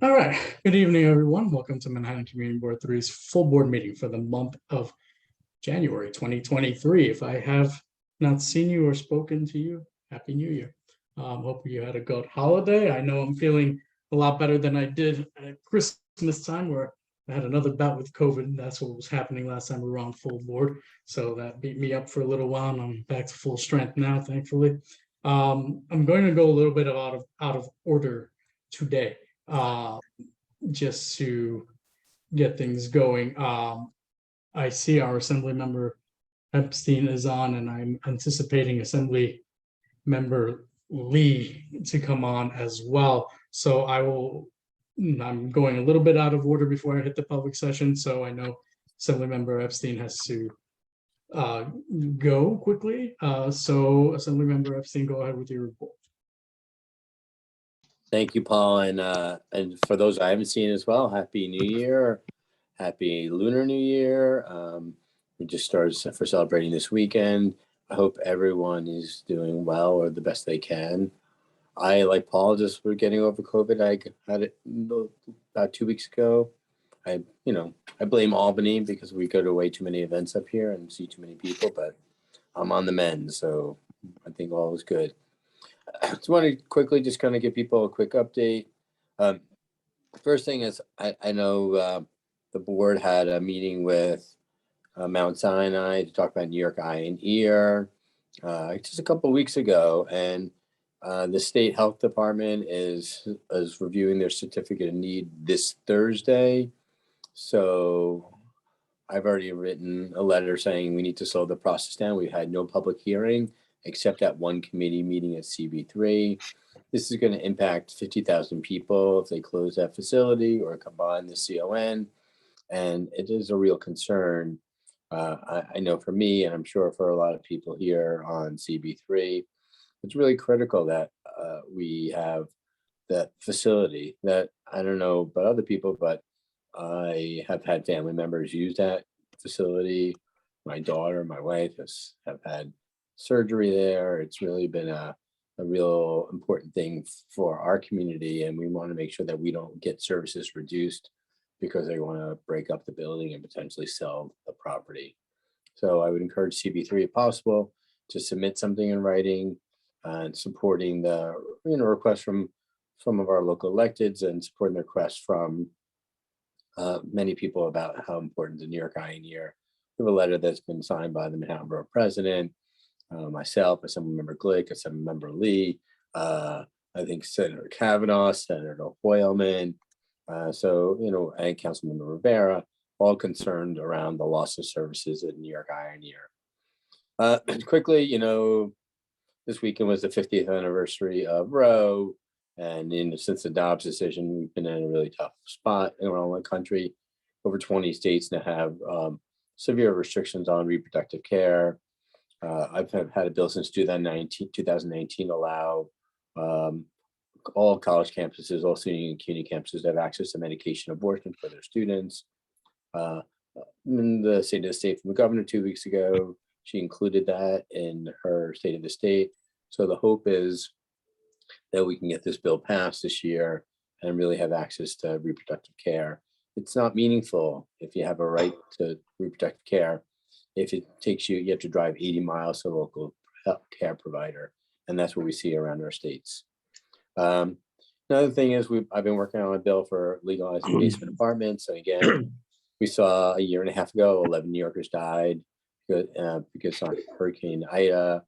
All right. Good evening, everyone. Welcome to Manhattan Community Board Three's full board meeting for the month of January 2023. If I have not seen you or spoken to you, Happy New Year. Hope you had a good holiday. I know I'm feeling a lot better than I did at Christmas time, where I had another bout with COVID. That's what was happening last time we were on full board. So that beat me up for a little while, and I'm back to full strength now, thankfully. I'm going to go a little bit out of order today. Uh, just to get things going. I see our Assembly Member Epstein is on, and I'm anticipating Assembly Member Lee to come on as well. So I'm going a little bit out of order before I hit the public session. So I know Assembly Member Epstein has to uh, go quickly. So Assembly Member Epstein, go ahead with your report. Thank you, Paul, and for those I haven't seen as well, Happy New Year, Happy Lunar New Year. We just started for celebrating this weekend. I hope everyone is doing well or the best they can. I, like Paul, just we're getting over COVID. I had it about 2 weeks ago. I blame Albany because we go to way too many events up here and see too many people, but I'm on the mend, so I think all is good. I just want to quickly just kind of give people a quick update. First thing is, I know the board had a meeting with Mount Sinai to talk about New York Eye and Ear just a couple of weeks ago, and the state health department is reviewing their certificate of need this Thursday. So I've already written a letter saying we need to slow the process down. We had no public hearing except that one committee meeting at CB3. This is going to impact 50,000 people if they close that facility or combine the CON. And it is a real concern. I know for me, and I'm sure for a lot of people here on CB3, it's really critical that we have that facility. That I don't know about other people, but I have had family members use that facility. My daughter, my wife have had surgery there. It's really been a real important thing for our community, and we want to make sure that we don't get services reduced because they want to break up the building and potentially sell the property. So I would encourage CB3 if possible to submit something in writing and supporting the request from some of our local electeds and supporting the request from many people about how important the New York Eye and Ear. We have a letter that's been signed by the Manhattan Borough President, myself, Assemblymember Glick, Assemblymember Lee, I think Senator Kavanaugh, Senator Hoylman, and Councilmember Rivera, all concerned around the loss of services at New York Eye and Ear. Quickly, this weekend was the 50th anniversary of Roe, and since the Dobbs decision, we've been in a really tough spot around the country. Over 20 states now have severe restrictions on reproductive care. I've had a bill since 2019 allow all college campuses, all senior and community campuses to have access to medication abortion for their students. In the state of the state from the governor 2 weeks ago, she included that in her state of the state. So the hope is that we can get this bill passed this year and really have access to reproductive care. It's not meaningful if you have a right to reproductive care if it takes you have to drive 80 miles to a local health care provider, and that's what we see around our states. Another thing is I've been working on a bill for legalizing basement apartments. So again, we saw a year and a half ago, 11 New Yorkers died because on Hurricane Ida,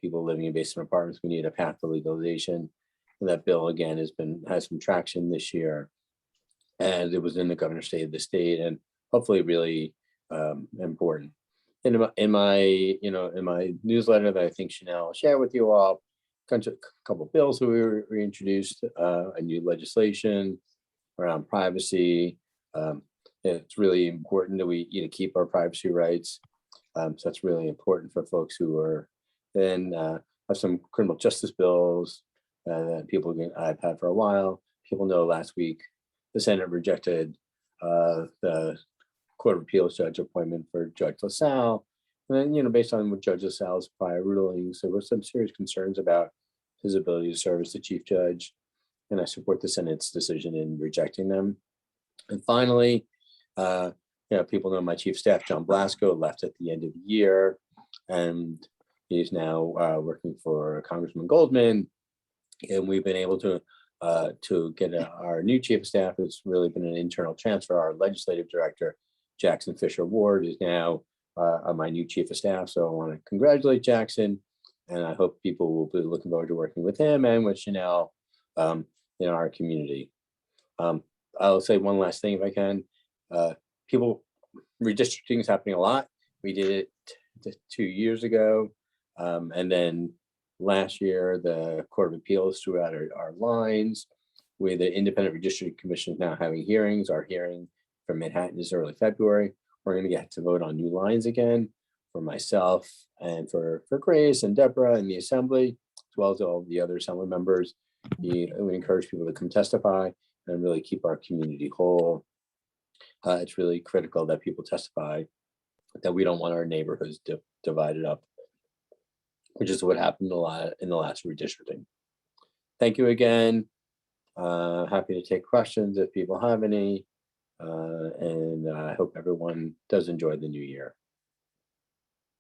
people living in basement apartments. We need a path to legalization. And that bill again has some traction this year, and it was in the governor's state of the state, and hopefully really important. In my newsletter that I think Chanel will share with you all, a couple of bills that we introduced, a new legislation around privacy. It's really important that we keep our privacy rights. So that's really important for folks who are then have some criminal justice bills that I've had for a while. People know last week the Senate rejected the Court of Appeals judge appointment for Judge LaSalle. And then, based on what Judge LaSalle's prior rulings, there were some serious concerns about his ability to serve as the chief judge. and I support the Senate's decision in rejecting them. And finally, people know my chief of staff, John Blasco, left at the end of the year, and he's now working for Congressman Goldman. And we've been able to get our new chief of staff, who's really been an internal transfer. Our legislative director, Jackson Fisher Ward, is now my new chief of staff. So I want to congratulate Jackson, and I hope people will be looking forward to working with him and with Chanel in our community. I'll say one last thing if I can. Redistricting is happening a lot. We did it 2 years ago. And then last year, the Court of Appeals threw out our lines. With the Independent Redistricting Commission now having hearings. Our hearing for Manhattan is early February. We're going to get to vote on new lines again for myself and for Grace and Deborah and the Assembly, as well as all the other Assembly members. We encourage people to come testify and really keep our community whole. It's really critical that people testify that we don't want our neighborhoods divided up, which is what happened a lot in the last redistricting. Thank you again. Happy to take questions if people have any. And I hope everyone does enjoy the new year.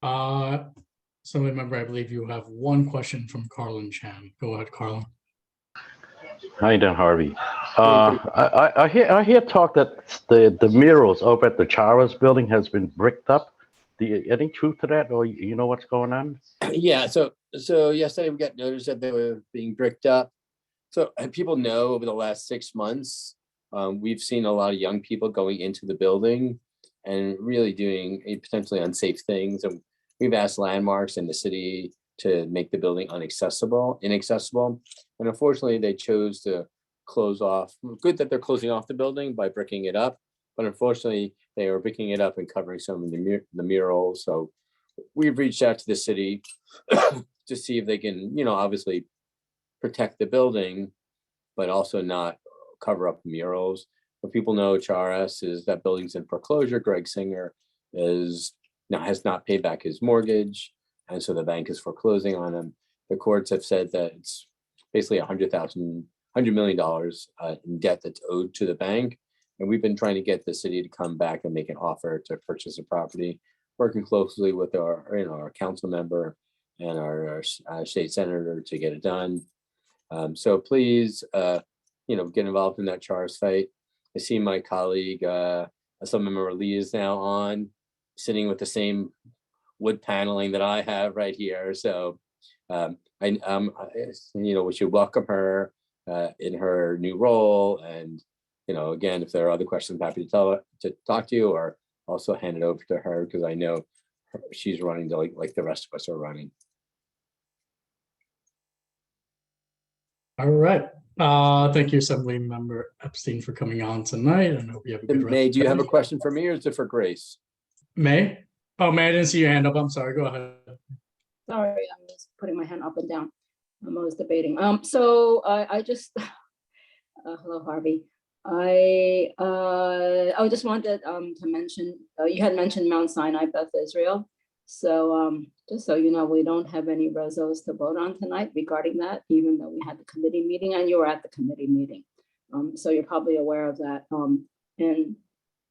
Assembly member, I believe you have one question from Carlin Chan. Go ahead, Carlin. How you doing, Harvey? I hear talk that the murals over at the Charas building has been bricked up. Any truth to that, or you know what's going on? Yeah, so yesterday we got notice that they were being bricked up. So people know over the last 6 months, we've seen a lot of young people going into the building and really doing potentially unsafe things. And we've asked landmarks in the city to make the building inaccessible. And unfortunately, they chose to close off. Good that they're closing off the building by bricking it up. But unfortunately, they are bricking it up and covering some of the murals. So we've reached out to the city to see if they can, obviously protect the building, but also not cover up murals. What people know, Charas, is that building's in foreclosure. Greg Singer has not paid back his mortgage, and so the bank is foreclosing on him. The courts have said that it's basically $100 million in debt that's owed to the bank. And we've been trying to get the city to come back and make an offer to purchase the property, working closely with our council member and our state senator to get it done. So please, get involved in that Charas fight. I see my colleague, Assemblymember Lee, is now on, sitting with the same wood paneling that I have right here. So we should welcome her in her new role. And again, if there are other questions, I'm happy to talk to you, or also hand it over to her, because I know she's running like the rest of us are running. All right. Thank you, Assembly Member Epstein, for coming on tonight. And I hope you have a good rest. May, do you have a question for me, or is it for Grace? May? Oh, May, I didn't see your hand up. I'm sorry. Go ahead. Sorry, I'm just putting my hand up and down. I'm always debating. So I just, hello, Harvey. I just wanted to mention, you had mentioned Mount Sinai, Beth Israel. So just so you know, we don't have any resos to vote on tonight regarding that, even though we had the committee meeting and you were at the committee meeting. So you're probably aware of that. And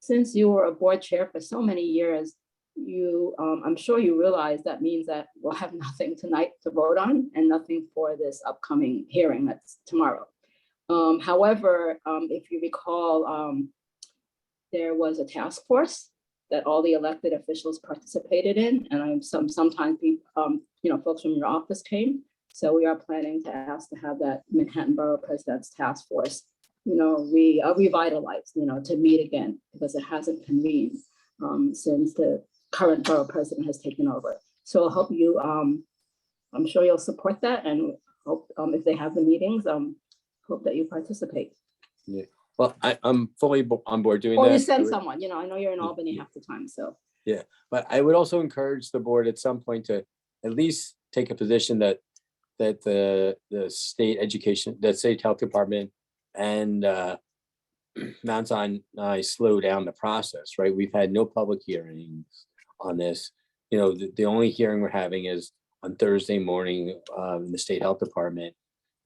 since you were a board chair for so many years, I'm sure you realize that means that we'll have nothing tonight to vote on and nothing for this upcoming hearing that's tomorrow. However, if you recall, there was a task force that all the elected officials participated in, and sometimes folks from your office came. So we are planning to ask to have that Manhattan Borough President's Task Force, revitalized, to meet again, because it hasn't convened since the current borough president has taken over. So I hope you, I'm sure you'll support that, and hope if they have the meetings, hope that you participate. Yeah. Well, I'm fully on board doing that. Or you send someone, I know you're in Albany half the time, so. Yeah, but I would also encourage the board at some point to at least take a position that the state education, the state health department and Mount Sinai slow down the process, right? We've had no public hearings on this. The only hearing we're having is on Thursday morning in the state health department.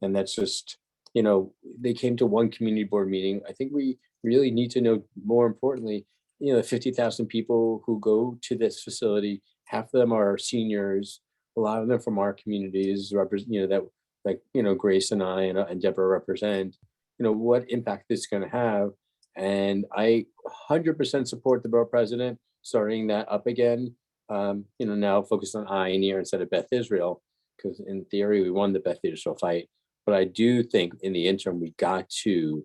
And that's just they came to one community board meeting. I think we really need to know, more importantly, the 50,000 people who go to this facility, half of them are seniors, a lot of them from our communities, that Grace and I and Deborah represent, what impact this is going to have. And I 100% support the borough president starting that up again, now focused on eye and ear instead of Beth Israel, because in theory, we won the Beth Israel fight. But I do think in the interim, we got to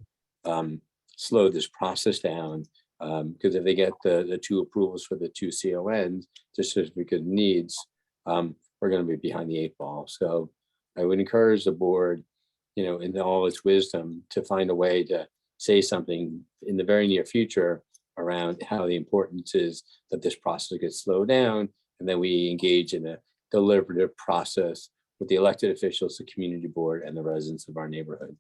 slow this process down, because if they get the 2 approvals for the 2 CONs, the certificate of needs, we're going to be behind the 8 ball. So I would encourage the board, in all its wisdom, to find a way to say something in the very near future around how the importance is that this process gets slowed down, and then we engage in a deliberative process with the elected officials, the community board, and the residents of our neighborhood.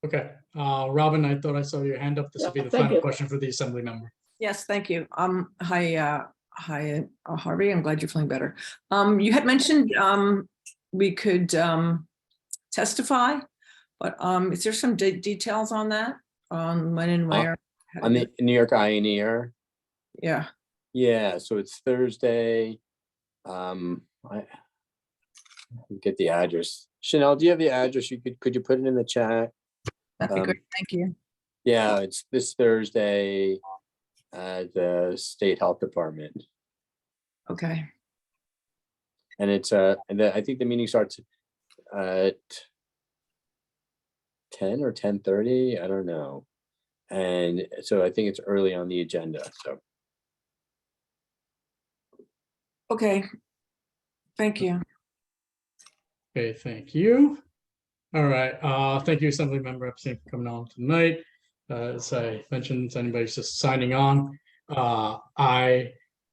Okay, Robin, I thought I saw your hand up. This will be the Thank final you. question for the assembly member. Yes, thank you. Hi, Harvey. I'm glad you're feeling better. You had mentioned we could testify, but is there some details on that, on when and where? On the New York Eye and Ear. Yeah. Yeah, so it's Thursday. I get the address. Chanel, do you have the address? Could you put it in the chat? That'd be great. Thank you. Yeah, it's this Thursday at the State Health Department. Okay. And it's I think the meeting starts at 10 or 10:30. I don't know. And so I think it's early on the agenda. So Okay. Thank you. Okay, thank you. All right, thank you, Assembly Member Epstein, for coming on tonight. As I mentioned, anybody's just signing on. I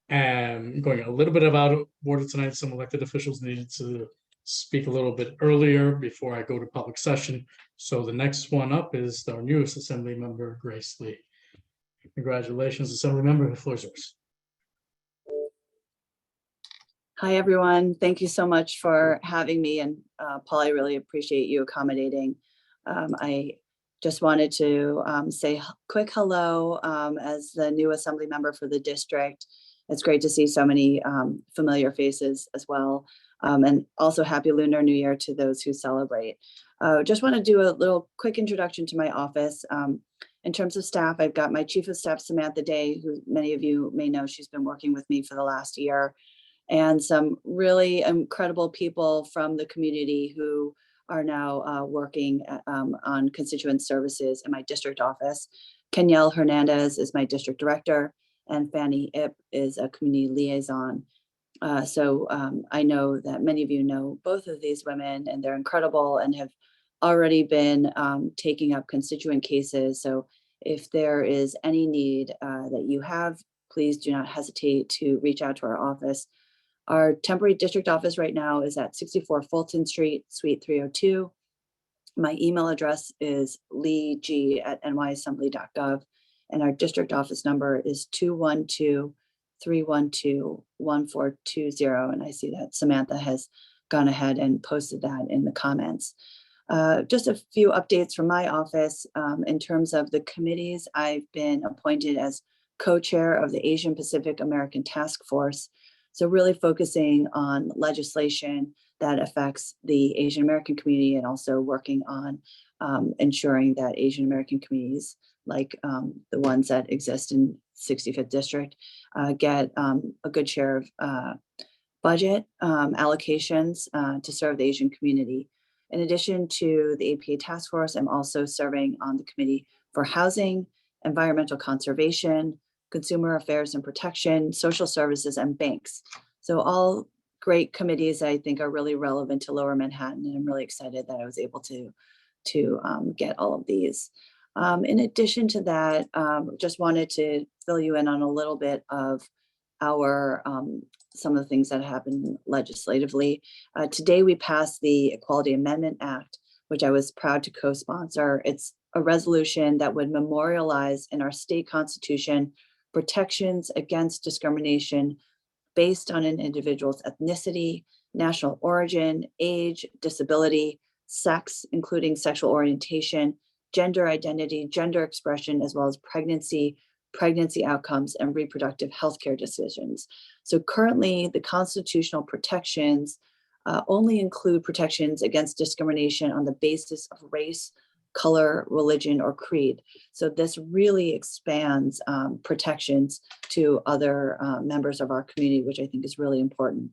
am going a little bit out of order tonight. Some elected officials needed to speak a little bit earlier before I go to public session. So the next one up is our newest Assembly Member, Grace Lee. Congratulations, Assembly Member. The floor is yours. Hi, everyone. Thank you so much for having me. And Paul, I really appreciate you accommodating. I just wanted to say quick hello as the new assembly member for the district. It's great to see so many familiar faces as well. And also happy Lunar New Year to those who celebrate. Just want to do a little quick introduction to my office. In terms of staff, I've got my Chief of Staff, Samantha Day, who many of you may know. She's been working with me for the last year, and some really incredible people from the community who are now working on constituent services in my district office. Kenyelle Hernandez is my district director, and Fanny Ip is a community liaison. So I know that many of you know both of these women, and they're incredible and have already been taking up constituent cases. So if there is any need that you have, please do not hesitate to reach out to our office. Our temporary district office right now is at 64 Fulton Street, Suite 302. My email address is leeg@nyassembly.gov, and our district office number is 212-312-1420. And I see that Samantha has gone ahead and posted that in the comments. Just a few updates from my office. In terms of the committees, I've been appointed as co-chair of the Asian Pacific American Task Force. So really focusing on legislation that affects the Asian American community, and also working on ensuring that Asian American communities, like the ones that exist in 65th District, get a good share of budget allocations to serve the Asian community. In addition to the APA Task Force, I'm also serving on the Committee for Housing, Environmental Conservation, Consumer Affairs and Protection, Social Services, and Banks. So all great committees that I think are really relevant to Lower Manhattan, and I'm really excited that I was able to get all of these. In addition to that, just wanted to fill you in on a little bit of our some of the things that happened legislatively. Today we passed the Equality Amendment Act, which I was proud to co-sponsor. It's a resolution that would memorialize in our state constitution protections against discrimination based on an individual's ethnicity, national origin, age, disability, sex, including sexual orientation, gender identity, gender expression, as well as pregnancy outcomes, and reproductive healthcare decisions. So currently, the constitutional protections only include protections against discrimination on the basis of race, color, religion, or creed. So this really expands protections to other members of our community, which I think is really important.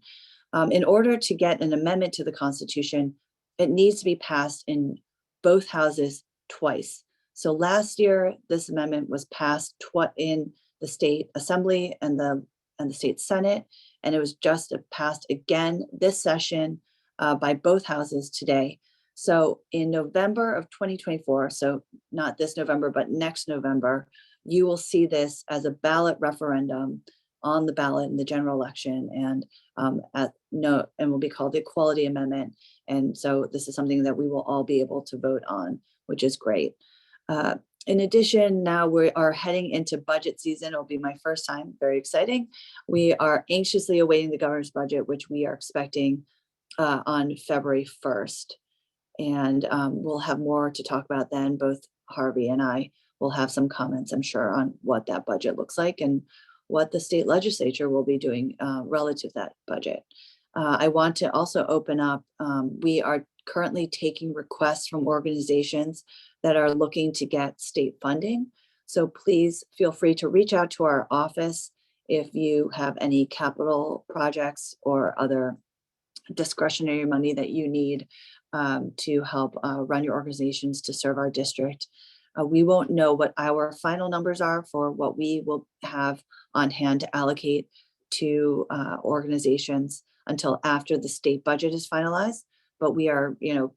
In order to get an amendment to the Constitution, it needs to be passed in both houses twice. So last year, this amendment was passed in the state assembly and the state senate, and it was just passed again this session by both houses today. So in November of 2024, so not this November, but next November, you will see this as a ballot referendum on the ballot in the general election, and will be called the Equality Amendment. And so this is something that we will all be able to vote on, which is great. In addition, now we are heading into budget season. It'll be my first time, very exciting. We are anxiously awaiting the governor's budget, which we are expecting on February 1st. And we'll have more to talk about then. Both Harvey and I will have some comments, I'm sure, on what that budget looks like and what the state legislature will be doing relative to that budget. I want to also open up, we are currently taking requests from organizations that are looking to get state funding. So please feel free to reach out to our office if you have any capital projects or other discretionary money that you need to help run your organizations to serve our district. We won't know what our final numbers are for what we will have on hand to allocate to organizations until after the state budget is finalized. But we are,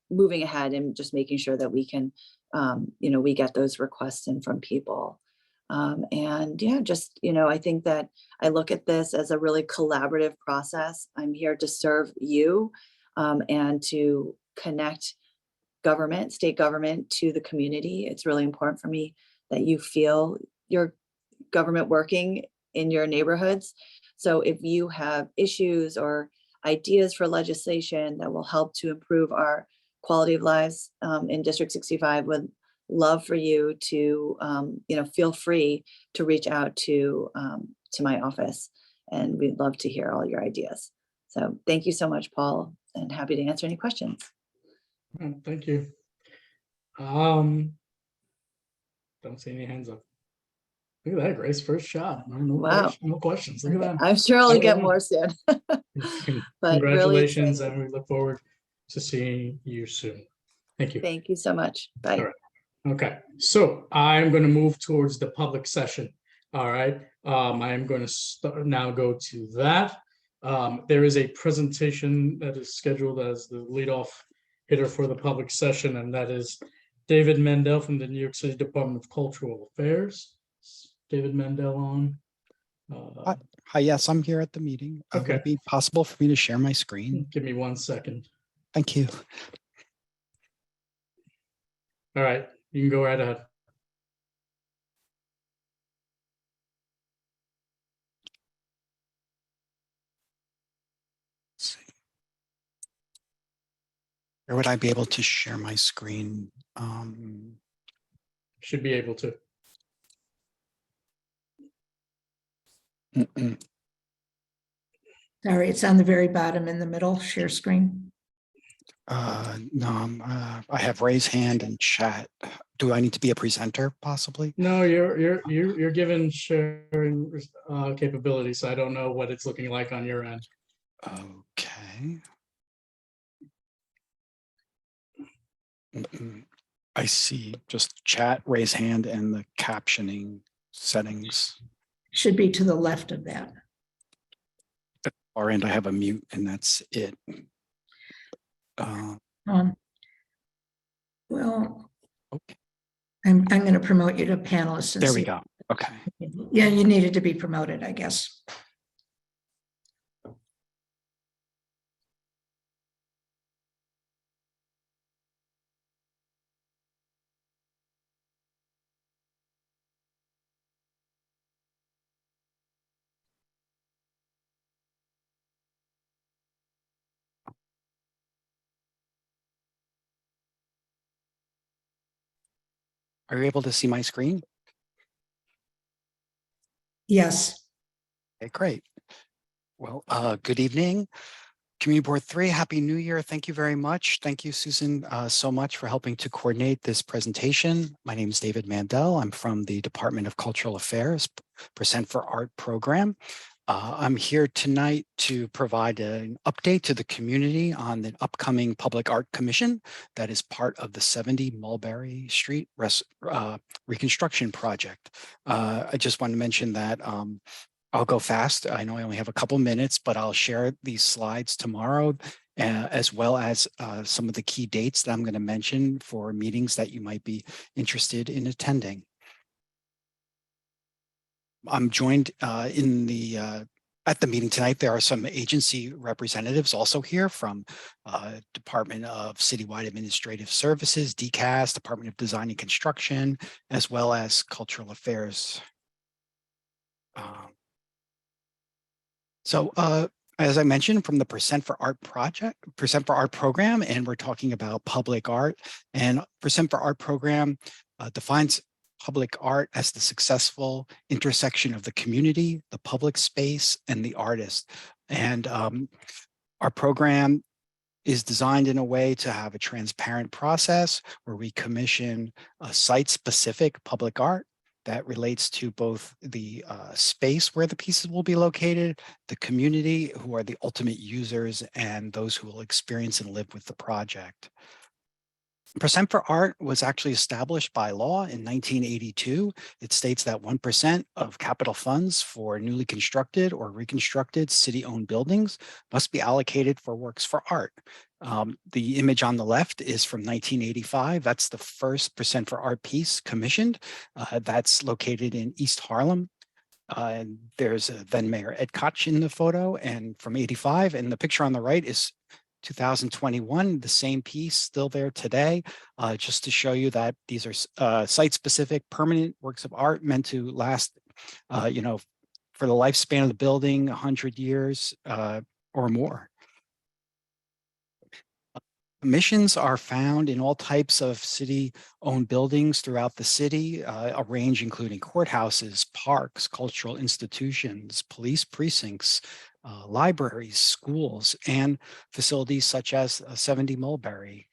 moving ahead and just making sure that we can, we get those requests in from people. I think that I look at this as a really collaborative process. I'm here to serve you and to connect state government to the community. It's really important for me that you feel your government working in your neighborhoods. So if you have issues or ideas for legislation that will help to improve our quality of lives in District 65, would love for you to, feel free to reach out to my office, and we'd love to hear all your ideas. So thank you so much, Paul, and happy to answer any questions. Thank you. Don't see any hands up. Look at that, Grace, first shot. No, Wow. no questions. Look at that. I'm sure I'll get Yeah. more soon. But really Congratulations, excited. and we look forward to seeing you soon. Thank you. Thank you so much. Bye. All right. Okay, so I'm going to move towards the public session. All right, I am going to now go to that. There is a presentation that is scheduled as the leadoff hitter for the public session, and that is David Mandel from the New York City Department of Cultural Affairs. Is David Mandel on? Hi, yes, I'm here at the meeting. Would Okay. it be possible for me to share my screen? Give me 1 second. Thank you. All right, you can go right ahead. Let's see. Where would I be able to share my screen? Should be able to. Sorry, it's on the very bottom in the middle, share screen. No, I have raise hand and chat. Do I need to be a presenter possibly? No, you're given sharing capabilities. So I don't know what it's looking like on your end. Okay. I see just chat, raise hand, and the captioning settings. Should be to the left of that. At our end, I have a mute, and that's it. Well, Okay. I'm going to promote you to panelist. and There we see- go. Okay. Yeah, you needed to be promoted, I guess. Are you able to see my screen? Yes, Okay, great. Well, good evening. Community Board 3, Happy New Year. Thank you very much. Thank you, Susan, so much for helping to coordinate this presentation. My name is David Mandel. I'm from the Department of Cultural Affairs, Percent for Art program. I'm here tonight to provide an update to the community on the upcoming Public Art Commission that is part of the 70 Mulberry Street reconstruction project. I just want to mention that I'll go fast. I know I only have a couple minutes, but I'll share these slides tomorrow, as well as some of the key dates that I'm going to mention for meetings that you might be interested in attending. I'm joined at the meeting tonight. There are some agency representatives also here from Department of Citywide Administrative Services, DCAS, Department of Design and Construction, as well as Cultural Affairs. As I mentioned, from the Percent for Art program, and we're talking about public art, and Percent for Art program defines public art as the successful intersection of the community, the public space, and the artist. And our program is designed in a way to have a transparent process where we commission a site-specific public art that relates to both the space where the pieces will be located, the community who are the ultimate users, and those who will experience and live with the project. Percent for Art was actually established by law in 1982. It states that 1% of capital funds for newly constructed or reconstructed city-owned buildings must be allocated for works for art. The image on the left is from 1985. That's the first Percent for Art piece commissioned. That's located in East Harlem. And there's then Mayor Ed Koch in the photo, and from 85. And the picture on the right is 2021, the same piece still there today, just to show you that these are site-specific permanent works of art meant to last, for the lifespan of the building, 100 years or more. Commissions are found in all types of city-owned buildings throughout the city, a range including courthouses, parks, cultural institutions, police precincts, libraries, schools, and facilities such as 70 Mulberry.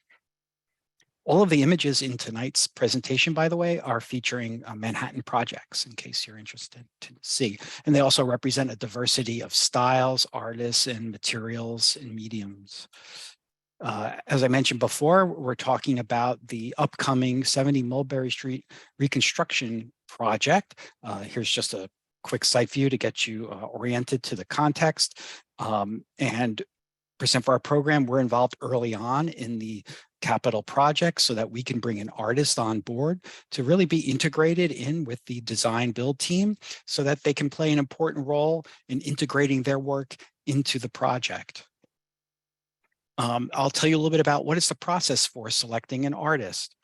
All of the images in tonight's presentation, by the way, are featuring Manhattan projects, in case you're interested to see. And they also represent a diversity of styles, artists, and materials and mediums. As I mentioned before, we're talking about the upcoming 70 Mulberry Street reconstruction project. Here's just a quick site view to get you oriented to the context. And Percent for Art program, we're involved early on in the capital project so that we can bring an artist on board to really be integrated in with the design build team so that they can play an important role in integrating their work into the project. I'll tell you a little bit about what is the process for selecting an artist.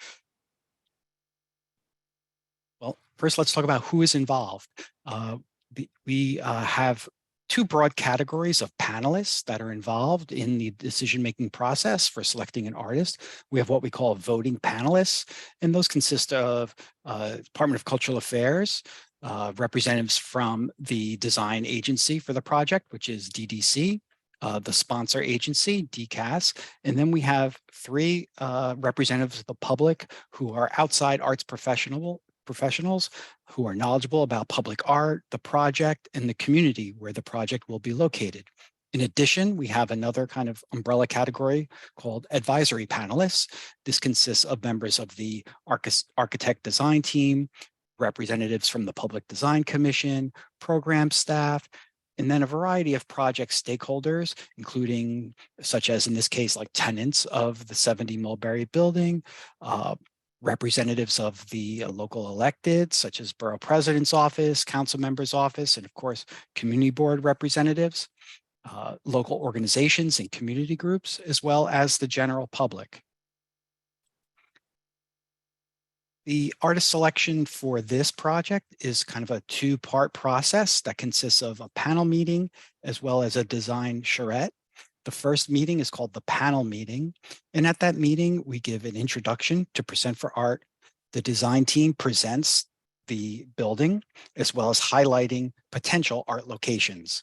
Well, first, let's talk about who is involved. We have two broad categories of panelists that are involved in the decision-making process for selecting an artist. We have what we call voting panelists, and those consist of Department of Cultural Affairs, representatives from the design agency for the project, which is DDC, the sponsor agency, DCAS, and then we have three representatives of the public who are outside arts professionals who are knowledgeable about public art, the project, and the community where the project will be located. In addition, we have another kind of umbrella category called advisory panelists. This consists of members of the architect design team, representatives from the Public Design Commission, program staff, and then a variety of project stakeholders, including such as in this case, like tenants of the 70 Mulberry building, representatives of the local elected, such as Borough President's office, council member's office, and of course, community board representatives, local organizations and community groups, as well as the general public. The artist selection for this project is kind of a two-part process that consists of a panel meeting as well as a design charrette. The first meeting is called the panel meeting. And at that meeting, we give an introduction to Percent for Art, The design team presents the building as well as highlighting potential art locations.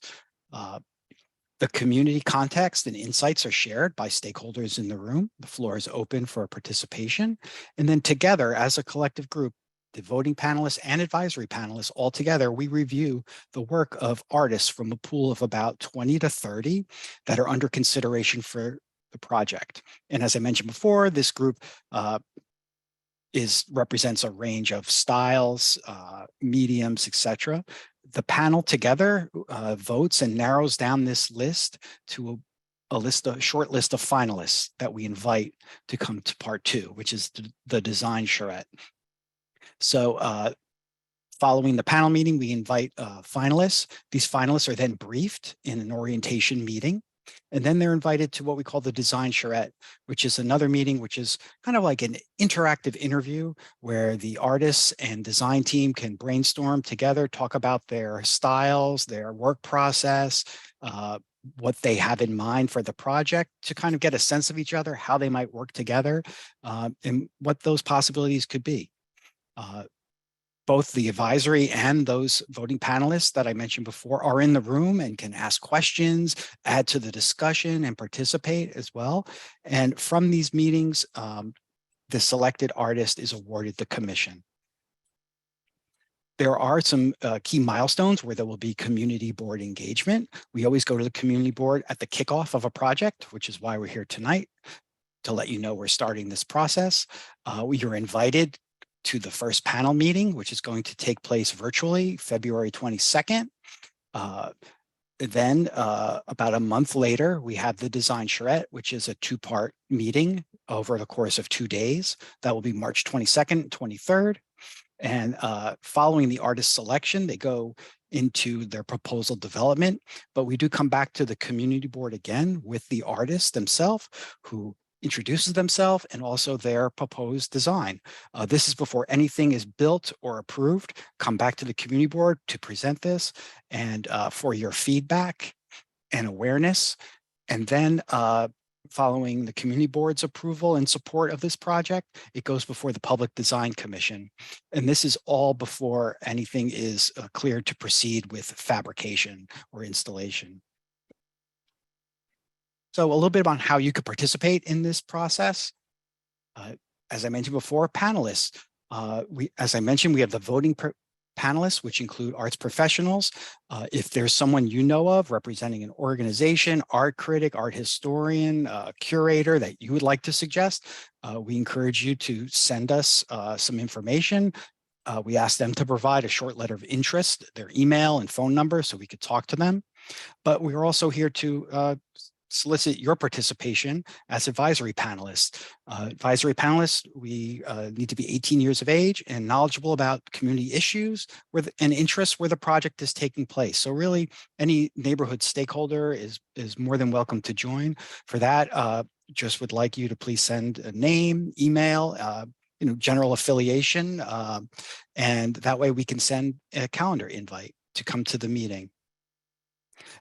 The community context and insights are shared by stakeholders in the room. The floor is open for participation. And then together as a collective group, the voting panelists and advisory panelists all together, we review the work of artists from a pool of about 20 to 30 that are under consideration for the project. And as I mentioned before, this group represents a range of styles, mediums, etc. The panel together votes and narrows down this list to a short list of finalists that we invite to come to part 2, which is the design charrette. So following the panel meeting, we invite finalists. These finalists are then briefed in an orientation meeting. And then they're invited to what we call the design charrette, which is another meeting, which is kind of like an interactive interview where the artists and design team can brainstorm together, talk about their styles, their work process, what they have in mind for the project to kind of get a sense of each other, how they might work together, and what those possibilities could be. Both the advisory and those voting panelists that I mentioned before are in the room and can ask questions, add to the discussion, and participate as well. And from these meetings, the selected artist is awarded the commission. There are some key milestones where there will be community board engagement. We always go to the community board at the kickoff of a project, which is why we're here tonight, to let you know we're starting this process. You're invited to the first panel meeting, which is going to take place virtually February 22nd. Then about a month later, we have the design charrette, which is a 2-part meeting over the course of 2 days. That will be March 22nd and 23rd. And following the artist selection, they go into their proposal development, but we do come back to the community board again with the artists themselves who introduces themselves and also their proposed design. This is before anything is built or approved. Come back to the community board to present this and for your feedback and awareness. And then following the community board's approval and support of this project, it goes before the Public Design Commission. And this is all before anything is cleared to proceed with fabrication or installation. So a little bit about how you could participate in this process. As I mentioned before, panelists. As I mentioned, we have the voting panelists, which include arts professionals. If there's someone you know of representing an organization, art critic, art historian, curator that you would like to suggest, we encourage you to send us some information. We ask them to provide a short letter of interest, their email and phone number, so we could talk to them. But we're also here to solicit your participation as advisory panelists. Advisory panelists, we need to be 18 years of age and knowledgeable about community issues and interests where the project is taking place. So really, any neighborhood stakeholder is more than welcome to join. For that, just would like you to please send a name, email, general affiliation, and that way we can send a calendar invite to come to the meeting.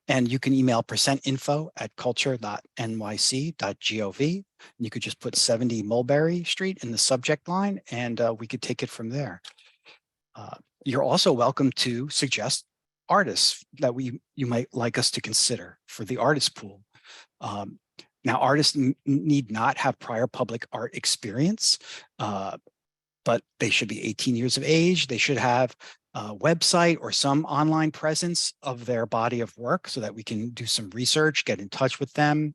And you can email percentinfo@culture.nyc.gov. You could just put 70 Mulberry Street in the subject line, and we could take it from there. You're also welcome to suggest artists that you might like us to consider for the artist pool. Now, artists need not have prior public art experience, but they should be 18 years of age. They should have a website or some online presence of their body of work so that we can do some research, get in touch with them,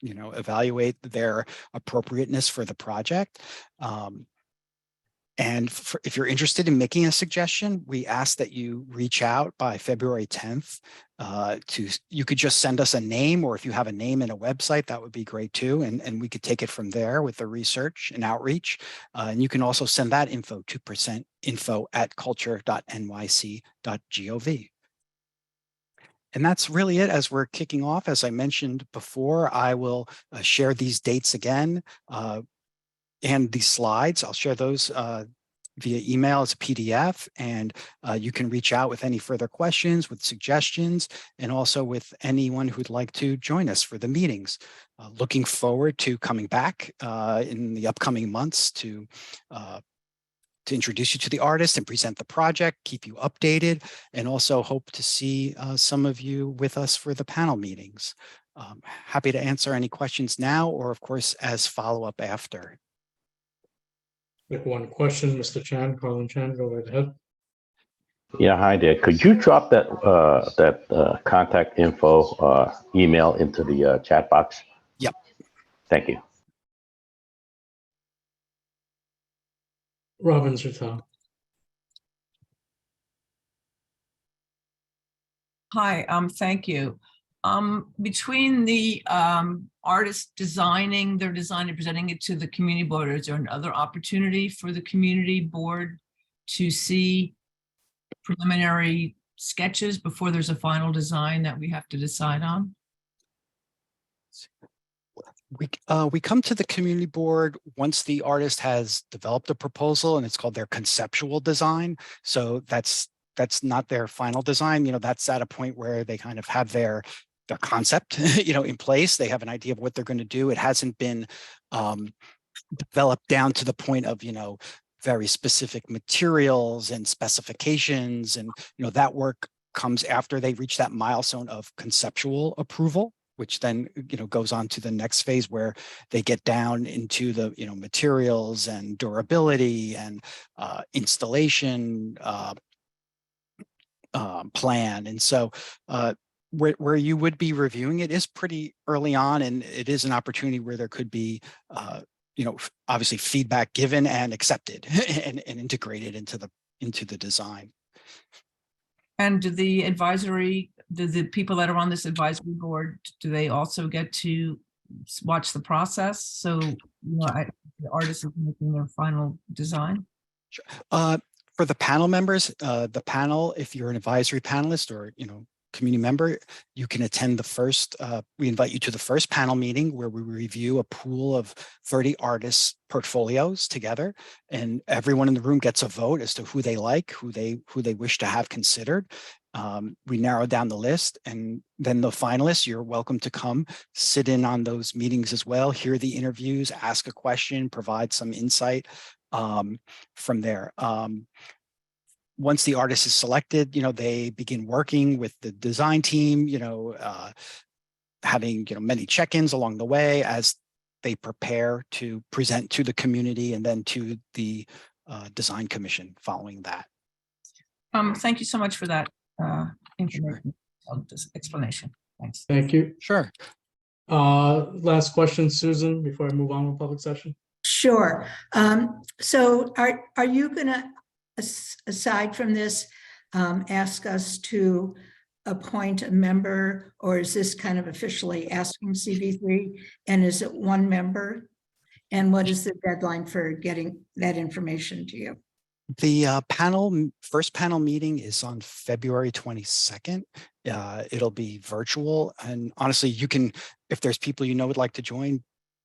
evaluate their appropriateness for the project. And if you're interested in making a suggestion, we ask that you reach out by February 10th. You could just send us a name, or if you have a name and a website, that would be great too. And we could take it from there with the research and outreach. And you can also send that info to percentinfo@culture.nyc.gov. And that's really it as we're kicking off. As I mentioned before, I will share these dates again. And these slides, I'll share those via email as a PDF, and you can reach out with any further questions, with suggestions, and also with anyone who'd like to join us for the meetings. Looking forward to coming back in the upcoming months to to introduce you to the artist and present the project, keep you updated, and also hope to see some of you with us for the panel meetings. Happy to answer any questions now, or of course, as follow-up after. Like one question, Mr. Chan, Colin Chan, go right ahead. Yeah, hi there. Could you drop that contact info email into the chat box? Yep. Thank you. Robin Zertal. Hi, thank you. Between the artist designing their design and presenting it to the community board, is there another opportunity for the community board to see preliminary sketches before there's a final design that we have to decide on? We come to the community board once the artist has developed a proposal, and it's called their conceptual design. So that's not their final design. You know, that's at a point where they kind of have their concept, you know, in place. They have an idea of what they're going to do. It hasn't been developed down to the point of, you know, very specific materials and specifications, and you know, that work comes after they reach that milestone of conceptual approval, which then, you know, goes on to the next phase where they get down into the, you know, materials and durability and installation plan. And so where you would be reviewing it is pretty early on, and it is an opportunity where there could be you know, obviously feedback given and accepted and integrated into the design. And do the people that are on this advisory board, do they also get to watch the process? So, you know, the artist is making their final design? For the panel members, the panel, if you're an advisory panelist or, you know, community member, you can attend the first, we invite you to the first panel meeting where we review a pool of 30 artists' portfolios together, and everyone in the room gets a vote as to who they like, who they wish to have considered. We narrow down the list, and then the finalists, you're welcome to come sit in on those meetings as well, hear the interviews, ask a question, provide some insight from there. Once the artist is selected, you know, they begin working with the design team, you know, having, you know, many check-ins along the way as they prepare to present to the community and then to the design commission following that. Thank you so much for that information, explanation. Thanks. Thank you. Sure. Last question, Susan, before I move on with public session. Sure. So are you going to, aside from this, ask us to appoint a member, or is this kind of officially asking CV3? And is it one member? And what is the deadline for getting that information to you? The first panel meeting is on February 22nd. It'll be virtual. And honestly, you can, if there's people you know would like to join,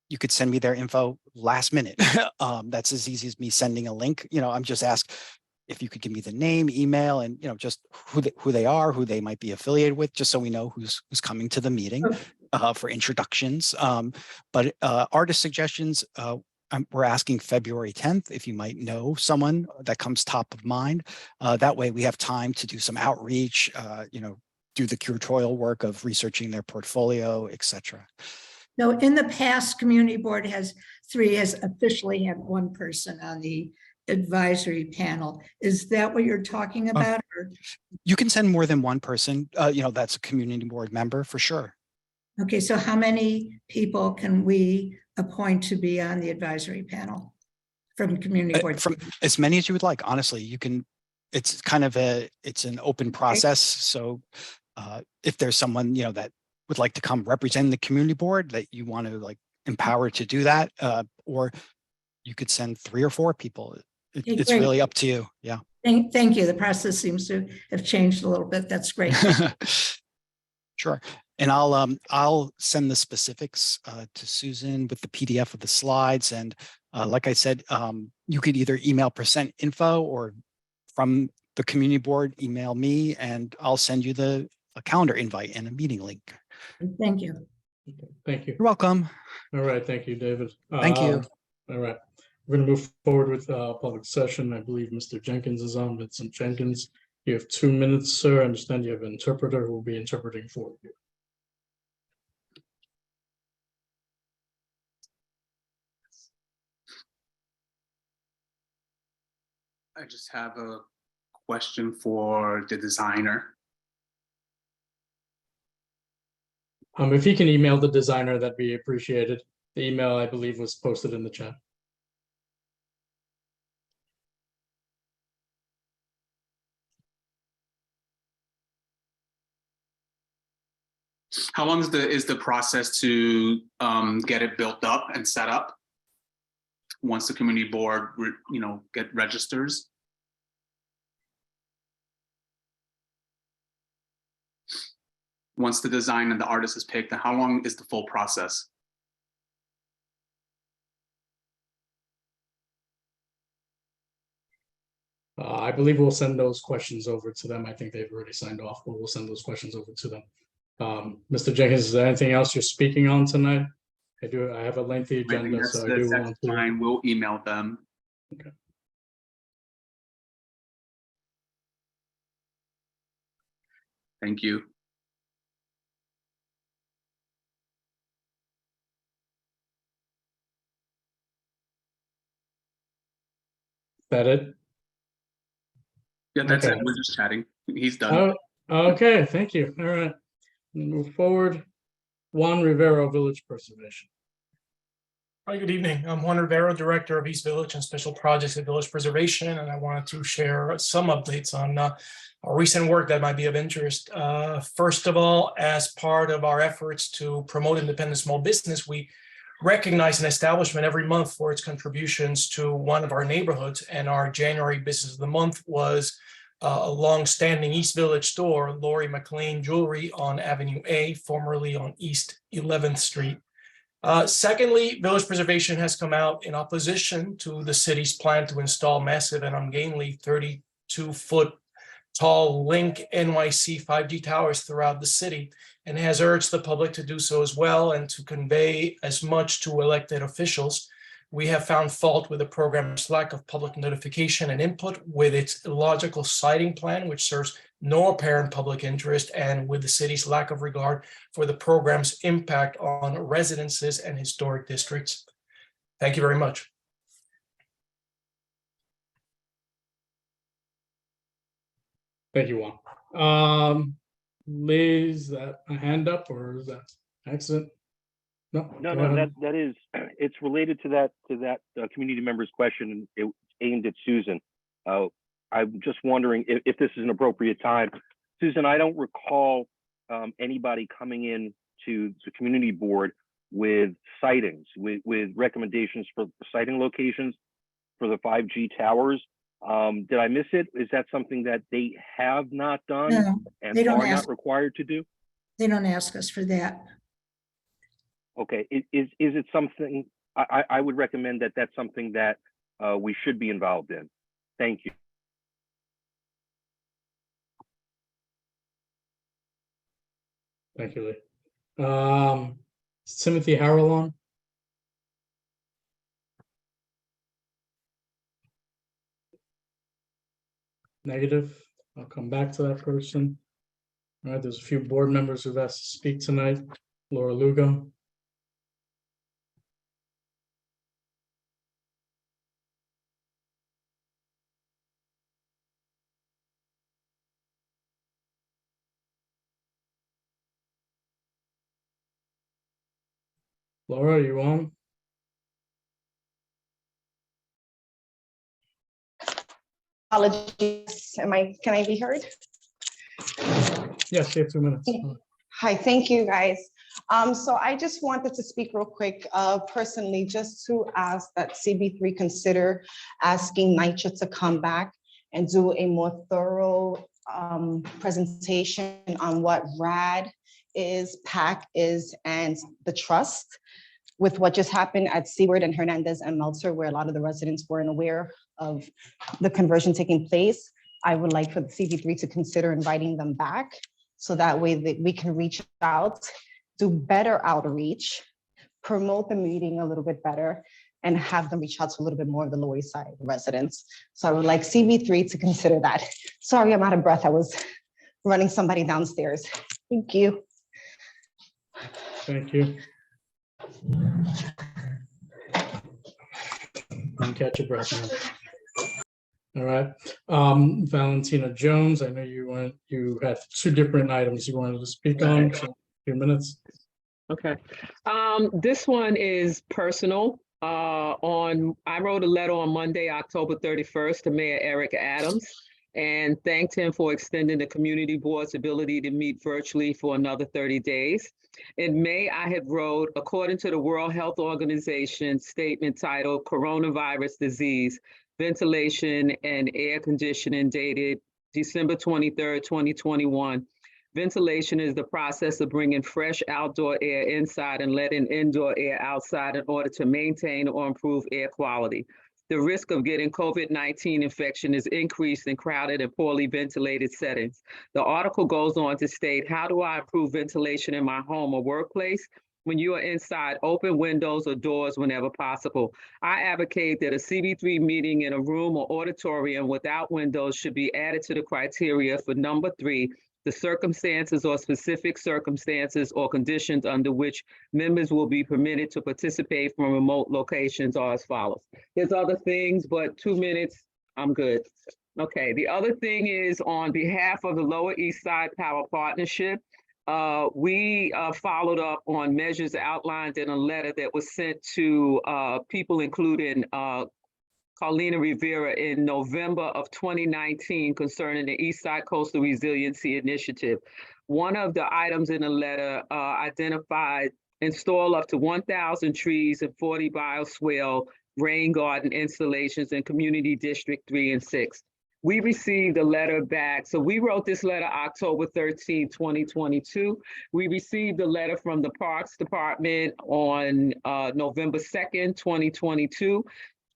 you could send me their info last minute. That's as easy as me sending a link. You know, I'm just asked if you could give me the name, email, and, you know, just who they are, who they might be affiliated with, just so we know who's coming to the meeting for introductions. But artist suggestions, we're asking February 10th, if you might know someone that comes top of mind. That way we have time to do some outreach, you know, do the curatorial work of researching their portfolio, et cetera. So in the past, community board has officially had one person on the advisory panel. Is that what you're talking about? Or? You can send more than one person, you know, that's a community board member for sure. Okay, so how many people can we appoint to be on the advisory panel from community board? From as many as you would like. Honestly, you can, it's kind of it's an open process. So if there's someone, you know, that would like to come represent the community board that you want to like empower to do that, or you could send 3 or 4 people. It's great. really up to you. Yeah. Thank you. The process seems to have changed a little bit. That's great. Sure. And I'll send the specifics to Susan with the PDF of the slides. And like I said, you could either email %info or from the community board, email me, and I'll send you a calendar invite and a meeting link. Thank you. Thank you. You're welcome. All right. Thank you, David. Thank you. All right. We're going to move forward with public session. I believe Mr. Jenkins is on. Vincent Jenkins, you have 2 minutes, sir. I understand you have an interpreter who will be interpreting for you. I just have a question for the designer. If you can email the designer, that'd be appreciated. The email, I believe, was posted in the chat. How long is the process to get it built up and set up? Once the community board, get registers? Once the design and the artist is picked, how long is the full process? I believe we'll send those questions over to them. I think they've already signed off, but we'll send those questions over to them. Mr. Jenkins, is there anything else you're speaking on tonight? I have a lengthy I think agenda, so I do that's want to. fine. We'll email them. Okay. Thank you. That it? Yeah, that's Okay. it. We're just chatting. He's done. Oh, okay, thank you. All right. Move forward. Juan Rivero, Village Preservation. Hi, good evening. I'm Juan Rivero, Director of East Village and Special Projects at Village Preservation, and I wanted to share some updates on our recent work that might be of interest. First of all, as part of our efforts to promote independent small business, we recognize an establishment every month for its contributions to one of our neighborhoods, and our January Business of the Month was a long-standing East Village store, Lori McLean Jewelry on Avenue A, formerly on East 11th Street. Secondly, Village Preservation has come out in opposition to the city's plan to install massive and ungainly 32-foot tall Link NYC 5G towers throughout the city, and has urged the public to do so as well and to convey as much to elected officials. We have found fault with the program's lack of public notification and input, with its illogical siting plan, which serves no apparent public interest, and with the city's lack of regard for the program's impact on residences and historic districts. Thank you very much. Thank you, Juan. Liz, is that a hand up or is that accident? No, No, go no, ahead. that is, it's related to that community member's question, and it's aimed at Susan. I'm just wondering if this is an appropriate time. Susan, I don't recall anybody coming in to the community board with sightings, with recommendations for sighting locations for the 5G towers. Did I miss it? Is that something that they have not done No, and they don't are ask. not required to do? They don't ask us for that. Okay, is it something, I would recommend that that's something that we should be involved in. Thank you. Thank you, Lee. Timothy Harrelon. Negative. I'll come back to that person. All right, there's a few board members who've asked to speak tonight. Laura Lugo. Laura, are you on? Apologies. Can I be heard? Yes, you have 2 minutes. Hi, thank you guys. So I just wanted to speak real quick, personally, just to ask that CB3 consider asking NYCHA to come back and do a more thorough presentation on what RAD is, PAC is, and the trust, with what just happened at Seward and Hernandez and Meltzer, where a lot of the residents weren't aware of the conversion taking place. I would like for the CB3 to consider inviting them back, so that way that we can reach out, do better outreach, promote the meeting a little bit better, and have them reach out to a little bit more of the Lower East Side residents. So I would like CB3 to consider that. Sorry, I'm out of breath. I was running somebody downstairs. Thank you. Thank you. And catch your breath now. All right, Valentina Jones, I know you had two different items you wanted to speak on, so a few minutes. Okay. This one is personal. I wrote a letter on Monday, October 31st to Mayor Eric Adams and thanked him for extending the community board's ability to meet virtually for another 30 days. In May, I had wrote, according to the World Health Organization statement titled Coronavirus Disease, Ventilation and Air Conditioning, dated December 23rd, 2021. Ventilation is the process of bringing fresh outdoor air inside and letting indoor air outside in order to maintain or improve air quality. The risk of getting COVID-19 infection is increased in crowded and poorly ventilated settings. The article goes on to state, how do I improve ventilation in my home or workplace? When you are inside, open windows or doors whenever possible. I advocate that a CB3 meeting in a room or auditorium without windows should be added to the criteria for number 3, the circumstances or specific circumstances or conditions under which members will be permitted to participate from remote locations are as follows. There's other things, but 2 minutes, I'm good. Okay, the other thing is on behalf of the Lower East Side Power Partnership, we followed up on measures outlined in a letter that was sent to people including Carlina Rivera in November of 2019 concerning the East Side Coastal Resiliency Initiative. One of the items in the letter identified install up to 1,000 trees and 40 bioswale rain garden installations in Community District 3 and 6. We received a letter back. So we wrote this letter October 13, 2022. We received a letter from the Parks Department on November 2nd, 2022.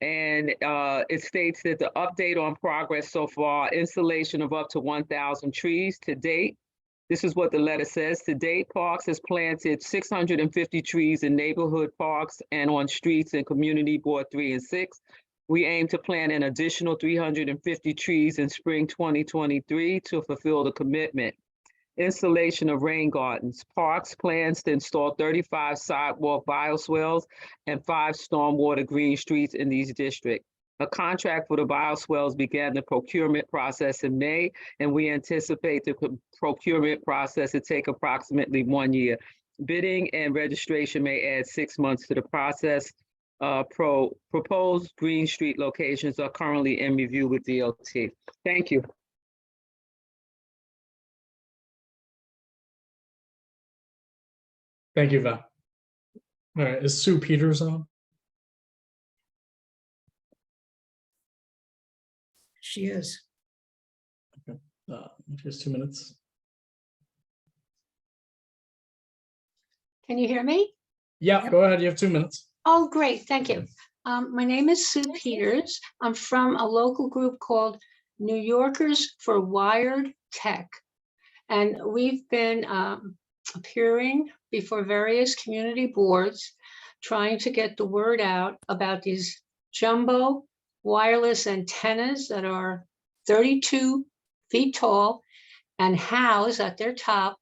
And it states that the update on progress so far, installation of up to 1,000 trees to date. This is what the letter says. To date, Parks has planted 650 trees in neighborhood parks and on streets in Community Board 3 and 6. We aim to plant an additional 350 trees in spring 2023 to fulfill the commitment. Installation of rain gardens. Parks plans to install 35 sidewalk bioswales and 5 stormwater green streets in these districts. A contract for the bioswales began the procurement process in May, and we anticipate the procurement process to take approximately 1 year. Bidding and registration may add 6 months to the process. Proposed green street locations are currently in review with DOT. Thank you. Thank you, Val. All right, is Sue Peters on? She is. Just 2 minutes. Can you hear me? Yeah, go ahead. You have 2 minutes. Oh, great. Thank you. My name is Sue Peters. I'm from a local group called New Yorkers for Wired Tech. And we've been appearing before various community boards, trying to get the word out about these jumbo wireless antennas that are 32 feet tall and house at their top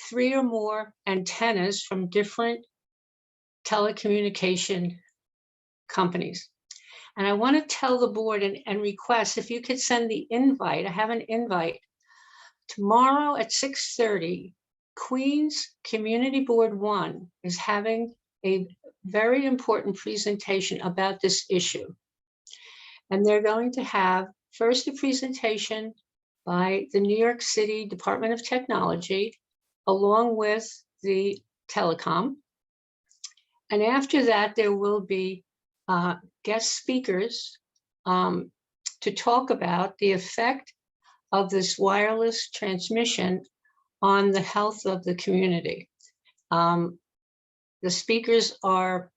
3 or more antennas from different telecommunication companies. And I want to tell the board and request if you could send the invite. I have an invite tomorrow at 6:30. Queens Community Board 1 is having a very important presentation about this issue. And they're going to have first a presentation by the New York City Department of Technology, along with the telecom. And after that, there will be guest speakers to talk about the effect of this wireless transmission on the health of the community. The speakers are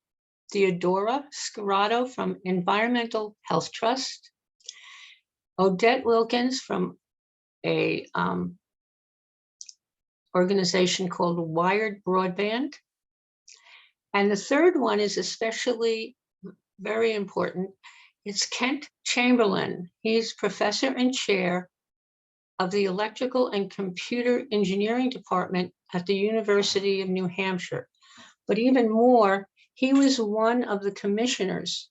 Theodora Scarato from Environmental Health Trust, Odette Wilkins from a organization called Wired Broadband. And the third one is especially very important. It's Kent Chamberlain. He's professor and chair of the Electrical and Computer Engineering Department at the University of New Hampshire. But even more, he was one of the commissioners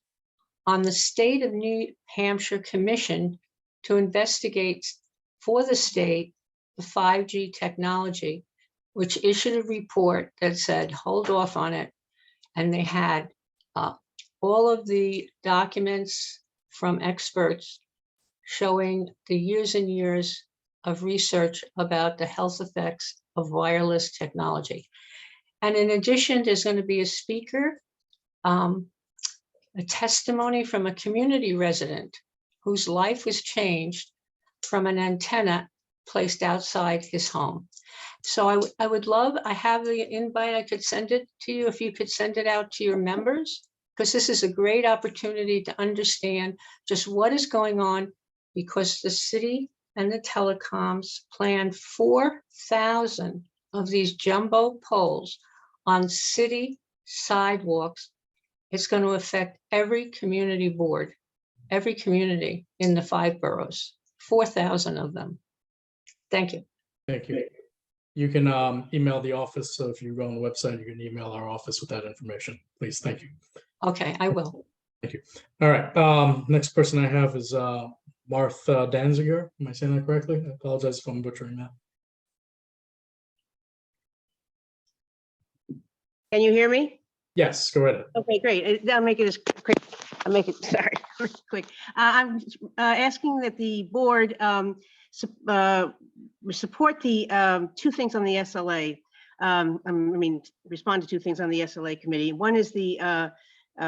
on the State of New Hampshire Commission to investigate for the state the 5G technology, which issued a report that said, hold off on it. And they had all of the documents from experts showing the years and years of research about the health effects of wireless technology. And in addition, there's going to be a speaker, a testimony from a community resident whose life was changed from an antenna placed outside his home. So I would love, I have the invite, I could send it to you if you could send it out to your members, because this is a great opportunity to understand just what is going on, because the city and the telecoms planned 4,000 of these jumbo poles on city sidewalks. It's going to affect every community board, every community in the 5 boroughs, 4,000 of them. Thank you. Thank you. You can email the office. So if you go on the website, you can email our office with that information, please. Thank you. Okay, I will. Thank you. All right. Next person I have is Martha Danziger. Am I saying that correctly? I apologize if I'm butchering that. Can you hear me? Yes, go ahead. Okay, great. I'll make it as quick. I'll make it, sorry, quick. I'm asking that the board support the 2 things on the SLA. Respond to 2 things on the SLA committee. One is the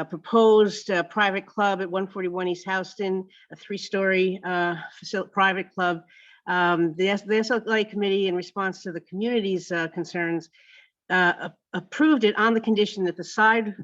proposed private club at 141 East Houston, a 3-story private club. The SLA committee, in response to the community's concerns, approved it on the condition that the side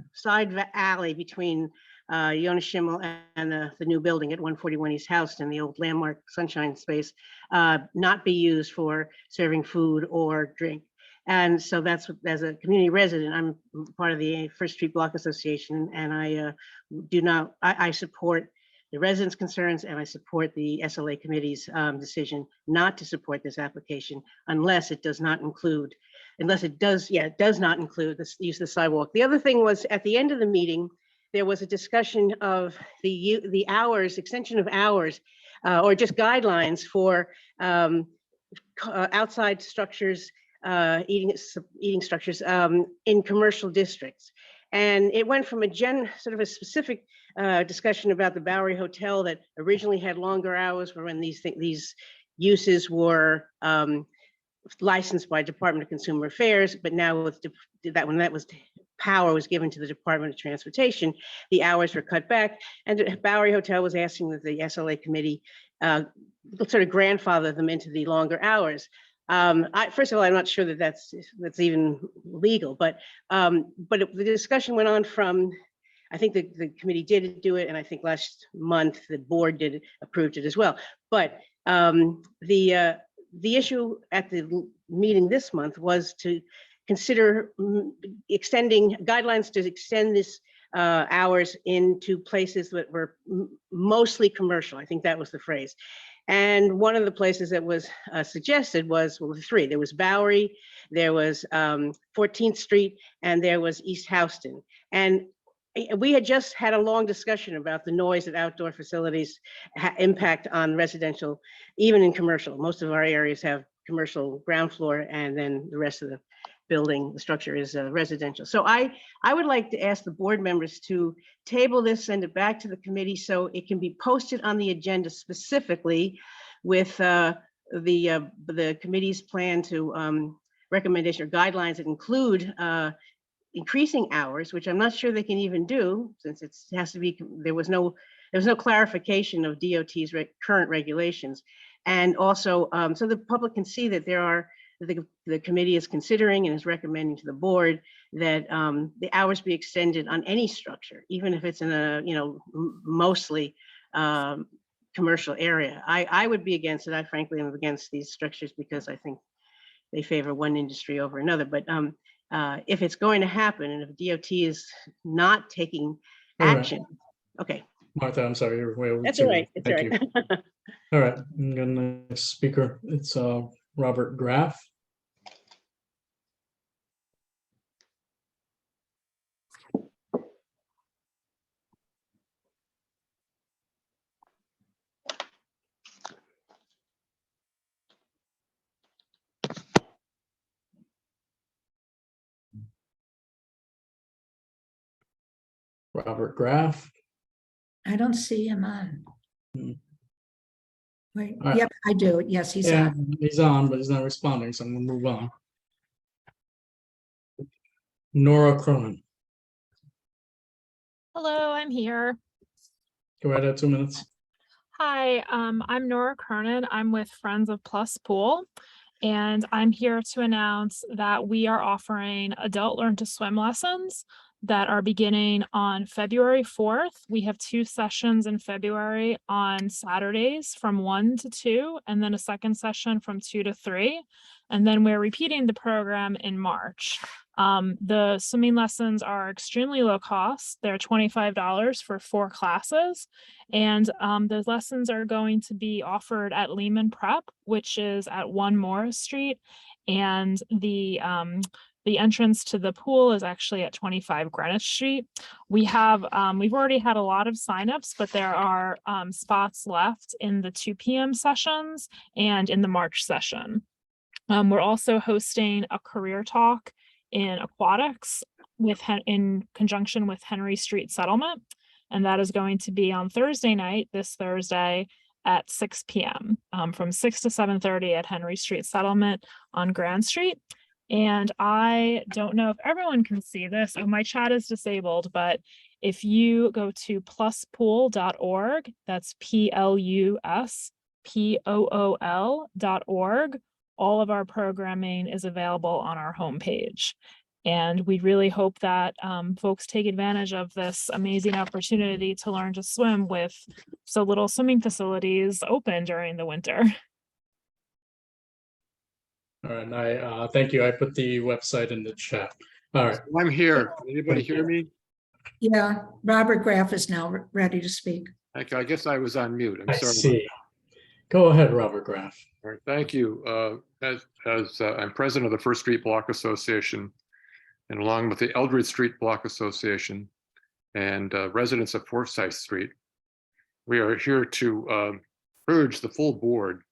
alley between Jonas Schimmel and the new building at 141 East Houston, the old Landmark Sunshine Space, not be used for serving food or drink. And so that's what, as a community resident, I'm part of the First Street Block Association, and I support the residents' concerns, and I support the SLA committee's decision not to support this application unless it does not include, it does not include the use of the sidewalk. The other thing was, at the end of the meeting, there was a discussion of the hours, extension of hours, or just guidelines for outside structures, eating structures in commercial districts. And it went from sort of a specific discussion about the Bowery Hotel that originally had longer hours, for when these uses were licensed by Department of Consumer Affairs, but now with when that was power was given to the Department of Transportation, the hours were cut back, and the Bowery Hotel was asking that the SLA committee sort of grandfather them into the longer hours. First of all, I'm not sure that that's even legal, but the discussion went on from, I think the committee did do it, and I think last month the board approved it as well. But the issue at the meeting this month was to consider extending guidelines to extend this hours into places that were mostly commercial. I think that was the phrase. And one of the places that was suggested was, well, 3. There was Bowery, there was 14th Street, and there was East Houston. And we had just had a long discussion about the noise that outdoor facilities impact on residential, even in commercial. Most of our areas have commercial ground floor, and then the rest of the building, the structure is residential. So I would like to ask the board members to table this, send it back to the committee so it can be posted on the agenda specifically with the committee's plan to recommendation or guidelines that include increasing hours, which I'm not sure they can even do, since it has to be, there was no clarification of DOT's current regulations. And also, so the public can see that the committee is considering and is recommending to the board that the hours be extended on any structure, even if it's in a mostly commercial area. I would be against it. I frankly am against these structures because I think they favor one industry over another. But if it's going to happen, and if DOT is not taking action, Okay, Martha, I'm sorry, you're way over. that's two all right. minutes. It's all Thank you. right. All right, I'm gonna next speaker. It's Robert Graff. Robert Graff. I don't see him on. Hmm. Wait, All right. yep, I do. Yes, he's Yeah, on. he's on, but he's not responding, so I'm gonna move on. Nora Cronin. Hello, I'm here. Go ahead at 2 minutes. Hi, I'm Nora Cronin. I'm with Friends of Plus Pool, and I'm here to announce that we are offering adult learn to swim lessons that are beginning on February 4th. We have 2 sessions in February on Saturdays from 1 to 2, and then a second session from 2 to 3. And then we're repeating the program in March. The swimming lessons are extremely low cost. They're $25 for 4 classes. And the lessons are going to be offered at Lehman Prep, which is at 1 Morris Street. And the entrance to the pool is actually at 25 Greenwich Street. We've already had a lot of signups, but there are spots left in the 2 p.m. sessions and in the March session. We're also hosting a career talk in aquatics in conjunction with Henry Street Settlement. And that is going to be on Thursday night, this Thursday at 6 p.m. From 6 to 7:30 at Henry Street Settlement on Grand Street. And I don't know if everyone can see this. Oh, my chat is disabled, but if you go to pluspool.org, that's PLUSPOOL.org, all of our programming is available on our homepage. And we really hope that folks take advantage of this amazing opportunity to learn to swim with so little swimming facilities open during the winter. All right, and I thank you. I put the website in the chat. All right. I'm here. Can anybody hear me? Yeah, Robert Graff is now ready to speak. Okay, I guess I was on mute. I'm I sorry. see. Go ahead, Robert Graff. All right, thank you. I'm president of the First Street Block Association, and along with the Eldred Street Block Association and residents of Forsyth Street, we are here to urge the full board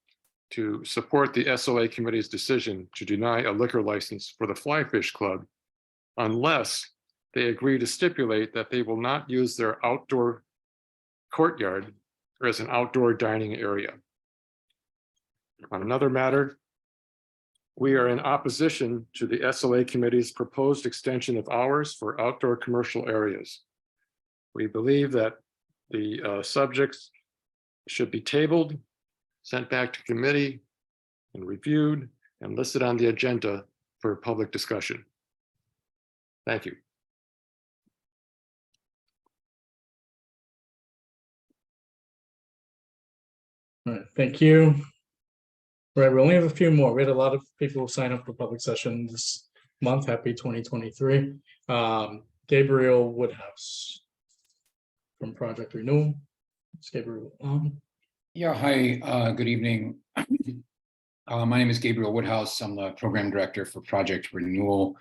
to support the SLA committee's decision to deny a liquor license for the Fly Fish Club unless they agree to stipulate that they will not use their outdoor courtyard as an outdoor dining area. On another matter, we are in opposition to the SLA committee's proposed extension of hours for outdoor commercial areas. We believe that the subjects should be tabled, sent back to committee, and reviewed and listed on the agenda for public discussion. Thank you. All right, thank you. Right, we only have a few more. We had a lot of people who signed up for public session this month. Happy 2023. Gabriel Woodhouse from Project Renewal. It's Gabriel on. Yeah, hi, good evening. My name is Gabriel Woodhouse. I'm the program director for Project Renewal.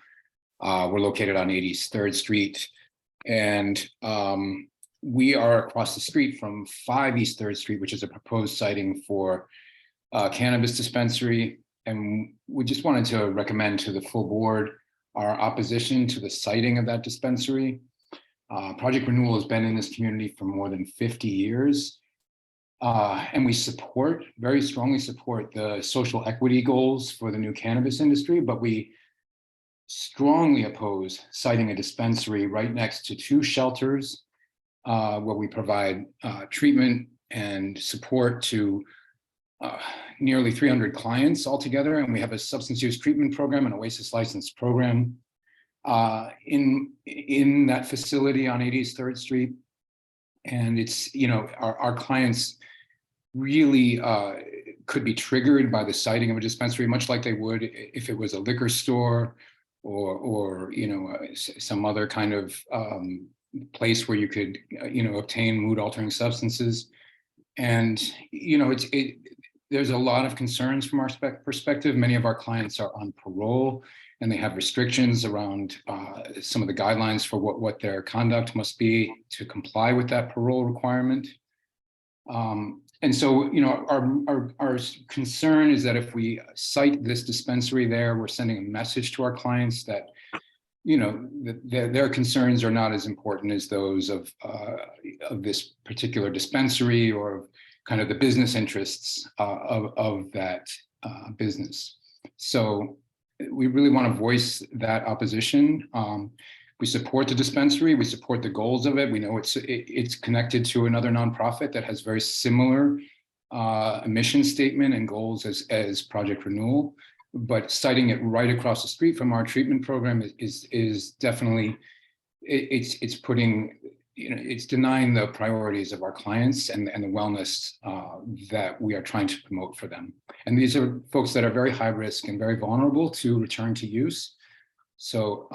We're located on 83rd Street, and we are across the street from 5 East 3rd Street, which is a proposed siting for a cannabis dispensary. And we just wanted to recommend to the full board our opposition to the siting of that dispensary. Project Renewal has been in this community for more than 50 years. And we very strongly support the social equity goals for the new cannabis industry, but we strongly oppose siting a dispensary right next to 2 shelters where we provide treatment and support to nearly 300 clients altogether. And we have a substance use treatment program, an OASIS licensed program in that facility on 83rd Street. And it's, our clients really could be triggered by the siting of a dispensary, much like they would if it was a liquor store or some other kind of place where you could, obtain mood altering substances. And, there's a lot of concerns from our perspective. Many of our clients are on parole and they have restrictions around some of the guidelines for what their conduct must be to comply with that parole requirement. And so, our concern is that if we cite this dispensary there, we're sending a message to our clients that, their concerns are not as important as those of this particular dispensary or kind of the business interests of that business. So we really want to voice that opposition. We support the dispensary. We support the goals of it. We know it's connected to another nonprofit that has very similar mission statement and goals as Project Renewal. But citing it right across the street from our treatment program is definitely, it's putting, it's denying the priorities of our clients and the wellness that we are trying to promote for them. And these are folks that are very high risk and very vulnerable to return to use. So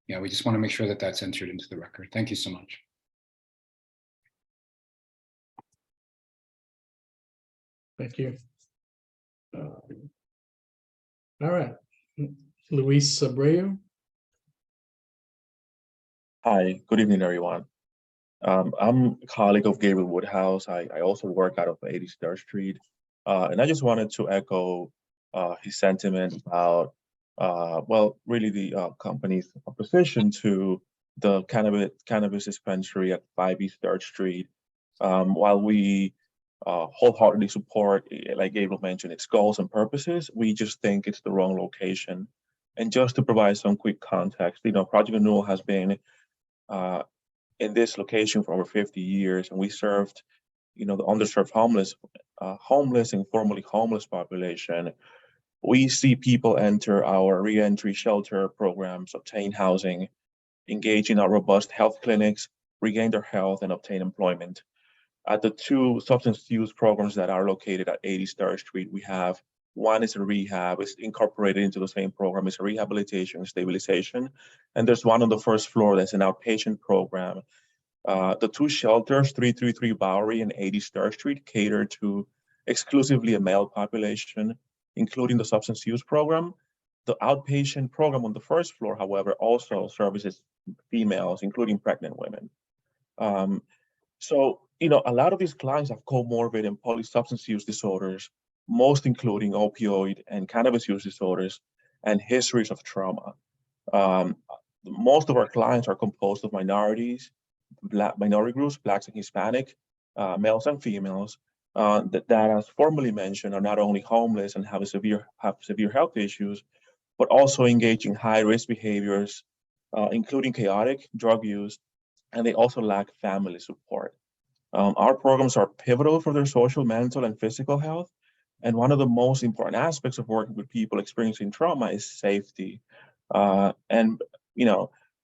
yeah, we just want to make sure that that's entered into the record. Thank you so much. Thank you. All right, Luis Abreu. Hi, good evening, everyone. I'm a colleague of Gabriel Woodhouse. I also work out of 83rd Street. And I just wanted to echo his sentiment about, well, really the company's opposition to the cannabis dispensary at 5 East 3rd Street. While we wholeheartedly support, like Gabriel mentioned, its goals and purposes, we just think it's the wrong location. And just to provide some quick context, Project Renewal has been in this location for over 50 years, and we served, the underserved homeless and formerly homeless population. We see people enter our reentry shelter programs, obtain housing, engage in our robust health clinics, regain their health, and obtain employment. At the two substance use programs that are located at 83rd Street, we have one is a rehab, it's incorporated into the same program, it's a rehabilitation and stabilization. And there's one on the first floor that's an outpatient program. The two shelters, 333 Bowery and 83rd Street, cater to exclusively a male population, including the substance use program. The outpatient program on the first floor, however, also services females, including pregnant women. So, a lot of these clients have comorbid and polysubstance use disorders, most including opioid and cannabis use disorders and histories of trauma. Most of our clients are composed of minorities, minority groups, Blacks and Hispanic, males and females, that as formerly mentioned, are not only homeless and have severe health issues, but also engage in high-risk behaviors, including chaotic drug use, and they also lack family support. Our programs are pivotal for their social, mental, and physical health. And one of the most important aspects of working with people experiencing trauma is safety. And,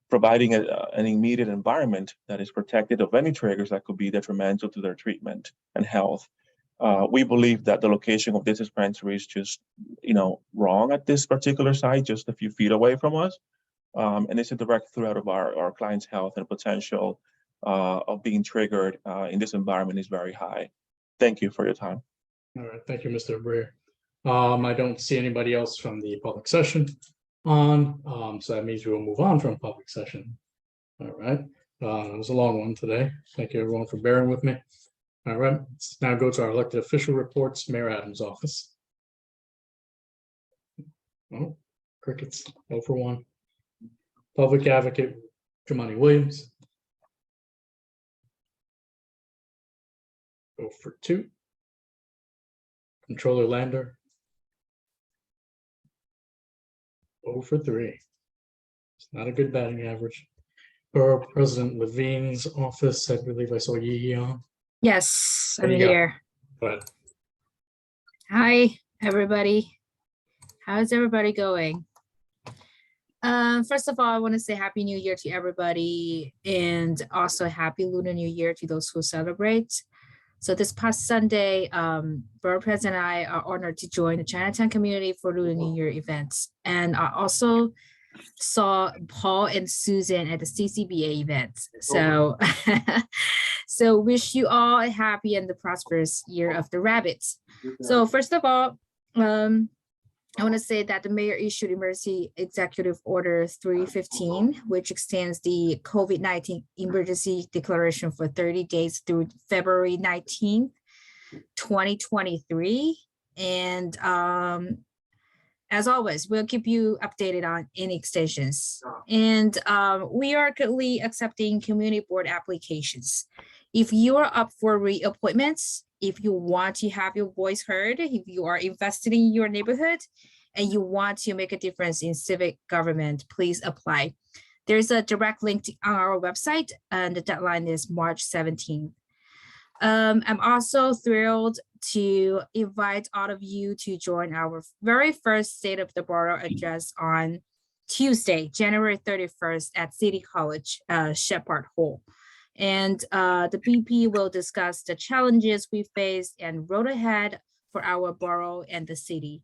providing an immediate environment that is protected of any triggers that could be detrimental to their treatment and health. We believe that the location of this dispensary is just, wrong at this particular site, just a few feet away from us. And it's a direct threat of our clients' health, and potential of being triggered in this environment is very high. Thank you for your time. All right, thank you, Mr. Abreu. I don't see anybody else from the public session so that means we will move on from public session. All right, it was a long one today. Thank you everyone for bearing with me. All right, let's now go to our elected official reports, Mayor Adams' office. Oh, crickets, 0 for 1. Public Advocate, Jumaane Williams. 0 for 2. Controller Lander. 0 for 3. It's not a good batting average. Borough President Levine's office, I believe I saw Yi on. Yes, There I'm you go. here. Go ahead. Hi, everybody. How's everybody going? First of all, I want to say Happy New Year to everybody, and also Happy Lunar New Year to those who celebrate. So this past Sunday, Borough President and I are honored to join the Chinatown community for Lunar New Year events. And I also saw Paul and Susan at the CCBA event. So, so wish you all a happy and the prosperous year of the rabbits. So first of all, I want to say that the mayor issued emergency executive order 315, which extends the COVID-19 emergency declaration for 30 days through February 19th, 2023. And as always, we'll keep you updated on any extensions. And we are currently accepting community board applications. If you are up for reappointments, if you want to have your voice heard, if you are invested in your neighborhood, and you want to make a difference in civic government, please apply. There's a direct link on our website, and the deadline is March 17th. I'm also thrilled to invite all of you to join our very first State of the Borough address on Tuesday, January 31st at City College, Shepherd Hall. And the BP will discuss the challenges we face and road ahead for our borough and the city.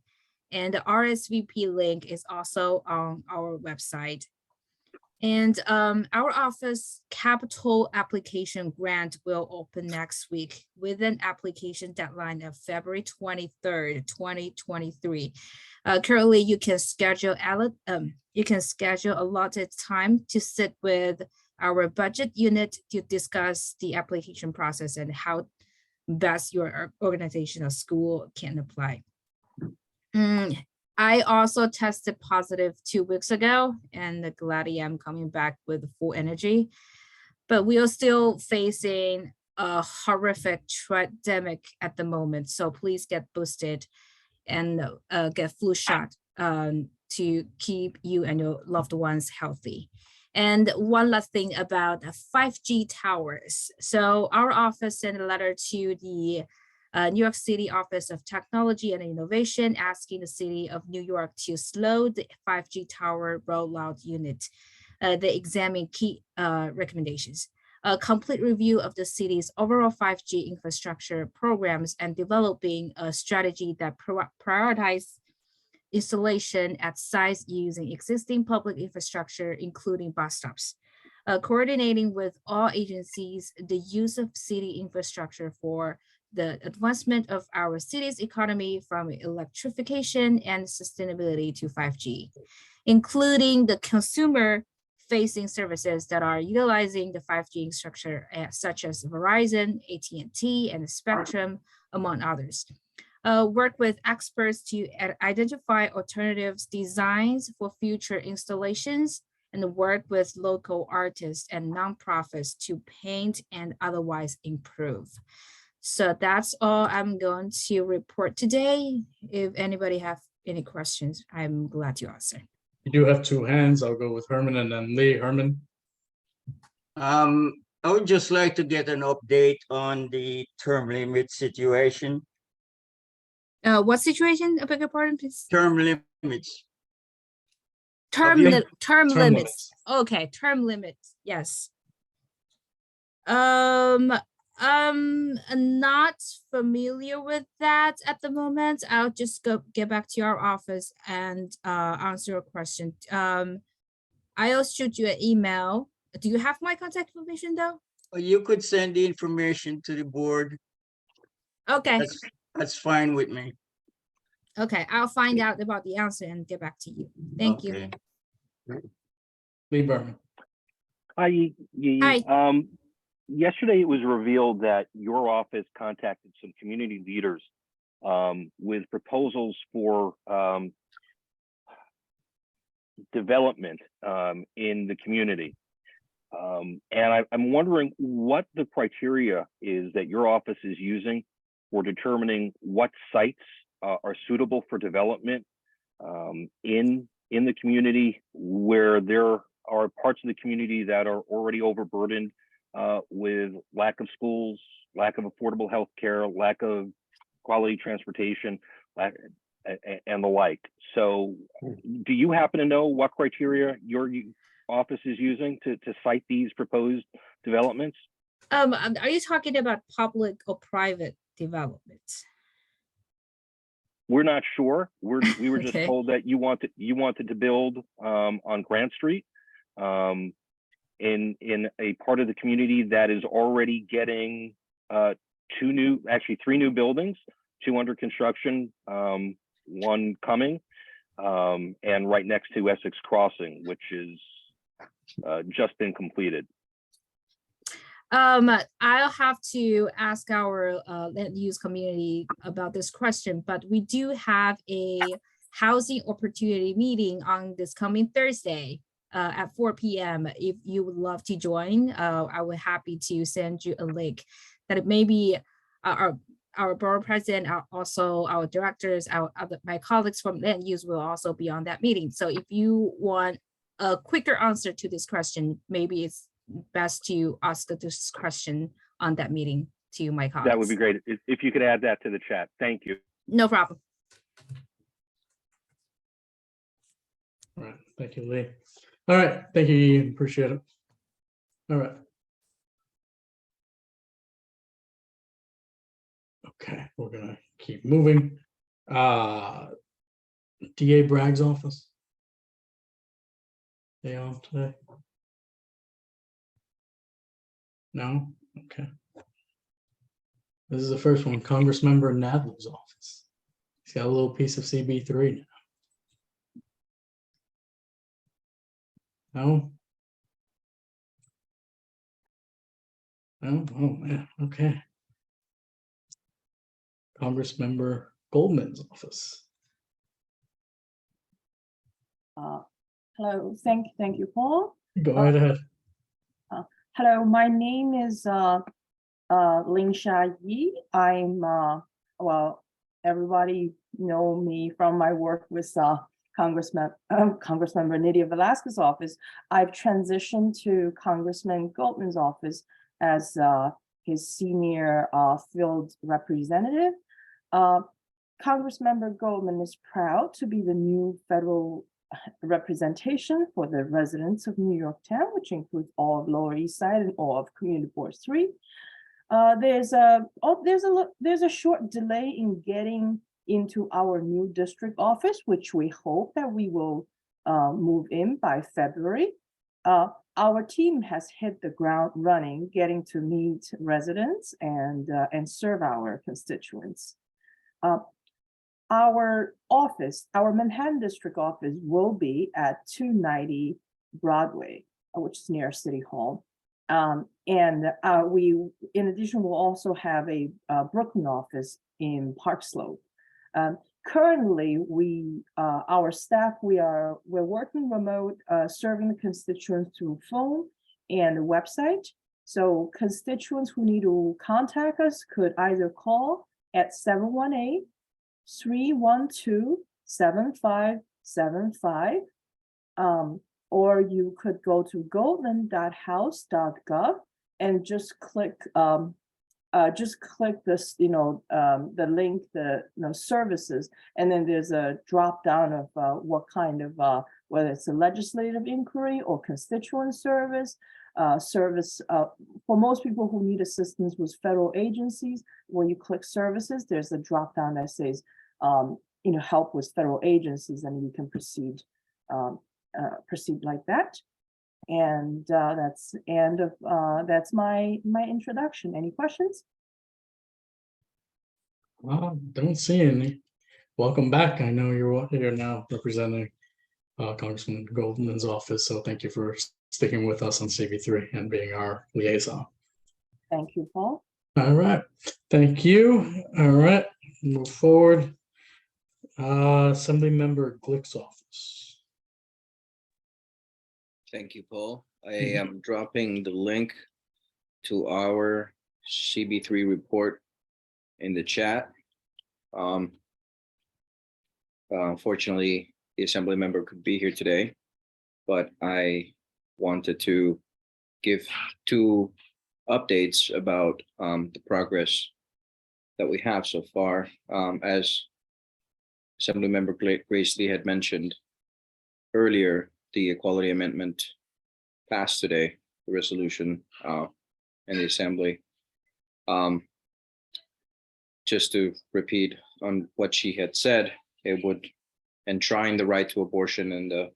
And the RSVP link is also on our website. And our office capital application grant will open next week with an application deadline of February 23rd, 2023. Currently, you can schedule allotted time to sit with our budget unit to discuss the application process and how best your organization or school can apply. I also tested positive 2 weeks ago, and glad I am coming back with full energy. But we are still facing a horrific pandemic at the moment, so please get boosted and get flu shot to keep you and your loved ones healthy. And one last thing about 5G towers. So our office sent a letter to the New York City Office of Technology and Innovation asking the city of New York to slow the 5G tower rollout unit. They examine key recommendations. A complete review of the city's overall 5G infrastructure programs and developing a strategy that prioritizes installation at sites using existing public infrastructure, including bus stops. Coordinating with all agencies, the use of city infrastructure for the advancement of our city's economy from electrification and sustainability to 5G, including the consumer-facing services that are utilizing the 5G infrastructure, such as Verizon, AT&T, and Spectrum, among others. Work with experts to identify alternatives, designs for future installations, and work with local artists and nonprofits to paint and otherwise improve. So that's all I'm going to report today. If anybody have any questions, I'm glad to answer. You do have two hands. I'll go with Herman and then Lee. Herman. I would just like to get an update on the term limit situation. What situation? I beg your pardon, please. Term limits. Term limits. Okay, term limits. Yes. I'm not familiar with that at the moment. I'll just get back to your office and answer your question. I'll shoot you an email. Do you have my contact information though? You could send the information to the board. Okay. That's fine with me. Okay, I'll find out about the answer and get back to you. Thank you. Lee Berman. Hi. Hi. Yesterday, it was revealed that your office contacted some community leaders with proposals for development in the community. And I'm wondering what the criteria is that your office is using for determining what sites are suitable for development in the community, where there are parts of the community that are already overburdened with lack of schools, lack of affordable health care, lack of quality transportation, and the like. So do you happen to know what criteria your office is using to cite these proposed developments? Are you talking about public or private developments? we're not sure. We were just Okay. told that you wanted to build on Grant Street in a part of the community that is already getting three new buildings, 2 under construction, 1 coming, and right next to Essex Crossing, which is just been completed. I'll have to ask our land use community about this question, but we do have a housing opportunity meeting on this coming Thursday at 4 p.m. If you would love to join, I would happy to send you a link. That it may be our board president, also our directors, my colleagues from land use will also be on that meeting. So if you want a quicker answer to this question, maybe it's best to ask this question on that meeting to my colleagues. That would be great if you could add that to the chat. Thank you. No problem. All right, thank you, Lee. All right, thank you, Ian. Appreciate it. All right. Okay, we're gonna keep moving. DA Bragg's office. They on today? No? Okay. This is the first one, Congressmember Nadler's office. He's got a little piece of CB3 now. No? No? Oh, man, okay. Congressmember Goldman's office. Hello, thank you, Paul. Go right ahead. Hello, my name is Ling Sha Yi. I'm well, everybody know me from my work with Congressmember Nydia Velasquez's office. I've transitioned to Congressman Goldman's office as his senior field representative. Congressmember Goldman is proud to be the new federal representation for the residents of New York Town, which includes all of Lower East Side and all of Community Board 3. There's a short delay in getting into our new district office, which we hope that we will move in by February. Our team has hit the ground running, getting to meet residents and serve our constituents. Our office, our Manhattan district office, will be at 290 Broadway, which is near City Hall. We, in addition, will also have a Brooklyn office in Park Slope. Currently, our staff, we're working remote, serving the constituents through phone and a website. So constituents who need to contact us could either call at 718-312-7575, or you could go to goldman.house.gov and just click this, the link, services, and then there's a drop down of what kind of, whether it's a legislative inquiry or constituent service, for most people who need assistance with federal agencies. When you click services, there's a drop down that says, help with federal agencies, and you can proceed like that. And that's my introduction. Any questions? Don't see any. Welcome back. I know you're now representing Congressman Goldman's office, so thank you for sticking with us on CB3 and being our liaison. Thank you, Paul. All right, thank you. All right, move forward. Assemblymember Glick's office. Thank you, Paul. I am dropping the link to our CB3 report in the chat. Unfortunately, the assembly member could be here today, but I wanted to give 2 updates about the progress that we have so far. As Assemblymember Grace Lee had mentioned earlier, the equality amendment passed today, the resolution in the assembly. Just to repeat on what she had said, it would enshrine the right to abortion in the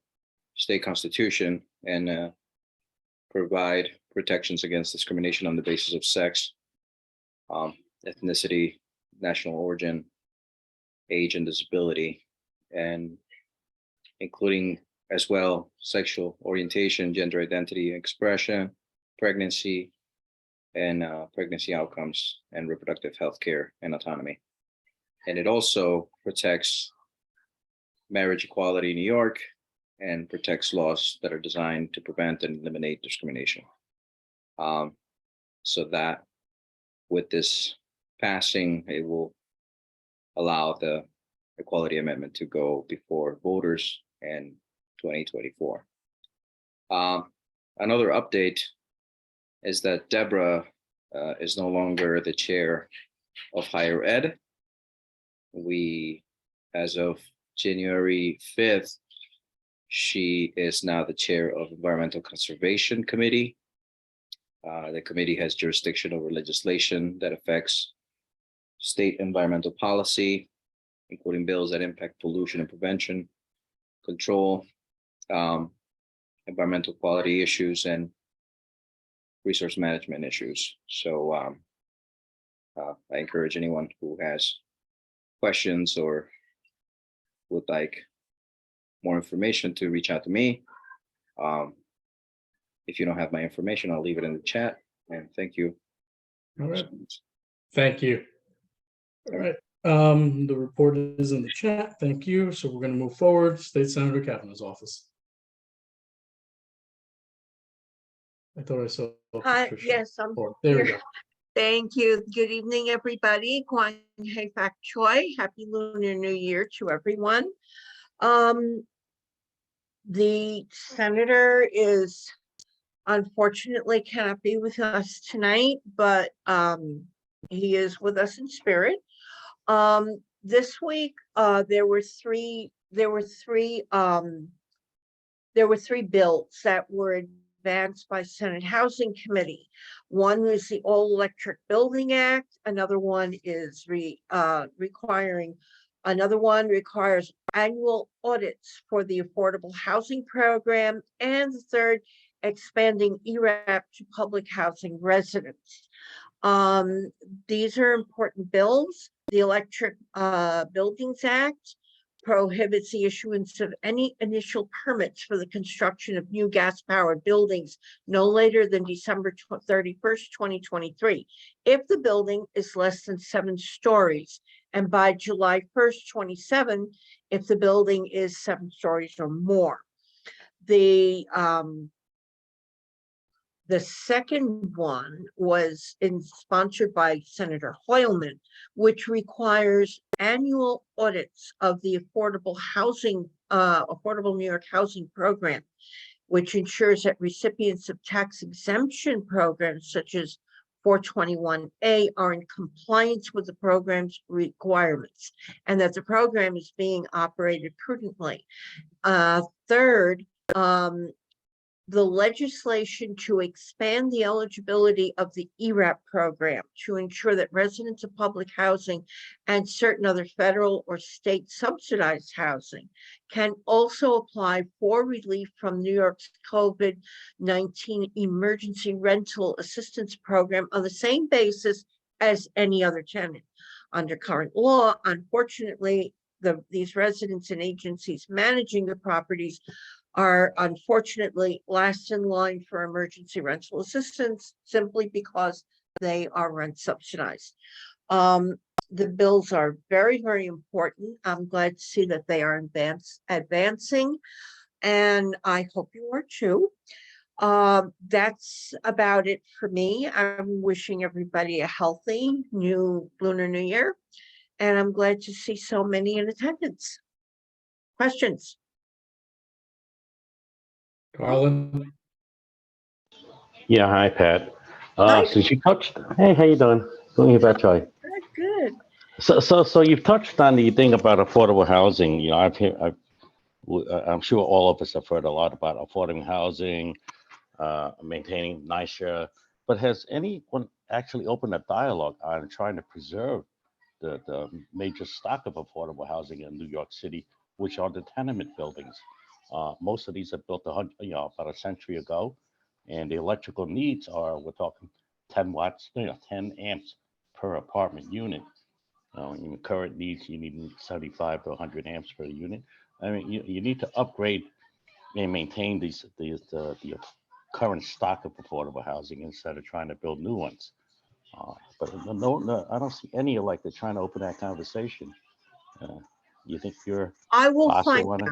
state constitution and provide protections against discrimination on the basis of sex, ethnicity, national origin, age, and disability, and including as well sexual orientation, gender identity, expression, pregnancy, and pregnancy outcomes, and reproductive health care and autonomy. And it also protects marriage equality in New York and protects laws that are designed to prevent and eliminate discrimination. So that with this passing, it will allow the Equality Amendment to go before voters in 2024. Another update is that Deborah is no longer the chair of higher ed. We, as of January 5th, she is now the chair of Environmental Conservation Committee. The committee has jurisdiction over legislation that affects state environmental policy, including bills that impact pollution and prevention, control, environmental quality issues, and resource management issues. So I encourage anyone who has questions or would like more information to reach out to me. If you don't have my information, I'll leave it in the chat. And thank you. All right. Thank you. All right. The report is in the chat. Thank you. So we're going to move forward. State Senator Kavanaugh's office. I thought I saw. Hi, Patricia. yes, I'm Oh, there we here. go. Thank you. Good evening, everybody. Kwang Hei Fak Choi. Happy Lunar New Year to everyone. The senator is unfortunately cannot be with us tonight, but he is with us in spirit. This week, there were three bills that were advanced by Senate Housing Committee. One was the All Electric Building Act. Another one requires annual audits for the Affordable Housing Program, and the third, expanding ERAP to public housing residents. These are important bills. The Electric Buildings Act prohibits the issuance of any initial permits for the construction of new gas-powered buildings no later than December 31st, 2023, if the building is less than 7 stories, and by July 1st, 27, if the building is 7 stories or more. The second one was sponsored by Senator Hoylman, which requires annual audits of the Affordable New York Housing Program, which ensures that recipients of tax exemption programs such as 421A are in compliance with the program's requirements, and that the program is being operated prudently. Third, the legislation to expand the eligibility of the ERAP program to ensure that residents of public housing and certain other federal or state subsidized housing can also apply for relief from New York's COVID-19 emergency rental assistance program on the same basis as any other tenant. Under current law, unfortunately, these residents and agencies managing the properties are unfortunately last in line for emergency rental assistance simply because they are rent subsidized. The bills are very, very important. I'm glad to see that they are advancing, and I hope you are too. That's about it for me. I'm wishing everybody a healthy Lunar New Year, and I'm glad to see so many in attendance. Questions? Garland. Yeah, hi, Pat. Hi. Since you touched, hey, how you doing? Doing about Troy. Good. So you've touched on the thing about affordable housing. You know, I'm sure all of us have heard a lot about affordable housing, maintaining NYCHA, but has anyone actually opened a dialogue on trying to preserve the major stock of affordable housing in New York City, which are the tenement buildings. Most of these are built about a century ago, and the electrical needs are, we're talking 10 watts, 10 amps per apartment unit. In current needs, you need 75 to 100 amps per unit. I mean, you need to upgrade and maintain the current stock of affordable housing instead of trying to build new ones. But no, I don't see any like they're trying to open that conversation. You think you're I will boss find wanna- out.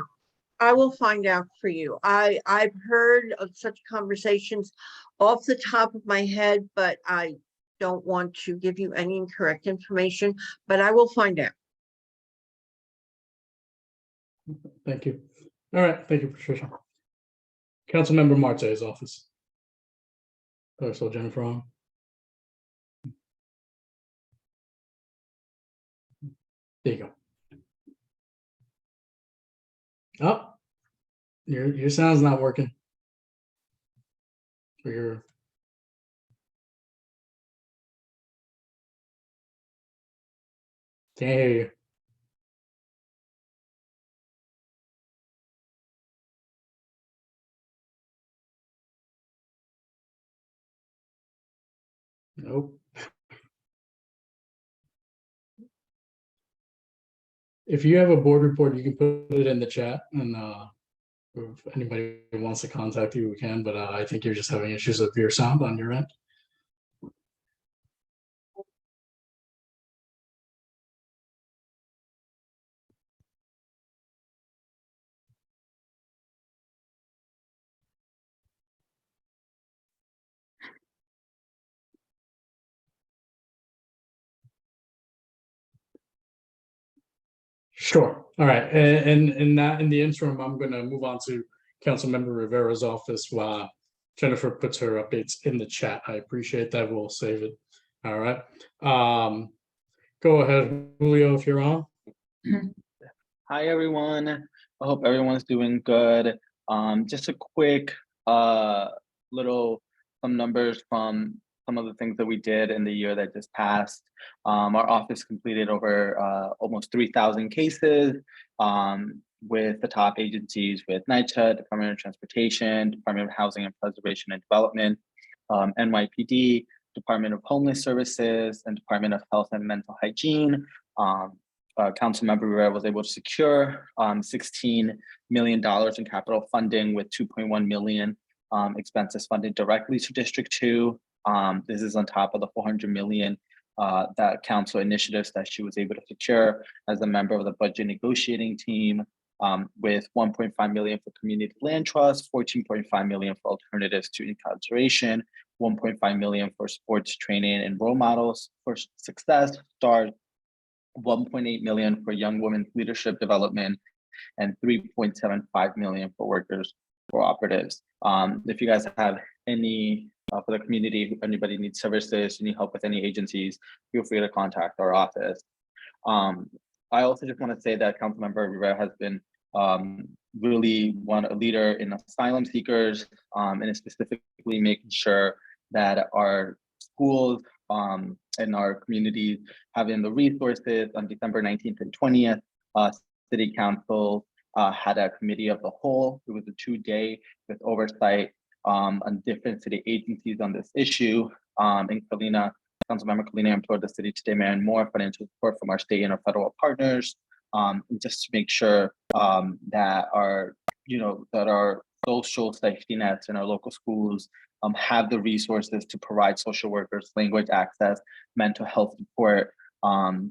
I will find out for you. I've heard of such conversations off the top of my head, but I don't want to give you any incorrect information, but I will find out. Thank you. All right, thank you, Patricia. Councilmember Marte's office. So Jennifer on. There you go. Oh, your sound's not working. Can't hear you. Nope. If you have a board report, you can put it in the chat, and if anybody wants to contact you, we can, but I think you're just having issues with your sound on your end. Sure. All right. And in the interim, I'm going to move on to Councilmember Rivera's office while Jennifer puts her updates in the chat. I appreciate that. We'll save it. All right. Go ahead, Julio, if you're on. Hi, everyone. I hope everyone's doing good. Just a quick some numbers from some of the things that we did in the year that just passed. Our office completed over almost 3,000 cases with the top agencies with NYCHA, Department of Transportation, Department of Housing and Preservation and Development, NYPD, Department of Homeless Services, and Department of Health and Mental Hygiene. Councilmember Rivera was able to secure $16 million in capital funding with $2.1 million expenses funded directly to District 2. This is on top of the $400 million that council initiatives that she was able to secure as a member of the budget negotiating team, with $1.5 million for community land trust, $14.5 million for alternatives to incarceration, $1.5 million for sports training and role models for success, START, $1.8 million for young women's leadership development, and $3.75 million for workers cooperatives. If you guys have any for the community, if anybody needs services, you need help with any agencies, feel free to contact our office. I also just want to say that Councilmember Rivera has been really a leader in asylum seekers, and is specifically making sure that our schools and our communities having the resources. On December 19th and 20th, City Council had a committee of the whole. It was a 2-day with oversight on different city agencies on this issue. And Councilmember Kalina implored the city to demand more financial support from our state and our federal partners, just to make sure that our social safety nets in our local schools have the resources to provide social workers, language access, mental health support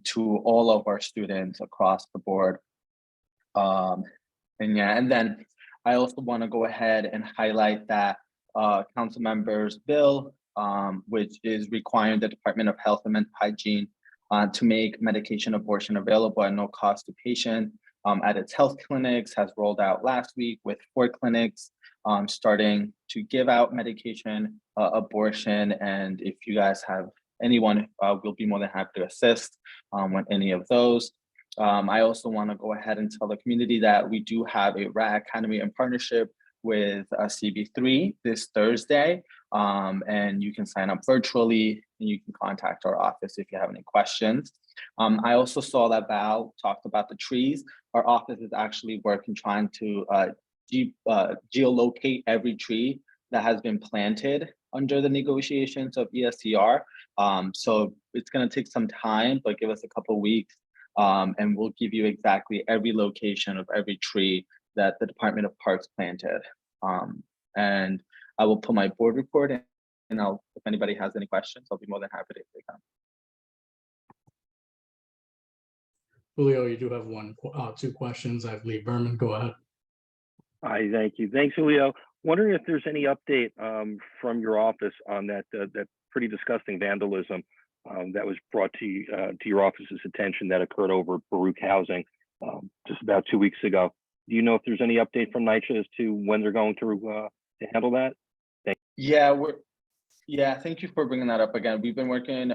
to all of our students across the board. And then I also want to go ahead and highlight that council members' bill, which is requiring the Department of Health and Mental Hygiene to make medication abortion available at no cost to patients at its health clinics, has rolled out last week with 4 clinics starting to give out medication abortion. And if you guys have anyone, we'll be more than happy to assist with any of those. I also want to go ahead and tell the community that we do have a RAT Academy in partnership with CB3 this Thursday. And you can sign up virtually, and you can contact our office if you have any questions. I also saw that Val talked about the trees. Our office is actually working trying to geolocate every tree that has been planted under the negotiations of ESCR. So it's going to take some time, but give us a couple weeks, and we'll give you exactly every location of every tree that the Department of Parks planted. And I will put my board report in, and if anybody has any questions, I'll be more than happy to take them. Julio, you do have two questions. I believe. Berman, go ahead. Hi, thank you. Thanks, Julio. Wondering if there's any update from your office on that pretty disgusting vandalism that was brought to your office's attention that occurred over at Baruch Housing just about 2 weeks ago. Do you know if there's any update from NYCHA as to when they're going to handle that? Yeah, thank you for bringing that up again. We've been working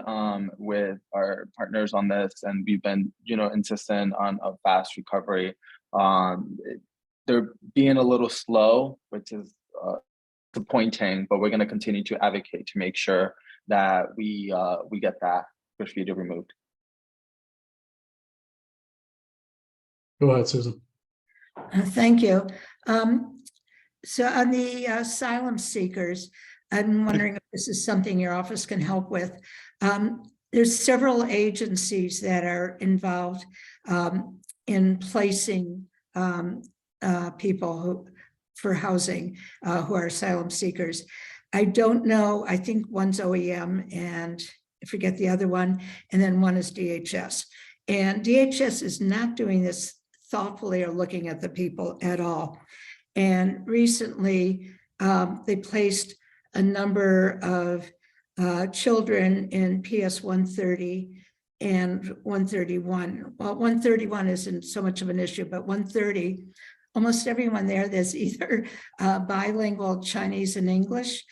with our partners on this, and we've been, insistent on a fast recovery. They're being a little slow, which is disappointing, but we're going to continue to advocate to make sure that we get that graffiti removed. Go ahead, Susan. Thank you. So on the asylum seekers, I'm wondering if this is something your office can help with. There's several agencies that are involved in placing people for housing who are asylum seekers. I don't know, I think one's OEM and I forget the other one, and then one is DHS. And DHS is not doing this thoughtfully or looking at the people at all. And recently, they placed a number of children in PS 130 and 131. Well, 131 isn't so much of an issue, but 130, almost everyone there's either bilingual Chinese and English,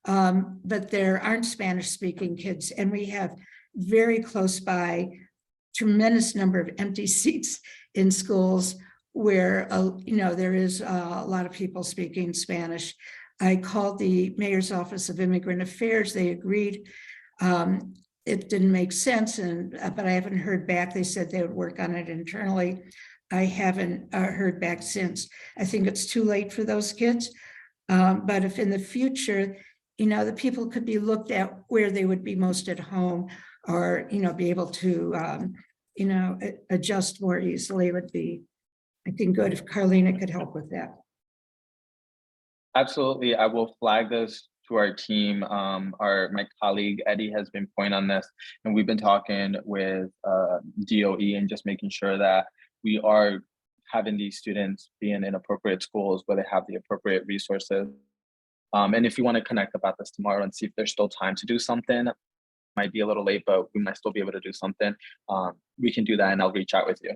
but there aren't Spanish-speaking kids. And we have very close by tremendous number of empty seats in schools where, there is a lot of people speaking Spanish. I called the Mayor's Office of Immigrant Affairs. They agreed. It didn't make sense, but I haven't heard back. They said they would work on it internally. I haven't heard back since. I think it's too late for those kids. But if in the future, the people could be looked at where they would be most at home, or, be able to, adjust more easily, would be, I think, good if Carlina could help with that. Absolutely, I will flag this to our team. My colleague Eddie has been pointing on this, and we've been talking with DOE and just making sure that we are having these students be in appropriate schools where they have the appropriate resources. And if you want to connect about this tomorrow and see if there's still time to do something, might be a little late, but we might still be able to do something. We can do that, and I'll reach out with you.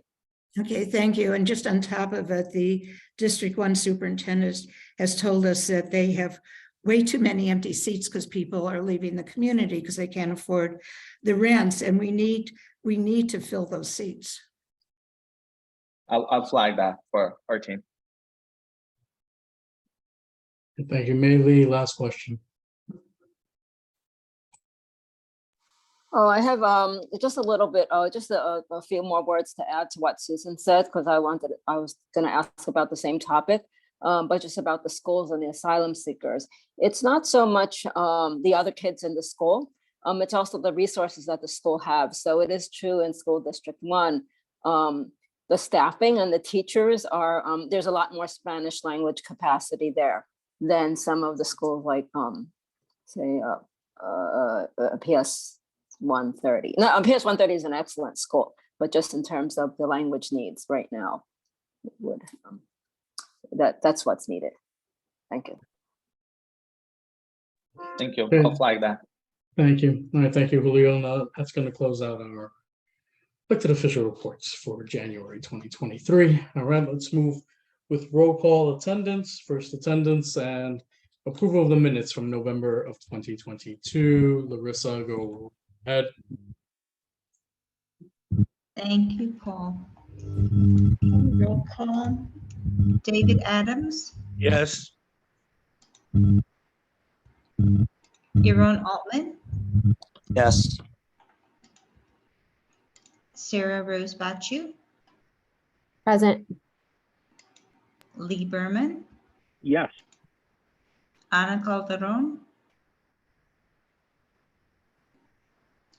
Okay, thank you. And just on top of it, the District 1 superintendent has told us that they have way too many empty seats because people are leaving the community because they can't afford the rents, and we need to fill those seats. I'll flag that for our team. Thank you. Mei Lee, last question. Oh, I have just a little bit, just a few more words to add to what Susan said, because I was going to ask about the same topic, but just about the schools and the asylum seekers. It's not so much the other kids in the school, it's also the resources that the school have. So it is true in School District 1, the staffing and the teachers are, there's a lot more Spanish language capacity there than some of the schools like, say, PS 130. No, PS 130 is an excellent school, but just in terms of the language needs right now, that's what's needed. Thank you. Thank you. Okay. I'll flag that. Thank you. All right, thank you, Julio. Now that's going to close out our elected official reports for January 2023. All right, let's move with roll call attendance. First attendance and approval of the minutes from November of 2022. Larissa, go ahead. Thank you, Paul. Roll call. David Adams, Yes. Yaron Altman, Yes. Sarah Rose Bachu, Present. Lee Berman, Yes. Ana Calderon.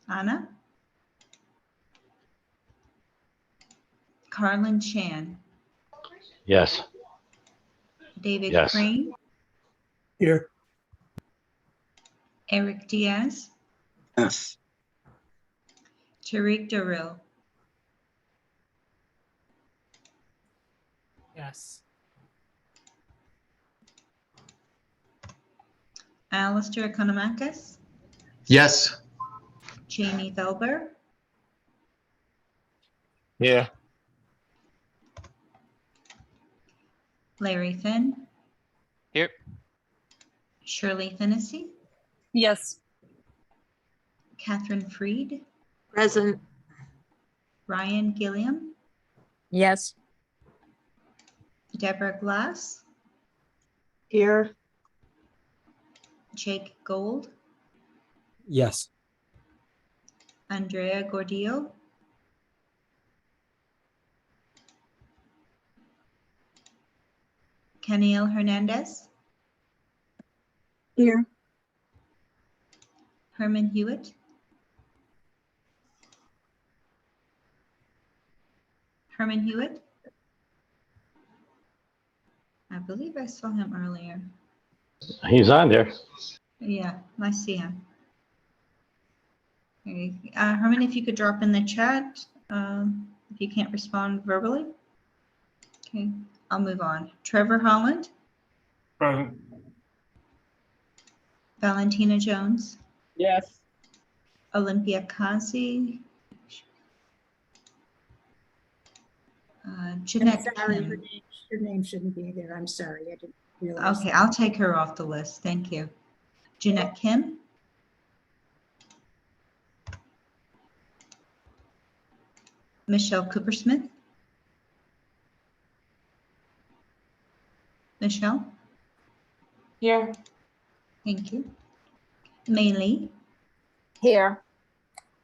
Ana. Carlin Chan, Yes. David Yes. Crane, Here. Eric Diaz, Yes. Tariq Darrell, Yes. Alistair Economacus, Yes. Jamie Felber, Yeah. Larry Finn, Here. Shirley Finnessy, Yes. Catherine Freed, Present. Ryan Gilliam, Yes. Deborah Glass, Here. Jake Gold, Yes. Andrea Gordillo, Keniel Hernandez, Here. Herman Hewitt, Herman Hewitt. I believe I saw him earlier. He's on there. Yeah, I see him. Okay. Herman, if you could drop in the chat, if you can't respond verbally. Okay, I'll move on. Trevor Holland, Present. Valentina Jones, Yes. Olympia Kazi, Jeanette Kim. Your name shouldn't be there. I'm sorry. I didn't realize. Okay, I'll take her off the list. Thank you. Jeanette Kim, Michelle Coopersmith, Michelle. Here. Thank you. Mei Lee, Here.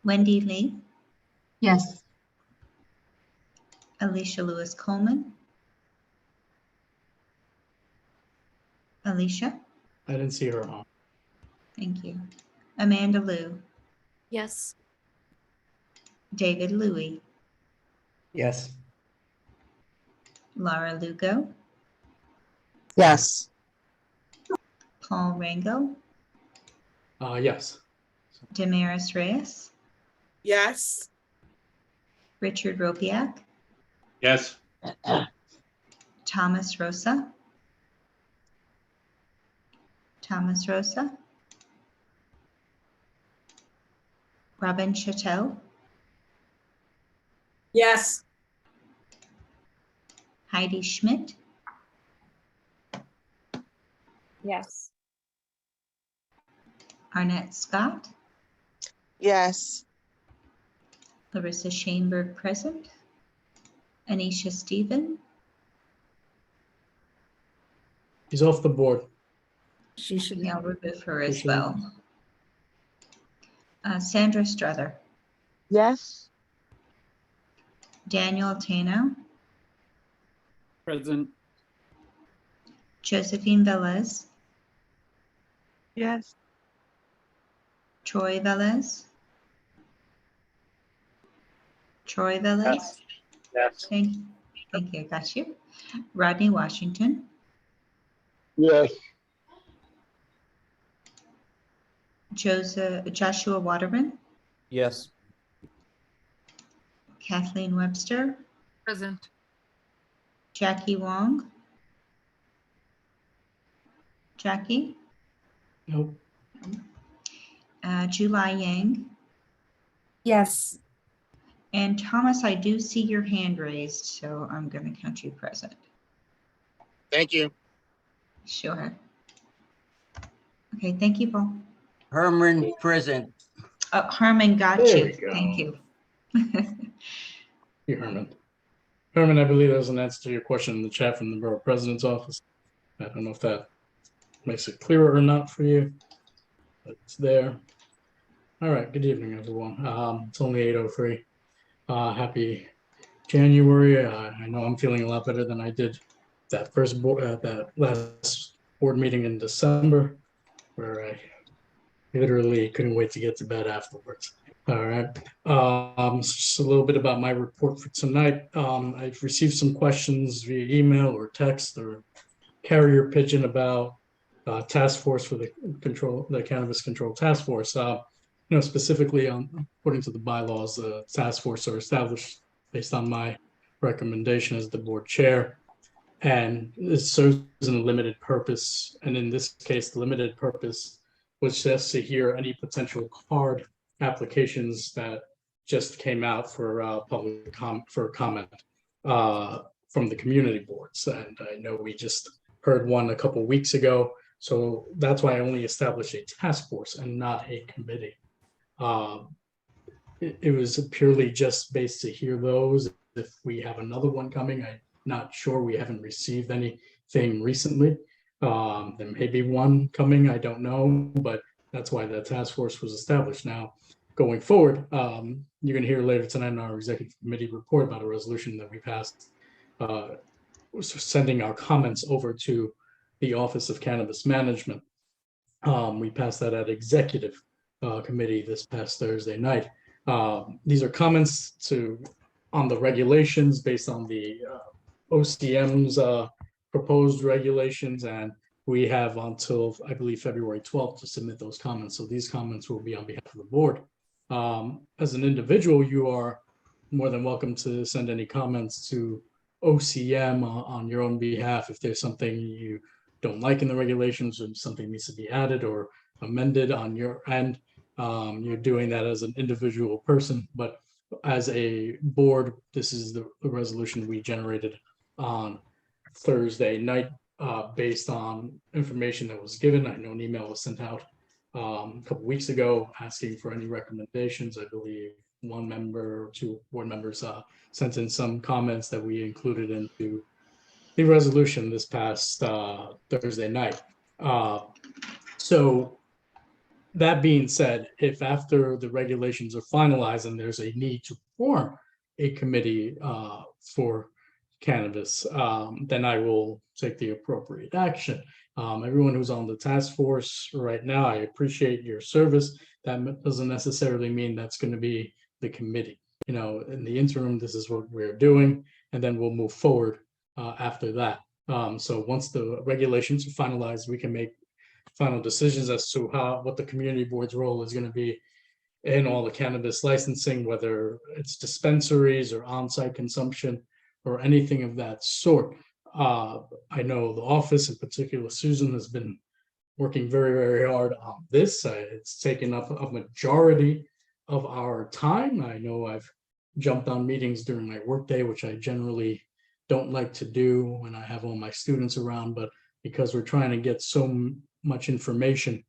Wendy Lee, yes. Alicia Lewis Coleman, Alicia, I didn't see her on. thank you. Amanda Liu, Yes. David Louie, Yes. Laura Lugo, Yes. Paul Rango, Yes. Damaris Reyes, Yes. Richard Ropiak, Yes. Thomas Rosa, Robin Chattel, Yes. Heidi Schmidt, Yes. Arnett Scott, Yes. Larissa Shaneberg present, Anisha Stephen, She's off the board. She should I'll remove her as Appreciate well. Sandra Struther, Yes. Daniel Tano, Present. Josephine Velez, Yes. Troy Velez, Yes. Thank you, got you. Rodney Washington, Yes. Joshua Waterman, Yes. Kathleen Webster, Present. Jackie Wong, Jackie, Nope. July Yang, Yes. and Thomas, I do see your hand raised, so I'm going to count you present. Thank you. Sure. Okay, thank you, Paul. Herman, present. Herman got There you. we go. Thank you. Here, Herman. Herman, I believe there was an answer to your question in the chat from the Borough President's office. I don't know if that makes it clearer or not for you. It's there. All right, good evening, everyone. It's only 8:03. Happy January. I know I'm feeling a lot better than I did that last board meeting in December, where I literally couldn't wait to get to bed afterwards. All right. Just a little bit about my report for tonight. I've received some questions via email or text or carrier pigeon about task force for the Cannabis Control Task Force. Specifically according to the bylaws, the task force are established based on my recommendation as the board chair, and it serves in a limited purpose. And in this case, the limited purpose was just to hear any potential card applications that just came out for public comment from the community boards. And I know we just heard one a couple weeks ago, so that's why I only established a task force and not a committee. It was purely just based to hear those. If we have another one coming, I'm not sure. We haven't received anything recently. There may be one coming, I don't know, but that's why the task force was established. Now, going forward, you're going to hear later tonight in our executive committee report about a resolution that we passed, sending our comments over to the Office of Cannabis Management. We passed that at executive committee this past Thursday night. These are comments on the regulations based on the OCM's proposed regulations, and we have until, I believe, February 12th to submit those comments. So these comments will be on behalf of the board. As an individual, you are more than welcome to send any comments to OCM on your own behalf. If there's something you don't like in the regulations or something needs to be added or amended on your end, you're doing that as an individual person. But as a board, this is the resolution we generated on Thursday night based on information that was given. I know an email was sent out a couple weeks ago asking for any recommendations. I believe one member or two board members sent in some comments that we included into the resolution this past Thursday night. So that being said, if after the regulations are finalized and there's a need to form a committee for cannabis, then I will take the appropriate action. Everyone who's on the task force right now, I appreciate your service. That doesn't necessarily mean that's going to be the committee. In the interim, this is what we're doing, and then we'll move forward after that. So once the regulations are finalized, we can make final decisions as to what the community board's role is going to be in all the cannabis licensing, whether it's dispensaries or on-site consumption or anything of that sort. I know the office, in particular, Susan, has been working very, very hard on this. It's taken up a majority of our time. I know I've jumped on meetings during my workday, which I generally don't like to do when I have all my students around, but because we're trying to get so much information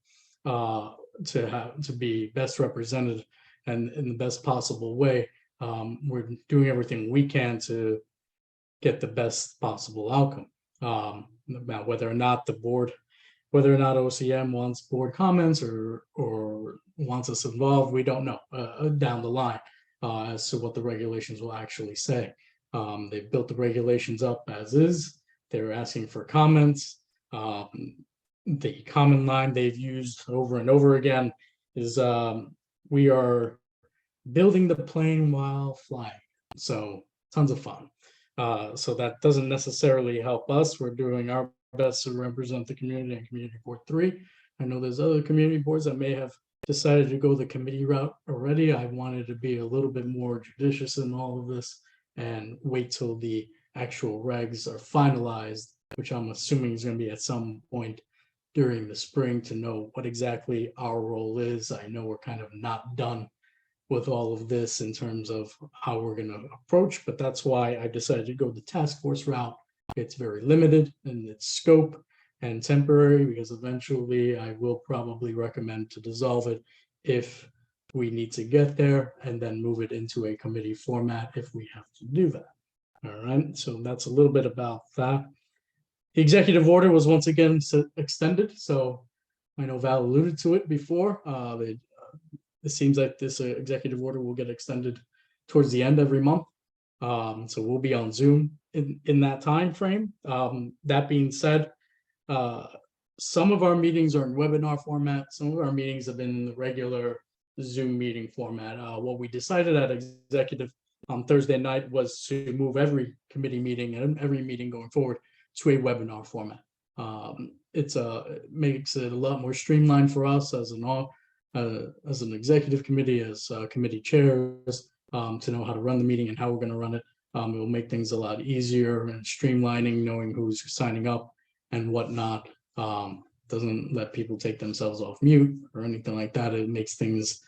to be best represented and in the best possible way, we're doing everything we can to get the best possible outcome. About whether or not OCM wants board comments or wants us involved, we don't know down the line as to what the regulations will actually say. They've built the regulations up as is. They're asking for comments. The common line they've used over and over again is we are building the plane while flying. So tons of fun. So that doesn't necessarily help us. We're doing our best to represent the community and Community Board 3. I know there's other community boards that may have decided to go the committee route already. I wanted to be a little bit more judicious in all of this and wait till the actual regs are finalized, which I'm assuming is going to be at some point during the spring, to know what exactly our role is. I know we're kind of not done with all of this in terms of how we're going to approach, but that's why I decided to go the task force route. It's very limited in its scope and temporary, because eventually I will probably recommend to dissolve it if we need to get there, and then move it into a committee format if we have to do that. All right, so that's a little bit about that. The executive order was once again extended, so I know Val alluded to it before. It seems like this executive order will get extended towards the end every month. So we'll be on Zoom in that time frame. That being said, some of our meetings are in webinar format. Some of our meetings have been in the regular Zoom meeting format. What we decided at executive on Thursday night was to move every committee meeting and every meeting going forward to a webinar format. It makes it a lot more streamlined for us as an executive committee, as committee chairs, to know how to run the meeting and how we're going to run it. It will make things a lot easier and streamlining, knowing who's signing up and whatnot. Doesn't let people take themselves off mute or anything like that. It makes things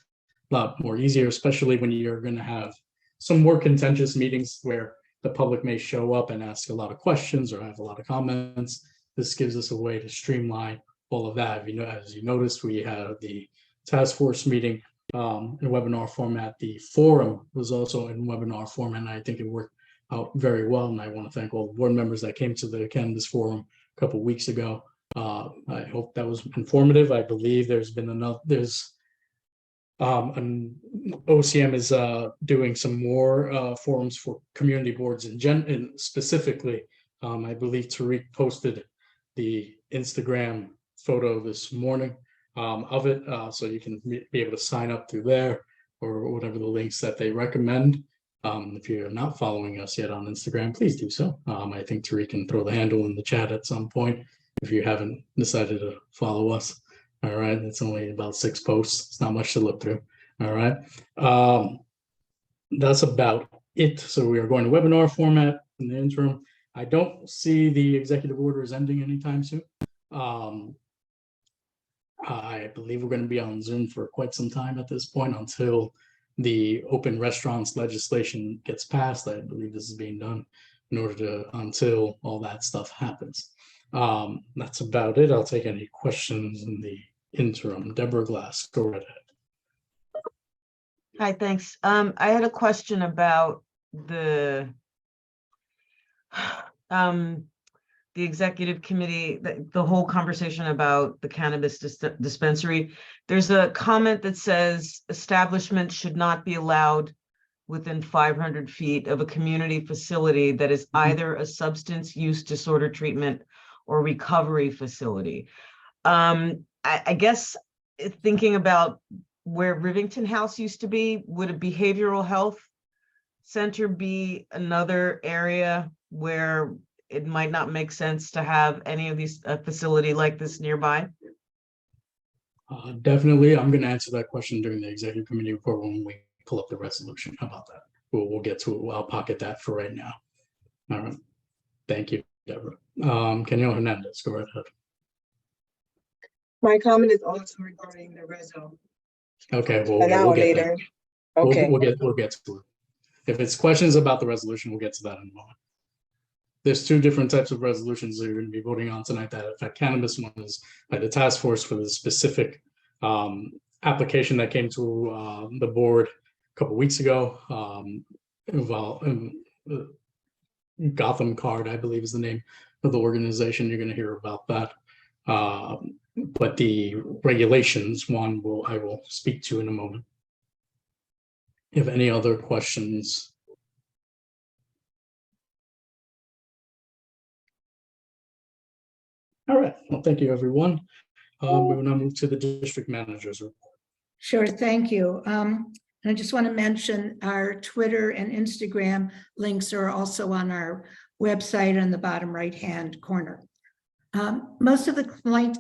a lot more easier, especially when you're going to have some more contentious meetings where the public may show up and ask a lot of questions or have a lot of comments. This gives us a way to streamline all of that. As you noticed, we had the task force meeting in webinar format. The forum was also in webinar format, and I think it worked out very well. And I want to thank all the board members that came to the Cannabis Forum a couple of weeks ago. I hope that was informative. I believe OCM is doing some more forums for community boards and specifically, I believe Tariq posted the Instagram photo this morning of it, so you can be able to sign up through there or whatever the links that they recommend. If you're not following us yet on Instagram, please do so. I think Tariq can throw the handle in the chat at some point if you haven't decided to follow us. All right, it's only about 6 posts. It's not much to look through. All right, that's about it. So we are going to webinar format in the interim. I don't see the executive orders ending anytime soon. I believe we're going to be on Zoom for quite some time at this point until the open restaurants legislation gets passed. I believe this is being done in order to until all that stuff happens. That's about it. I'll take any questions in the interim. Deborah Glass, go right ahead. Hi, thanks. I had a question about the executive committee, the whole conversation about the cannabis dispensary. There's a comment that says establishments should not be allowed within 500 feet of a community facility that is either a substance use disorder treatment or recovery facility. I guess thinking about where Rivington House used to be, would a behavioral health center be another area where it might not make sense to have any of these facility like this nearby? Definitely. I'm going to answer that question during the executive committee report when we pull up the resolution. How about that? We'll get to it. I'll pocket that for right now. All right. Thank you, Deborah. Kenyo Hernandez, go right ahead. My comment is also regarding the reso. Okay, An hour later. Okay. We'll get to it. If it's questions about the resolution, we'll get to that in a moment. There's 2 different types of resolutions that you're going to be voting on tonight that affect cannabis. One is by the task force for the specific application that came to the board a couple weeks ago. Gotham Card, I believe, is the name of the organization. You're going to hear about that. But the regulations one I will speak to in a moment. If any other questions? All right. Well, thank you, everyone. We will now move to the district manager's report. Sure, thank you. I just want to mention our Twitter and Instagram links are also on our website on the bottom right-hand corner. Most of the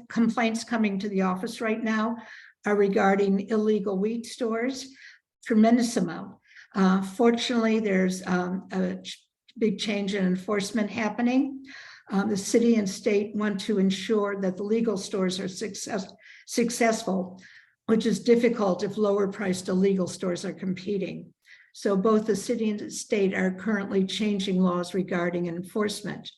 complaints coming to the office right now are regarding illegal weed stores, tremendous amount. Fortunately, there's a big change in enforcement happening. The city and state want to ensure that the legal stores are successful, which is difficult if lower priced illegal stores are competing. So both the city and the state are currently changing laws regarding enforcement.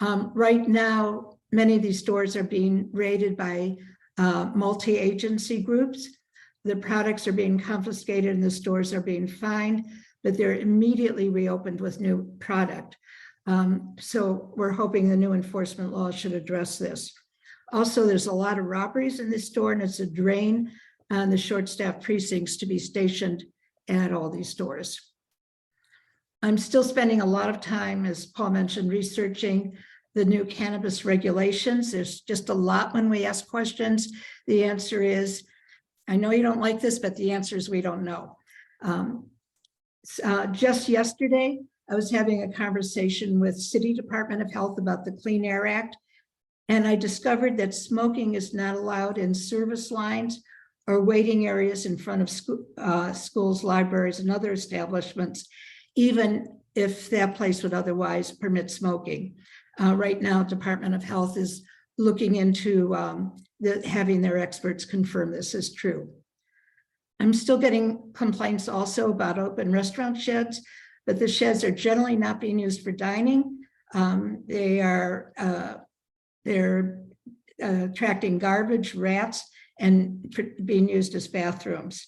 Right now, many of these stores are being raided by multi-agency groups. The products are being confiscated and the stores are being fined, but they're immediately reopened with new product. So we're hoping the new enforcement law should address this. Also, there's a lot of robberies in this store, and it's a drain on the short-staffed precincts to be stationed at all these stores. I'm still spending a lot of time, as Paul mentioned, researching the new cannabis regulations. There's just a lot when we ask questions. The answer is, I know you don't like this, but the answer is we don't know. Just yesterday, I was having a conversation with City Department of Health about the Clean Air Act, and I discovered that smoking is not allowed in service lines or waiting areas in front of schools, libraries, and other establishments, even if that place would otherwise permit smoking. Right now, Department of Health is looking into having their experts confirm this is true. I'm still getting complaints also about open restaurant sheds, but the sheds are generally not being used for dining. They're attracting garbage, rats, and being used as bathrooms.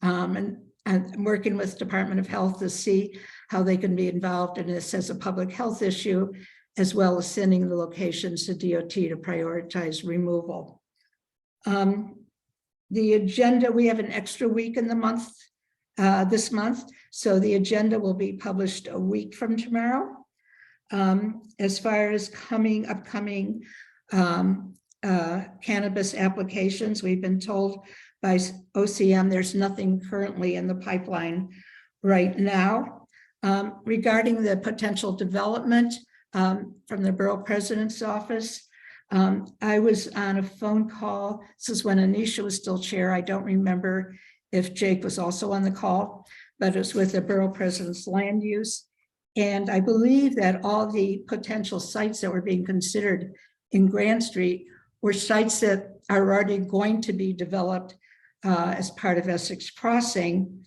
And I'm working with Department of Health to see how they can be involved in this as a public health issue, as well as sending the locations to DOT to prioritize removal. The agenda, we have an extra week in the month, this month, so the agenda will be published a week from tomorrow. As far as upcoming cannabis applications, we've been told by OCM there's nothing currently in the pipeline right now. Regarding the potential development from the Borough President's office, I was on a phone call. This is when Anisha was still chair. I don't remember if Jake was also on the call, but it was with the Borough President's land use. And I believe that all the potential sites that were being considered in Grand Street were sites that are already going to be developed as part of Essex Crossing.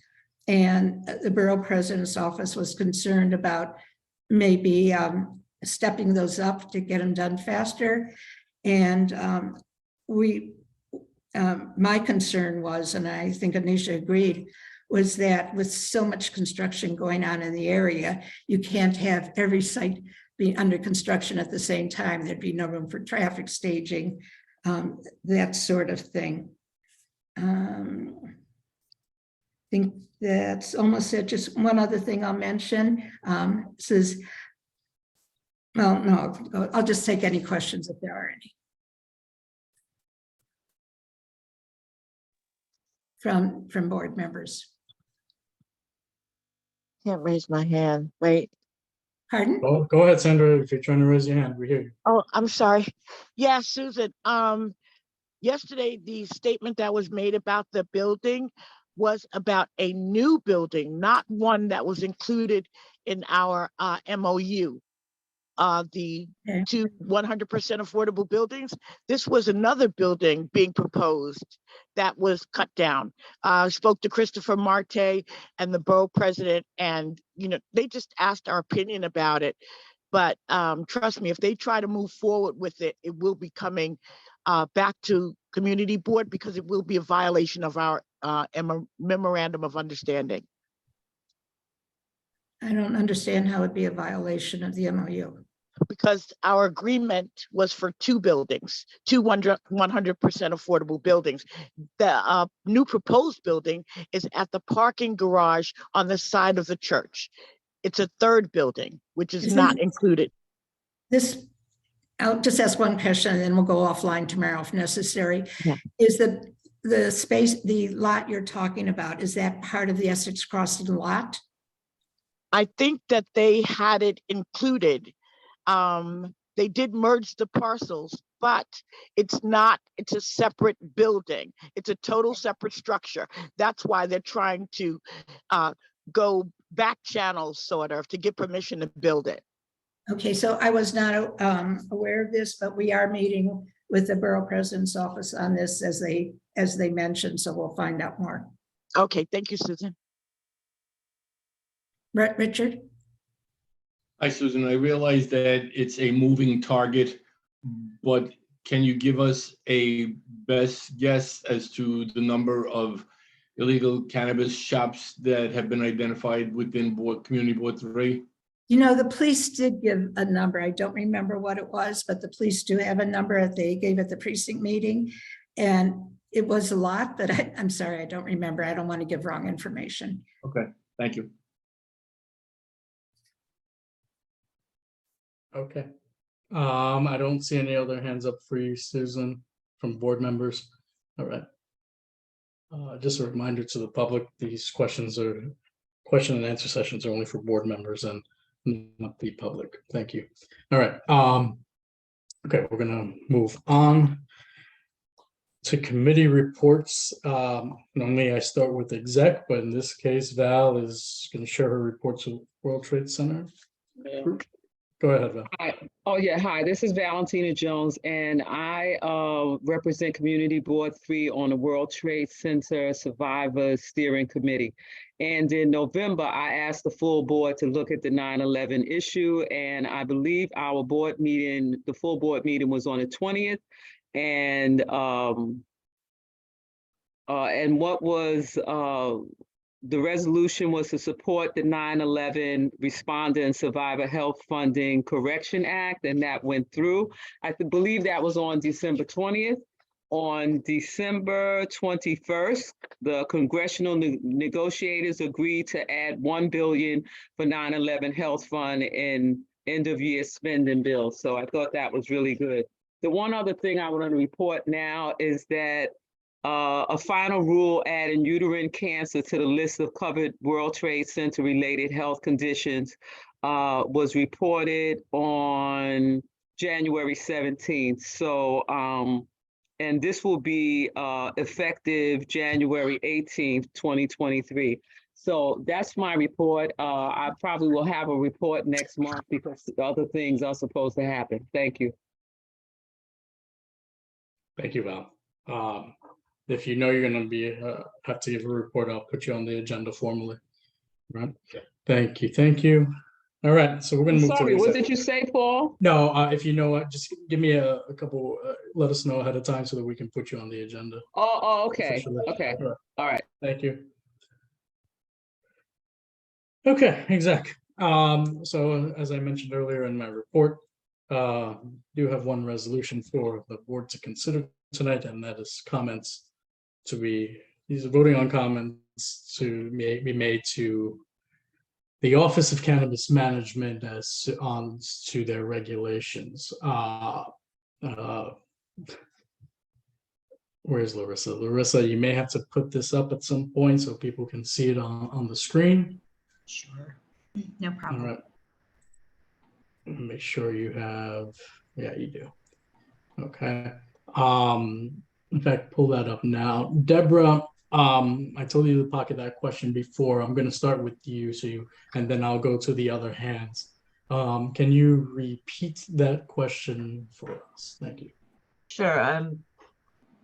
And the Borough President's office was concerned about maybe stepping those up to get them done faster. And my concern was, and I think Anisha agreed, was that with so much construction going on in the area, you can't have every site be under construction at the same time. There'd be no room for traffic staging, that sort of thing. I think that's almost it. Just one other thing I'll mention. Says, well, no, I'll just take any questions if there are any. From board members. Can't raise my hand. Wait. Pardon? Oh, go ahead, Sandra. If you're trying to raise your hand, we hear you. Oh, I'm sorry. Yeah, Susan. Yesterday, the statement that was made about the building was about a new building, not one that was included in our MOU. The two 100% affordable buildings. This was another building being proposed that was cut down. I spoke to Christopher Marte and the borough president, and they just asked our opinion about it. But trust me, if they try to move forward with it, it will be coming back to community board because it will be a violation of our memorandum of understanding. I don't understand how it'd be a violation of the MOU. Because our agreement was for two buildings, 100% affordable buildings. The new proposed building is at the parking garage on the side of the church. It's a third building, which is not included. I'll just ask one question and then we'll go offline tomorrow if necessary. Yeah. Is the space, the lot you're talking about, is that part of the Essex Crossing lot? I think that they had it included. They did merge the parcels, but it's a separate building. It's a total separate structure. That's why they're trying to go back channels sort of to get permission to build it. Okay, so I was not aware of this, but we are meeting with the borough president's office on this as they mentioned, so we'll find out more. Okay, thank you, Susan. Richard? Hi, Susan. I realize that it's a moving target, but can you give us a best guess as to the number of illegal cannabis shops that have been identified within Community Board 3? You know, the police did give a number. I don't remember what it was, but the police do have a number that they gave at the precinct meeting. And it was a lot, but I'm sorry, I don't remember. I don't want to give wrong information. Okay, thank you. Okay. I don't see any other hands up for you, Susan, from board members. All right. Just a reminder to the public, these question and answer sessions are only for board members and not the public. Thank you. All right. Okay, we're gonna move on to committee reports. Normally I start with exec, but in this case, Val is gonna share her reports of World Trade Center. Go ahead, Val. Hi. Oh, yeah. Hi, this is Valentina Jones, and I represent Community Board 3 on the World Trade Center Survivors Steering Committee. And in November, I asked the full board to look at the 9/11 issue, and I believe our board meeting, the full board meeting was on the 20th. And what was the resolution was to support the 9/11 Responder and Survivor Health Funding Correction Act, and that went through. I believe that was on December 20th. On December 21st, the congressional negotiators agreed to add $1 billion for 9/11 Health Fund and end of year spending bills. So I thought that was really good. The one other thing I want to report now is that a final rule adding uterine cancer to the list of covered World Trade Center related health conditions was reported on January 17th. So, and this will be effective January 18th, 2023. So that's my report. I probably will have a report next month because other things are supposed to happen. Thank you. Thank you, Val. If you know you're going to be have to give a report, I'll put you on the agenda formally. Right. Thank you. Thank you. All right. So we're going to move Sorry, to. what did you say, Paul? No, if you know what, just give me a couple. Let us know ahead of time so that we can put you on the agenda. Oh, okay. Officially. Okay. All right. Thank you. Okay, exec. So as I mentioned earlier in my report, do have one resolution for the board to consider tonight, and that is comments to be, these are voting on comments to be made to the Office of Cannabis Management as on to their regulations. Where's Larissa? Larissa, you may have to put this up at some point so people can see it on the screen. Sure. No problem. All right. Make sure you have, yeah, you do. Okay. In fact, pull that up now. Deborah, I told you to pocket that question before. I'm going to start with you, and then I'll go to the other hands. Can you repeat that question for us? Thank you. Sure. I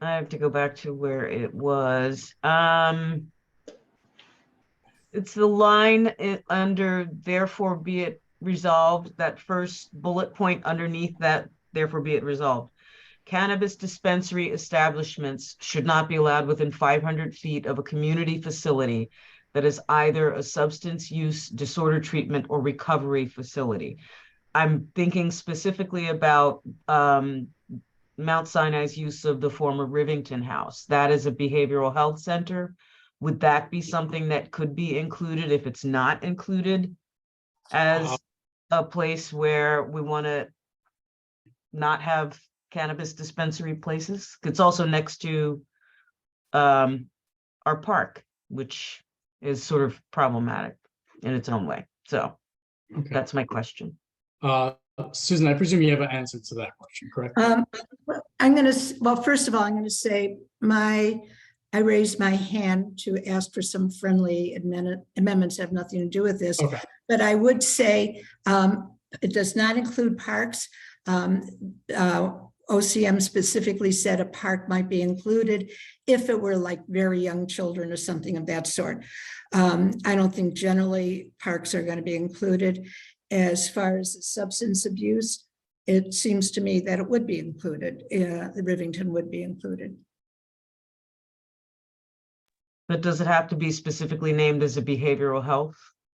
have to go back to where it was. It's the line under therefore be it resolved, that first bullet point underneath that, therefore be it resolved. Cannabis dispensary establishments should not be allowed within 500 feet of a community facility that is either a substance use disorder treatment or recovery facility. I'm thinking specifically about Mount Sinai's use of the former Rivington House. That is a behavioral health center. Would that be something that could be included if it's not included as a place where we want to not have cannabis dispensary places? It's also next to our park, which is sort of problematic in its own way. So that's my question. Susan, I presume you have an answer to that question, correct? Well, first of all, I'm going to say I raised my hand to ask for some friendly amendments that have nothing to do with this. Okay. But I would say it does not include parks. OCM specifically said a park might be included if it were like very young children or something of that sort. I don't think generally parks are going to be included. As far as substance abuse, it seems to me that it would be included. The Rivington would be included. But does it have to be specifically named as a behavioral health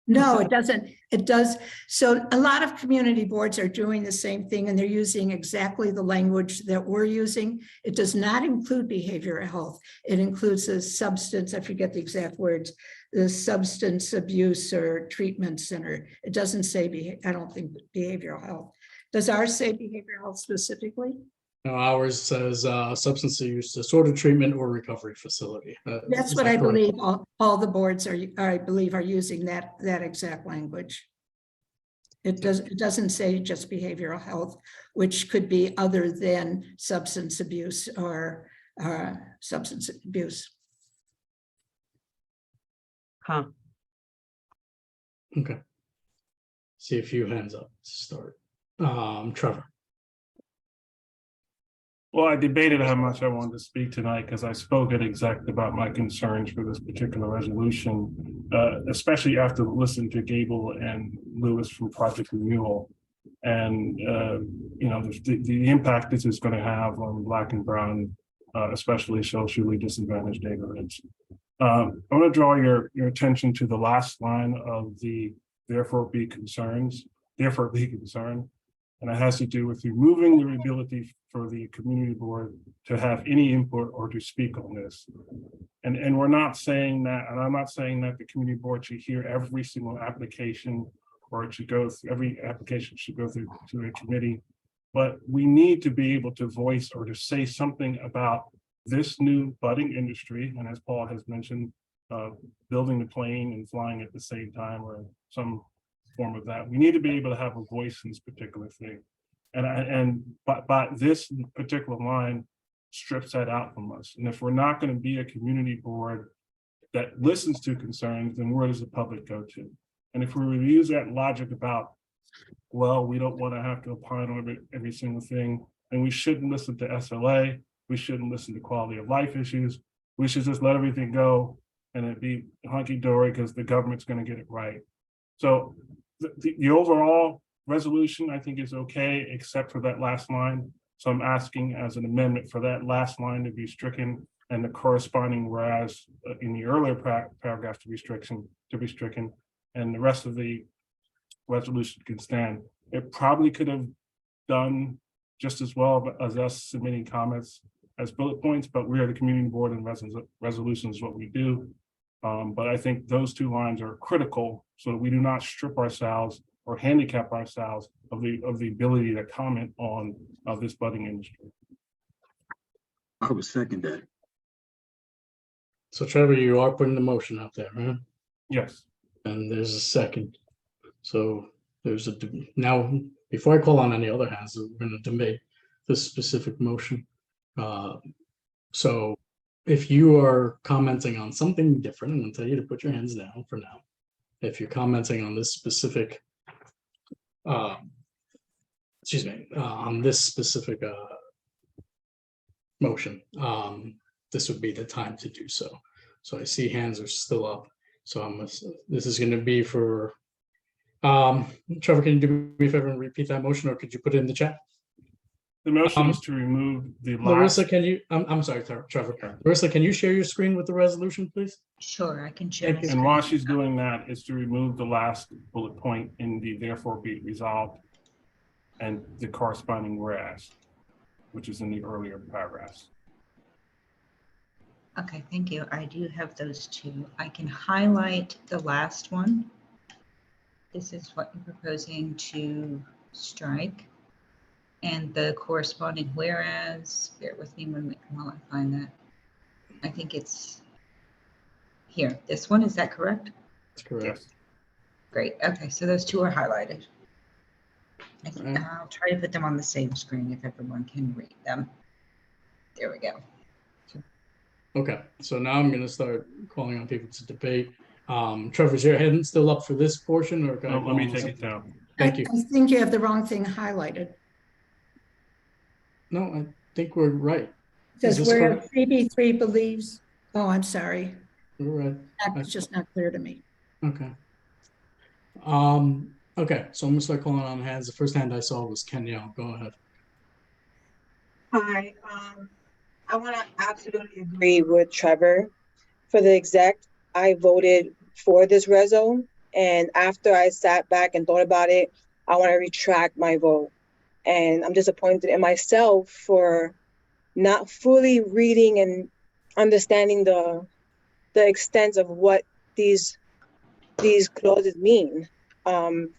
No, it doesn't. It does. So a lot of community boards are doing the same thing and they're using exactly the language that we're using. It does not include behavioral health. It includes the substance, I forget the exact words, the substance abuse or treatment center. It doesn't say, I don't think behavioral health. Does ours say behavioral health specifically? No, ours says substance use disorder treatment or recovery facility. That's Is what that I correct? believe all the boards I believe are using that exact language. It doesn't say just behavioral health, which could be other than substance abuse or substance abuse. Huh. Okay. See a few hands up to start. Trevor. Well, I debated how much I wanted to speak tonight because I spoke at exec about my concerns for this particular resolution, especially after listening to Gable and Lewis from Project Renewal. And, you know, the impact this is going to have on Black and Brown, especially socially disadvantaged neighborhoods. I want to draw your attention to the last line of the therefore be concerned. And it has to do with removing the ability for the community board to have any input or to speak on this. And we're not saying that, and I'm not saying that the community board should hear every single application or it should go through, every application should go through to a committee. But we need to be able to voice or to say something about this new budding industry. And as Paul has mentioned, building the plane and flying at the same time or some form of that. We need to be able to have a voice in this particular thing. But this particular line strips that out from us. And if we're not going to be a community board that listens to concerns, then where does the public go to? And if we use that logic about, well, we don't want to have to opine on every single thing, then we shouldn't listen to SLA. We shouldn't listen to quality of life issues. We should just let everything go and it be hunky-dory because the government's going to get it right. So the overall resolution, I think, is okay, except for that last line. So I'm asking as an amendment for that last line to be stricken and the corresponding whereas in the earlier paragraph to be stricken, and the rest of the resolution can stand. It probably could have done just as well as us submitting comments as bullet points, but we are the community board and resolutions is what we do. But I think those two lines are critical so that we do not strip ourselves or handicap ourselves of the ability to comment on this budding industry. I would second that. So Trevor, you are putting the motion out there, right? Yes. And there's a second. So there's now, before I call on any other hands, we're going to debate this specific motion. So if you are commenting on something different, I'm going to tell you to put your hands down for now. If you're commenting on this specific, on this specific motion, this would be the time to do so. So I see hands are still up. So this is going to be for, Trevor, can you do me a favor and repeat that motion, or could you put it in the chat? The motion is to remove the last. Larissa, can you, I'm sorry, Trevor. Larissa, can you share your screen with the resolution, please? Sure, I can share. my And screen. while she's doing that, is to remove the last bullet point in the therefore be resolved and the corresponding whereas, which is in the earlier paragraphs. Okay, thank you. I do have those two. I can highlight the last one. This is what you're proposing to strike. And the corresponding whereas, bear with me while I find that. I think it's here. This one, is that correct? That's correct. Great. Okay, so those two are highlighted. I'll try to put them on the same screen if everyone can read them. There we go. Okay, so now I'm going to start calling on people to debate. Trevor, is your hand still up for this portion, or can I Let me take it down. Thank you. I think you have the wrong thing highlighted. No, I think we're right. Says Is this where correct? CB3 believes, oh, I'm sorry. We're right. That's just not clear to me. Okay. Okay, so I'm gonna start calling on hands. The first hand I saw was Kenyelle. Go ahead. Hi, I want to absolutely agree with Trevor. For the exec, I voted for this reso And after I sat back and thought about it, I want to retract my vote. And I'm disappointed in myself for not fully reading and understanding the extent of what these clauses mean. And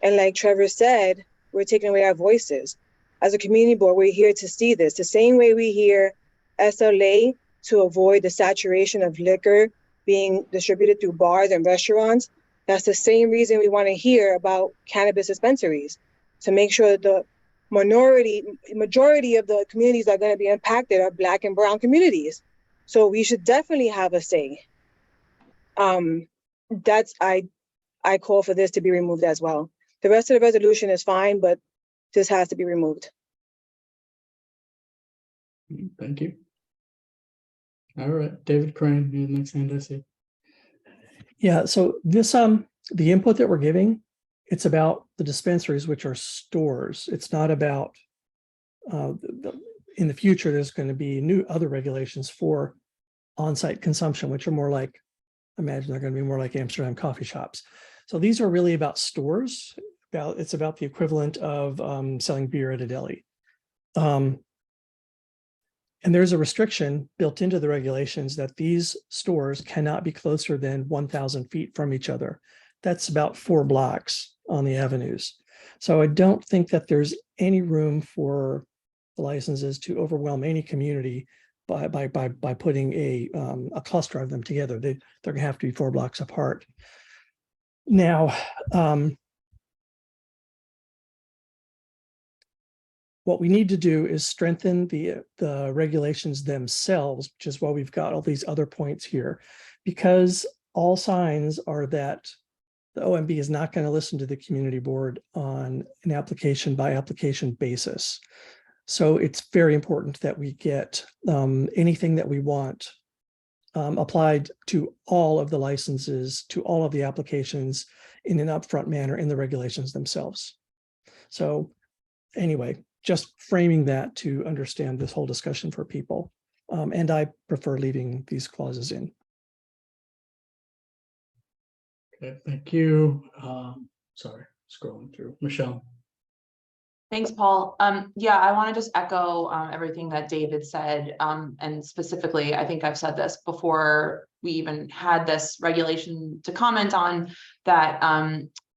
like Trevor said, we're taking away our voices. As a community board, we're here to see this. The same way we hear SLA to avoid the saturation of liquor being distributed through bars and restaurants, that's the same reason we want to hear about cannabis dispensaries, to make sure that the majority of the communities that are going to be impacted are Black and Brown communities. So we should definitely have a say. I call for this to be removed as well. The rest of the resolution is fine, but this has to be removed. Thank you. All right, David Crane, you're the next hand I see. Yeah, so this, the input that we're giving, it's about the dispensaries, which are stores. It's not about, in the future, there's going to be other regulations for on-site consumption, which are more like, imagine they're going to be more like Amsterdam coffee shops. So these are really about stores. It's about the equivalent of selling beer at a deli. And there's a restriction built into the regulations that these stores cannot be closer than 1,000 feet from each other. That's about 4 blocks on the avenues. So I don't think that there's any room for the licenses to overwhelm any community by putting a cluster of them together. They're going to have to be 4 blocks apart. Now, what we need to do is strengthen the regulations themselves, which is why we've got all these other points here, because all signs are that the OMB is not going to listen to the community board on an application by application basis. So it's very important that we get anything that we want applied to all of the licenses, to all of the applications in an upfront manner in the regulations themselves. So anyway, just framing that to understand this whole discussion for people. And I prefer leaving these clauses in. Okay, thank you. Sorry, scrolling through. Michelle. Thanks, Paul. Yeah, I want to just echo everything that David said. And specifically, I think I've said this before we even had this regulation to comment on, that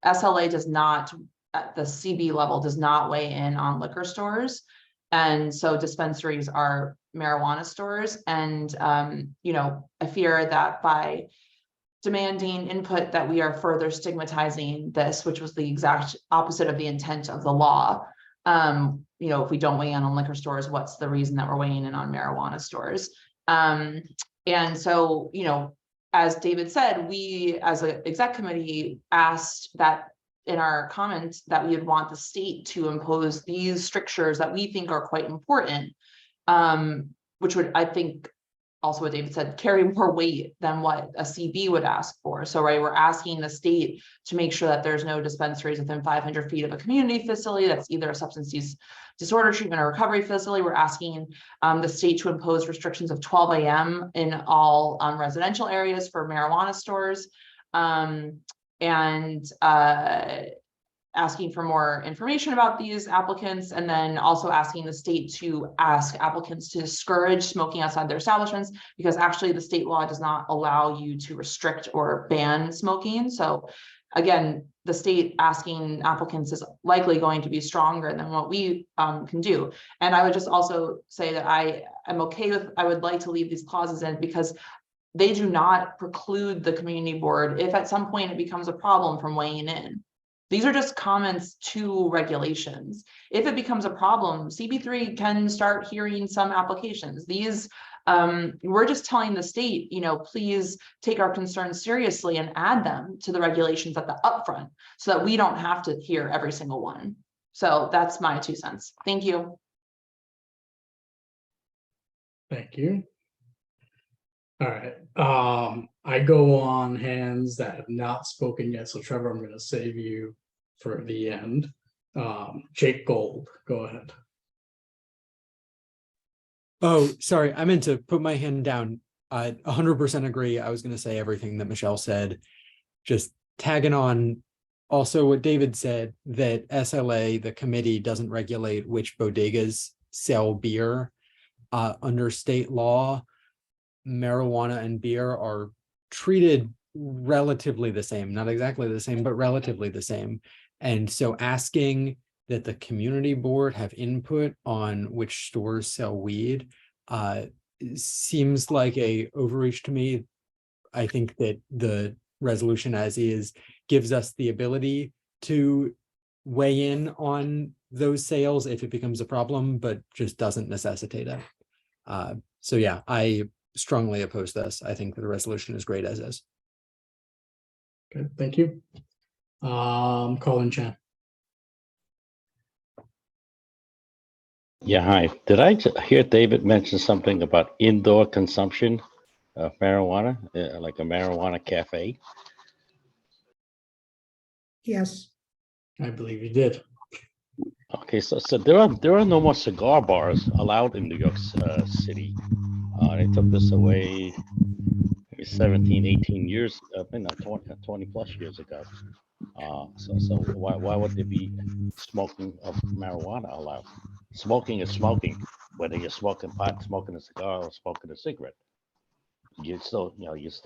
SLA does not, at the CB level, does not weigh in on liquor stores. And so dispensaries are marijuana stores. And, you know, I fear that by demanding input that we are further stigmatizing this, which was the exact opposite of the intent of the law. You know, if we don't weigh in on liquor stores, what's the reason that we're weighing in on marijuana stores? And so, you know, as David said, we as an exec committee asked that in our comments that we would want the state to impose these strictures that we think are quite important, which would, I think, also what David said, carry more weight than what a CB would ask for. So, right, we're asking the state to make sure that there's no dispensaries within 500 feet of a community facility that's either a substance use disorder treatment or recovery facility. We're asking the state to impose restrictions of 12 a.m. in all residential areas for marijuana stores, and asking for more information about these applicants, and then also asking the state to ask applicants to discourage smoking outside their establishments, because actually the state law does not allow you to restrict or ban smoking. So again, the state asking applicants is likely going to be stronger than what we can do. And I would just also say that I would like to leave these clauses in, because they do not preclude the community board, if at some point it becomes a problem, from weighing in. These are just comments to regulations. If it becomes a problem, CB3 can start hearing some applications. These, we're just telling the state, you know, please take our concerns seriously and add them to the regulations at the upfront, so that we don't have to hear every single one. So that's my 2 cents. Thank you. Thank you. All right. I go on hands that have not spoken yet. So Trevor, I'm going to save you for the end. Jake Gold, go ahead. Oh, sorry. I meant to put my hand down. I 100% agree. I was going to say everything that Michelle said. Just tagging on also what David said, that SLA, the committee, doesn't regulate which bodegas sell beer. Under state law, marijuana and beer are treated relatively the same, not exactly the same, but relatively the same. And so asking that the community board have input on which stores sell weed seems like a overreach to me. I think that the resolution as is gives us the ability to weigh in on those sales if it becomes a problem, but just doesn't necessitate it. So yeah, I strongly oppose this. I think that the resolution is great as is. Okay, thank you. Colin Chan. Yeah, hi. Did I hear David mention something about indoor consumption of marijuana, like a marijuana cafe? Yes. I believe you did. Okay, so there are no more cigar bars allowed in New York City. They took this away maybe 17, 18 years, 20 plus years ago. So why would there be smoking of marijuana allowed? Smoking is smoking, whether you're smoking pot, smoking a cigar, or smoking a cigarette. You're still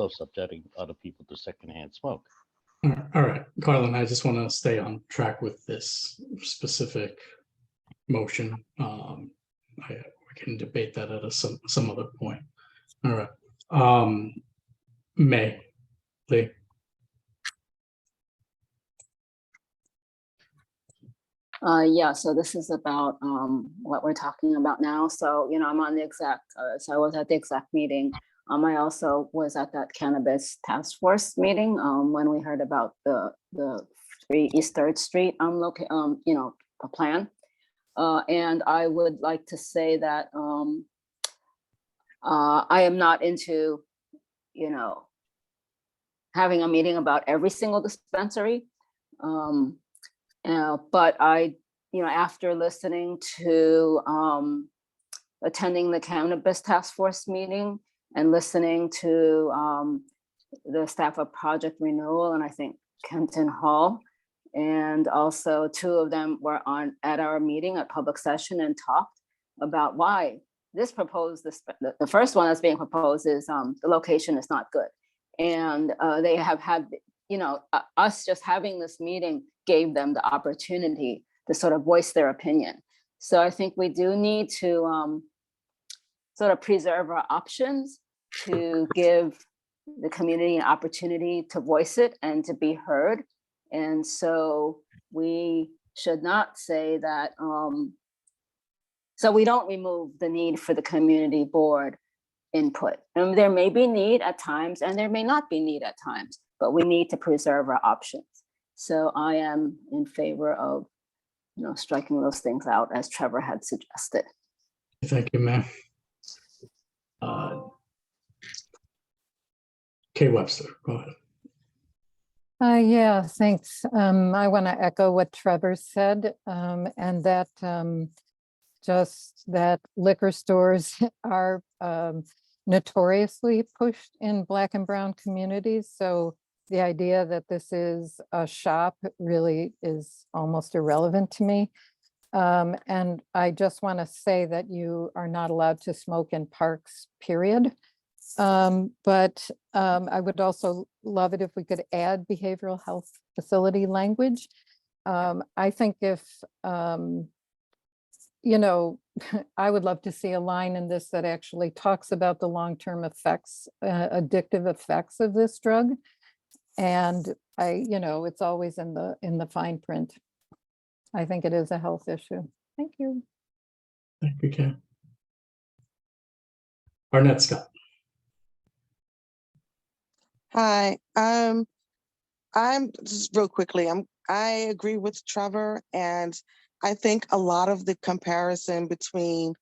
subjecting other people to secondhand smoke. All right, Carlin, I just want to stay on track with this specific motion. We can debate that at some other point. All right. May, Lee. Yeah, so this is about what we're talking about now. So, I'm on the exec, so I was at the exec meeting. I also was at that cannabis task force meeting when we heard about the 3 East 3rd Street a plan. And I would like to say that I am not into, having a meeting about every single dispensary. But I, after listening to attending the cannabis task force meeting and listening to the staff of Project Renewal, and I think Kenton Hall, and also 2 of them were at our meeting at public session and talked about why the first one that's being proposed is the location is not good. And they have had, us just having this meeting gave them the opportunity to sort of voice their opinion. So I think we do need to sort of preserve our options to give the community an opportunity to voice it and to be heard. And so we should not say that, so we don't remove the need for the community board input. And there may be need at times and there may not be need at times, but we need to preserve our options. So I am in favor of, striking those things out as Trevor had suggested. Thank you, ma'am. Kay Webster, go ahead. Yeah, thanks. I want to echo what Trevor said, and that just that liquor stores are notoriously pushed in Black and brown communities. So the idea that this is a shop really is almost irrelevant to me. And I just want to say that you are not allowed to smoke in parks, period. But I would also love it if we could add behavioral health facility language. I think if, I would love to see a line in this that actually talks about the long-term effects, addictive effects of this drug. And it's always in the fine print. I think it is a health issue. Thank you. Thank you, Ken. Arnett Scott. Hi, I'm just real quickly, I agree with Trevor, and I think a lot of the comparison between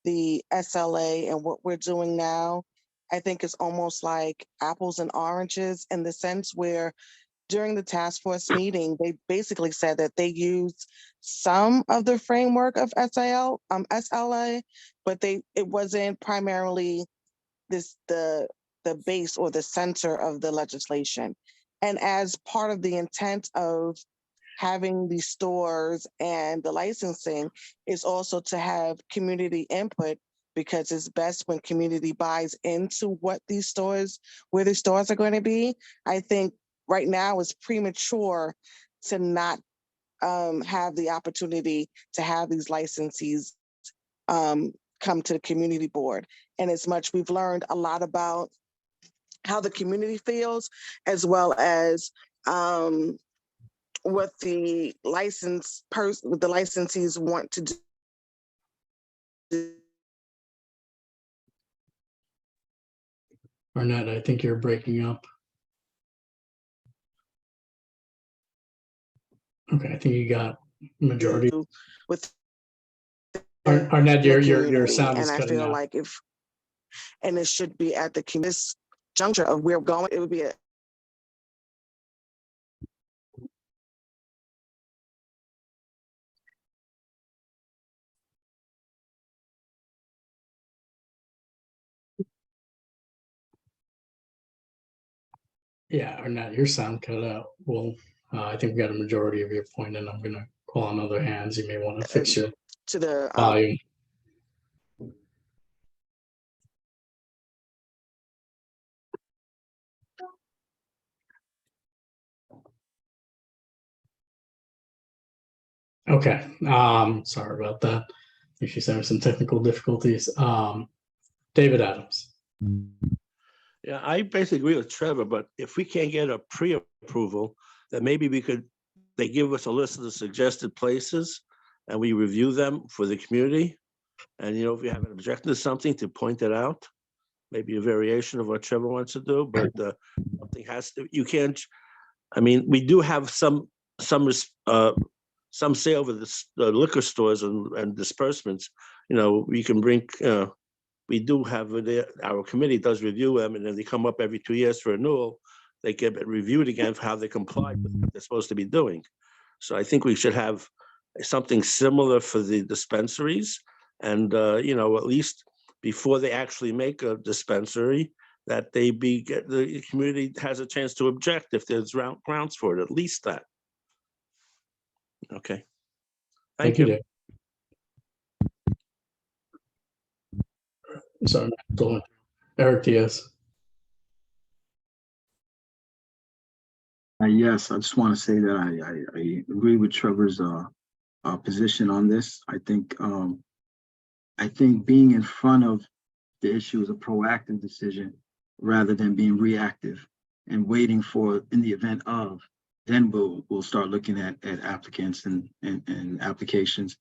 the SLA and what we're doing now, I think is almost like apples and oranges in the sense where during the task force meeting, they basically said that they used some of the framework of SLA, but it wasn't primarily the base or the center of the legislation. And as part of the intent of having these stores and the licensing is also to have community input, because it's best when community buys into where these stores are going to be. I think right now it's premature to not have the opportunity to have these licensees come to the community board. And as much we've learned a lot about how the community feels, as well as what the licensees want to do. Arnett, I think you're breaking up. Okay, I think you got majority. With Arnett, your community. sound is And I cutting feel out. like and it should be at this juncture of where we're going, it would be Yeah, Arnett, your sound cut out. Well, I think we got a majority of your point, and I'm gonna call on other hands. You may want to fix your to the volume. Okay, sorry about that. I think she's having some technical difficulties. David Adams. Yeah, I basically agree with Trevor, but if we can't get a pre-approval, then maybe they give us a list of the suggested places and we review them for the community. And, you know, if you have an objection to something, to point it out, maybe a variation of what Trevor wants to do, but something has to, you can't, I mean, we do have some say over the liquor stores and disbursements. You know, we can bring, we do have, our committee does review them, and then they come up every 2 years for renewal. They get reviewed again for how they comply with what they're supposed to be doing. So I think we should have something similar for the dispensaries. And, you know, at least before they actually make a dispensary, that the community has a chance to object if there's grounds for it, at least that. Okay. Thank you. Dave. Sorry, Eric Diaz. Yes, I just want to say that I agree with Trevor's position on this. I think being in front of the issue is a proactive decision rather than being reactive and waiting for in the event of. Then we'll start looking at applicants and applications.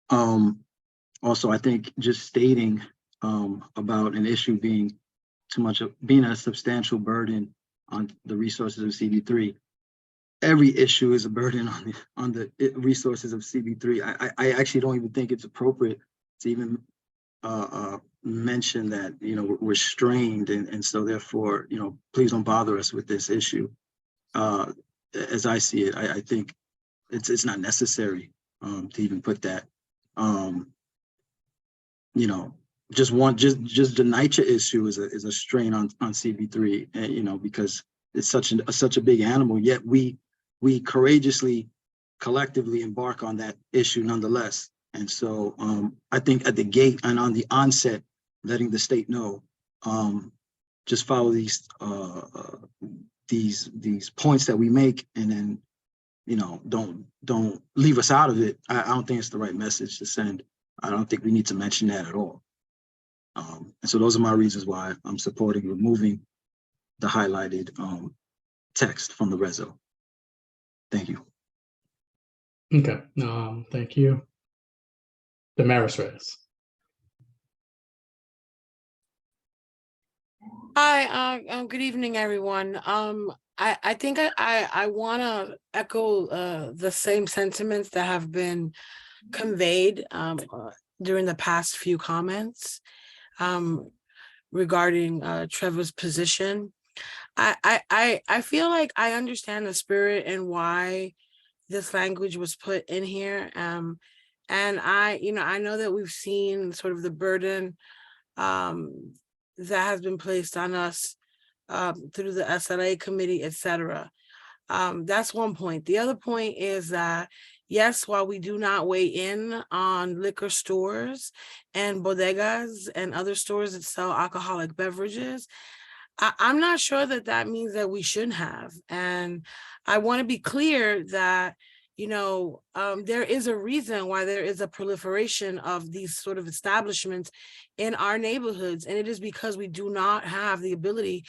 Also, I think just stating about an issue being being a substantial burden on the resources of CB3. Every issue is a burden on the resources of CB3. I actually don't even think it's appropriate to even mention that, you know, we're strained, and so therefore, you know, please don't bother us with this issue. As I see it, I think it's not necessary to even put that. You know, just the NYCHA issue is a strain on CB3, and, you know, because it's such a big animal. Yet we courageously, collectively embark on that issue nonetheless. And so I think at the gate and on the onset, letting the state know, just follow these points that we make, and then, you know, don't leave us out of it. I don't think it's the right message to send. I don't think we need to mention that at all. And so those are my reasons why I'm supporting removing the highlighted text from the reso. Thank you. Okay, thank you. Damaris Reyes. Hi, good evening, everyone. I think I want to echo the same sentiments that have been conveyed during the past few comments regarding Trevor's position. I feel like I understand the spirit and why this language was put in here. And I know that we've seen sort of the burden that has been placed on us through the SLA committee, etc. That's one point. The other point is that, yes, while we do not weigh in on liquor stores and bodegas and other stores that sell alcoholic beverages, I'm not sure that that means that we shouldn't have. And I want to be clear that, you know, there is a reason why there is a proliferation of these sort of establishments in our neighborhoods. And it is because we do not have the ability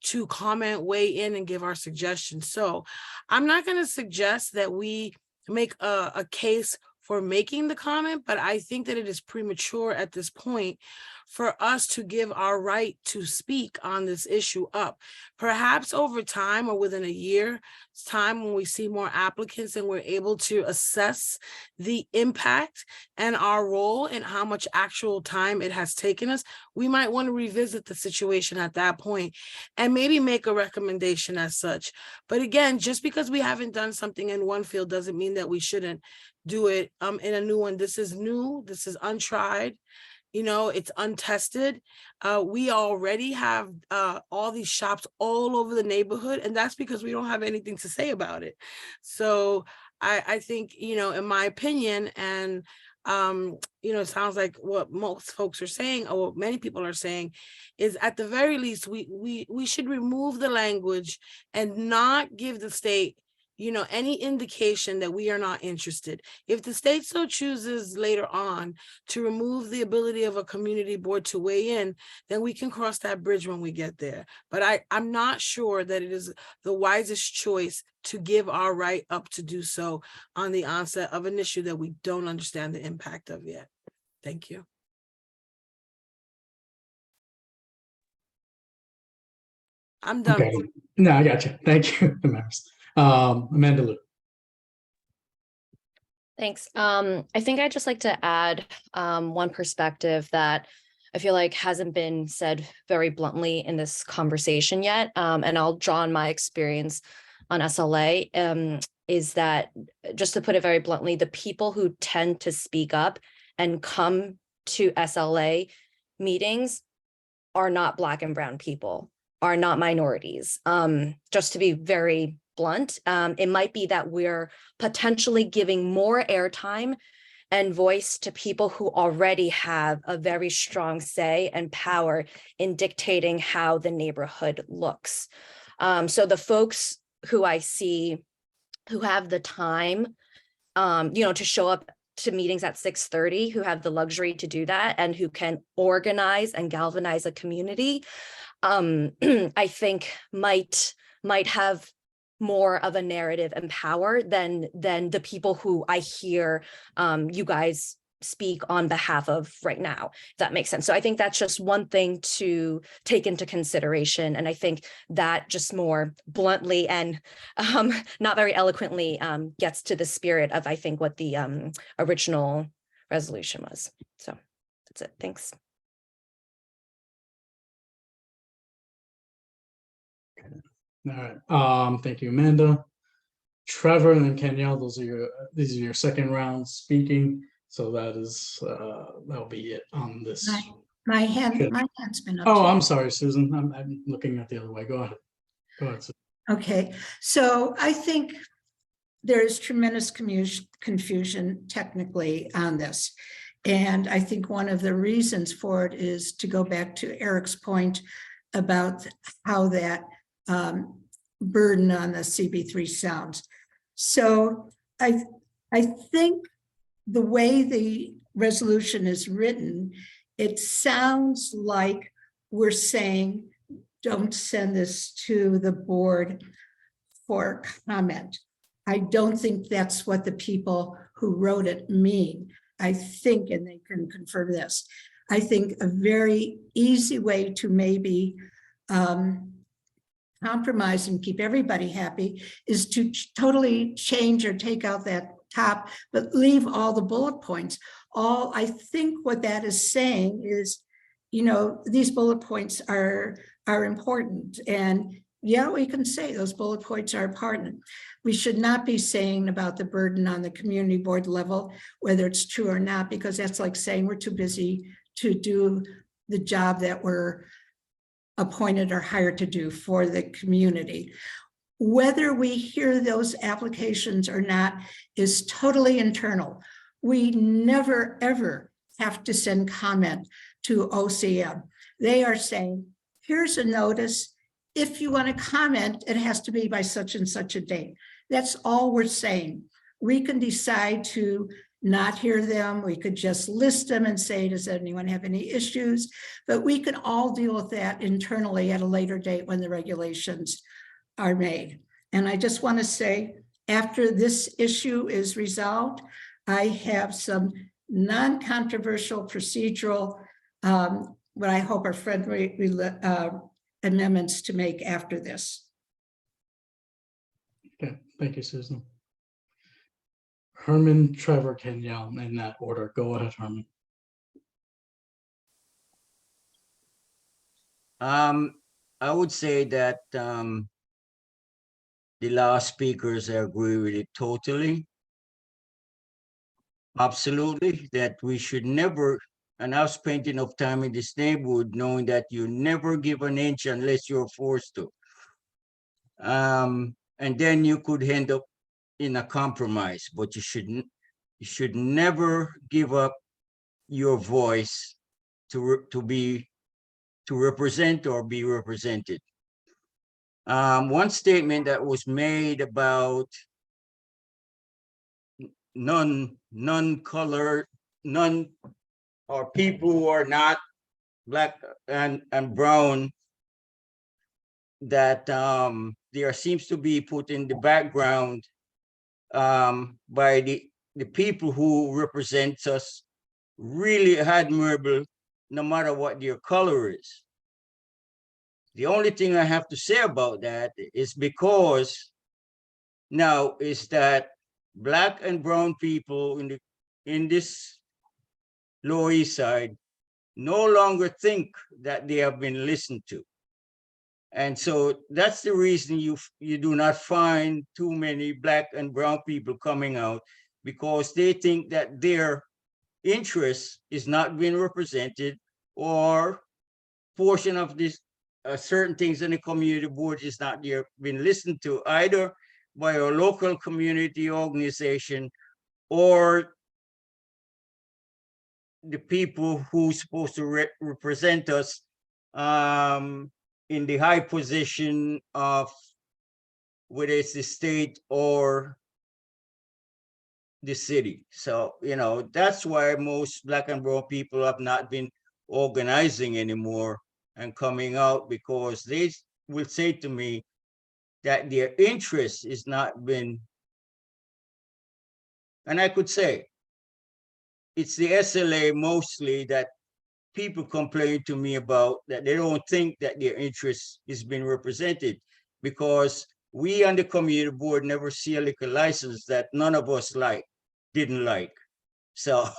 to comment, weigh in, and give our suggestions. So I'm not going to suggest that we make a case for making the comment, but I think that it is premature at this point for us to give our right to speak on this issue up. Perhaps over time or within a year's time, when we see more applicants and we're able to assess the impact and our role and how much actual time it has taken us, we might want to revisit the situation at that point and maybe make a recommendation as such. But again, just because we haven't done something in one field doesn't mean that we shouldn't do it in a new one. This is new, this is untried. You know, it's untested. We already have all these shops all over the neighborhood, and that's because we don't have anything to say about it. So I think, you know, in my opinion, and you know, it sounds like what most folks are saying, or what many people are saying, is at the very least, we should remove the language and not give the state, you know, any indication that we are not interested. If the state so chooses later on to remove the ability of a community board to weigh in, then we can cross that bridge when we get there. But I'm not sure that it is the wisest choice to give our right up to do so on the onset of an issue that we don't understand the impact of yet. Thank you. I'm done. Okay. No, I got you. Thank you, members. Amanda Lou. Thanks. I think I'd just like to add one perspective that I feel like hasn't been said very bluntly in this conversation yet. And I'll draw on my experience on SLA, is that, just to put it very bluntly, the people who tend to speak up and come to SLA meetings are not Black and brown people, are not minorities. Just to be very blunt, it might be that we're potentially giving more airtime and voice to people who already have a very strong say and power in dictating how the neighborhood looks. So the folks who I see who have the time, you know, to show up to meetings at 6:30, who have the luxury to do that and who can organize and galvanize a community, I think might have more of a narrative and power than the people who I hear you guys speak on behalf of right now, if that makes sense. So I think that's just one thing to take into consideration. And I think that just more bluntly and not very eloquently gets to the spirit of, I think, what the original resolution was. So that's it. Thanks. All right. Thank you, Amanda. Trevor and then Kenyelle, these are your second round speaking. So that'll be it on this. My hand's been up. Oh, I'm sorry, Susan. I'm looking at the other way. Go ahead. Go ahead, Susan. Okay, so I think there's tremendous confusion technically on this. And I think one of the reasons for it is to go back to Eric's point about how that burden on the CB3 sounds. So I think the way the resolution is written, it sounds like we're saying, don't send this to the board for comment. I don't think that's what the people who wrote it mean. I think, and they can confirm this, I think a very easy way to maybe compromise and keep everybody happy is to totally change or take out that top, but leave all the bullet points. I think what that is saying is, you know, these bullet points are important. And yeah, we can say those bullet points are important. We should not be saying about the burden on the community board level, whether it's true or not, because that's like saying we're too busy to do the job that we're appointed or hired to do for the community. whether we hear those applications or not is totally internal. We never, ever have to send comment to OCM. They are saying, here's a notice. If you want to comment, it has to be by such and such a date. That's all we're saying. We can decide to not hear them. We could just list them and say, does anyone have any issues? But we can all deal with that internally at a later date when the regulations are made. And I just want to say, after this issue is resolved, I have some non-controversial procedural, what I hope are friendly amendments to make after this. Okay, thank you, Susan. Herman, Trevor, Kenyal, in that order. Go ahead, Herman. I would say that the last speakers, I agree with it totally. Absolutely, that we should never, and I've spent enough time in this neighborhood knowing that you never give an inch unless you're forced to. And then you could end up in a compromise, but you should never give up your voice to represent or be represented. One statement that was made about none or people who are not Black and brown, that there seems to be put in the background by the people who represent us, really admirable no matter what their color is. The only thing I have to say about that is because now is that Black and brown people in this Lower East Side no longer think that they have been listened to. And so that's the reason you do not find too many Black and brown people coming out, because they think that their interest is not being represented, or portion of this certain things in the community board is not being listened to either by a local community organization or the people who's supposed to represent us in the high position of whether it's the state or the city. So, you know, that's why most Black and brown people have not been organizing anymore and coming out, because they will say to me that their interest is not been, and I could say it's the SLA mostly that people complain to me about, that they don't think that their interest is being represented, because we on the community board never see a liquor license that none of us didn't like. So,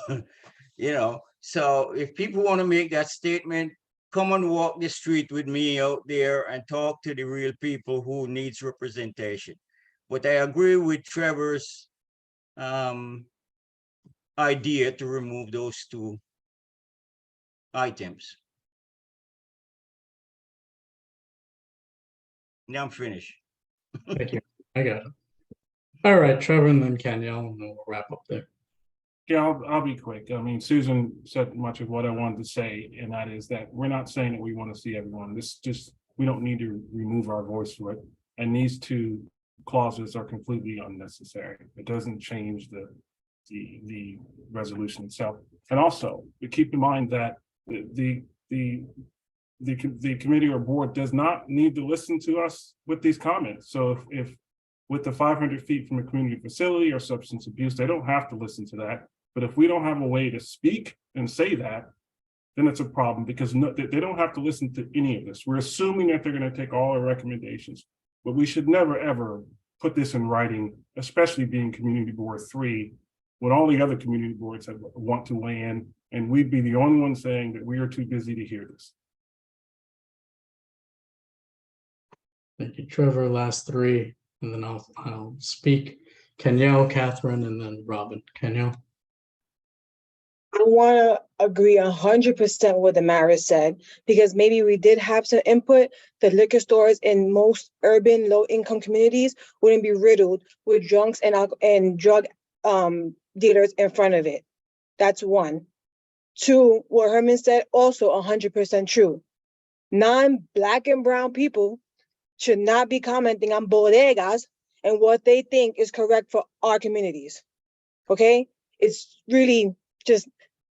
you know, so if people want to make that statement, come and walk the street with me out there and talk to the real people who needs representation. But I agree with Trevor's idea to remove those two items. Now I'm finished. Thank you. I got it. All right, Trevor, and then Kenyal, and then we'll wrap up there. Yeah, I'll be quick. I mean, Susan said much of what I wanted to say, and that is that we're not saying that we want to see everyone. We don't need to remove our voice for it. And these two clauses are completely unnecessary. It doesn't change the resolution itself. And also, keep in mind that the committee or board does not need to listen to us with these comments. So if with the 500 feet from a community facility or substance abuse, they don't have to listen to that. But if we don't have a way to speak and say that, then it's a problem, because they don't have to listen to any of this. We're assuming that they're going to take all our recommendations, but we should never, ever put this in writing, especially being Community Board 3, when all the other community boards want to weigh in, and we'd be the only ones saying that we are too busy to hear this. Thank you, Trevor. Last three, and then I'll speak. Kenyal, Catherine, and then Robin. Kenyal. want to agree 100% with what Amara said, because maybe we did have some input. The liquor stores in most urban low-income communities wouldn't be riddled with drunks and drug dealers in front of it. That's one. Two, what Herman said, also 100% true. Non-Black and brown people should not be commenting on bodegas and what they think is correct for our communities. Okay? It's really just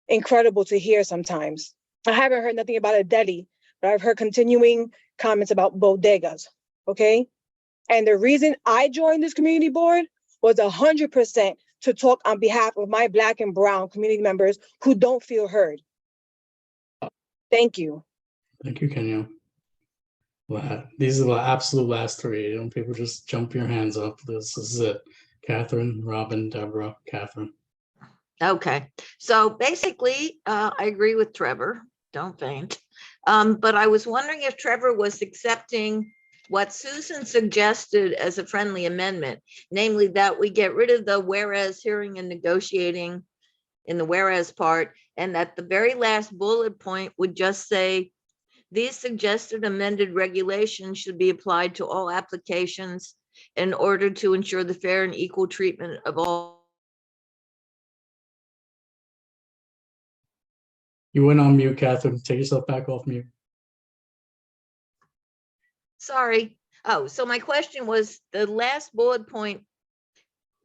incredible to hear sometimes. I haven't heard nothing about a deli, but I've heard continuing comments about bodegas. Okay? And the reason I joined this community board was 100% to talk on behalf of my Black and brown community members who don't feel heard. Thank you. Thank you, Kenya. Wow. These are the absolute last three. Don't people just jump your hands up. This is it. Catherine, Robin, Deborah, Catherine. Okay, so basically, I agree with Trevor, don't faint. But I was wondering if Trevor was accepting what Susan suggested as a friendly amendment, namely that we get rid of the whereas hearing and negotiating in the whereas part, and that the very last bullet point would just say, these suggested amended regulations should be applied to all applications in order to ensure the fair and equal treatment of all. You went on mute, Catherine. Take yourself back off mute. Sorry. Oh, so my question was the last bullet point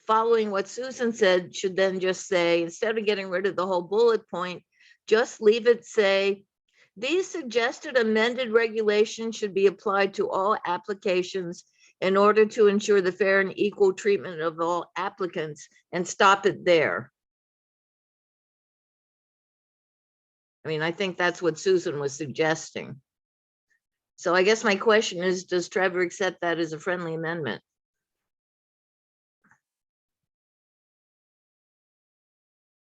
following what Susan said should then just say, instead of getting rid of the whole bullet point, just leave it say, these suggested amended regulations should be applied to all applications in order to ensure the fair and equal treatment of all applicants, and stop it there. I mean, I think that's what Susan was suggesting. So I guess my question is, does Trevor accept that as a friendly amendment?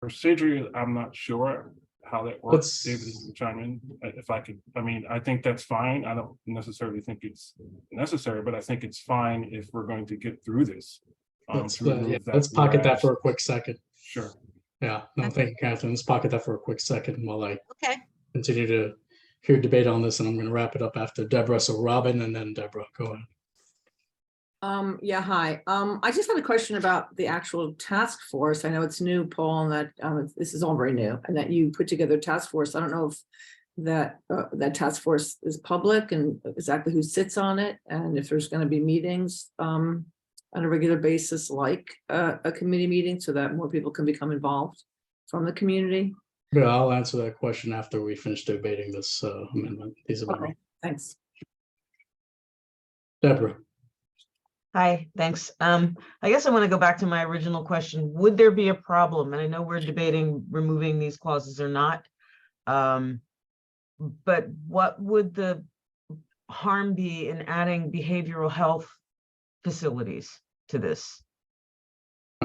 Procedure, I'm not sure how that works. David, you can chime in if I could. I mean, I think that's fine. I don't necessarily think it's necessary, but I think it's fine if we're going to get through this. Let's pocket that for a quick second. Sure. Yeah, no, thank you, Catherine. Let's pocket that for a quick second while I okay. continue to hear debate on this, and I'm going to wrap it up after Deborah. So Robin and then Deborah, go ahead. Yeah, hi. I just had a question about the actual task force. I know it's new, Paul, and that this is all very new, and that you put together a task force. I don't know if that task force is public and exactly who sits on it, and if there's going to be meetings on a regular basis, like a committee meeting, so that more people can become involved from the community. Yeah, I'll answer that question after we finish debating this amendment. These amendments. Okay, thanks. Deborah. Hi, thanks. I guess I want to go back to my original question. Would there be a problem? And I know we're debating removing these clauses or not. But what would the harm be in adding behavioral health facilities to this?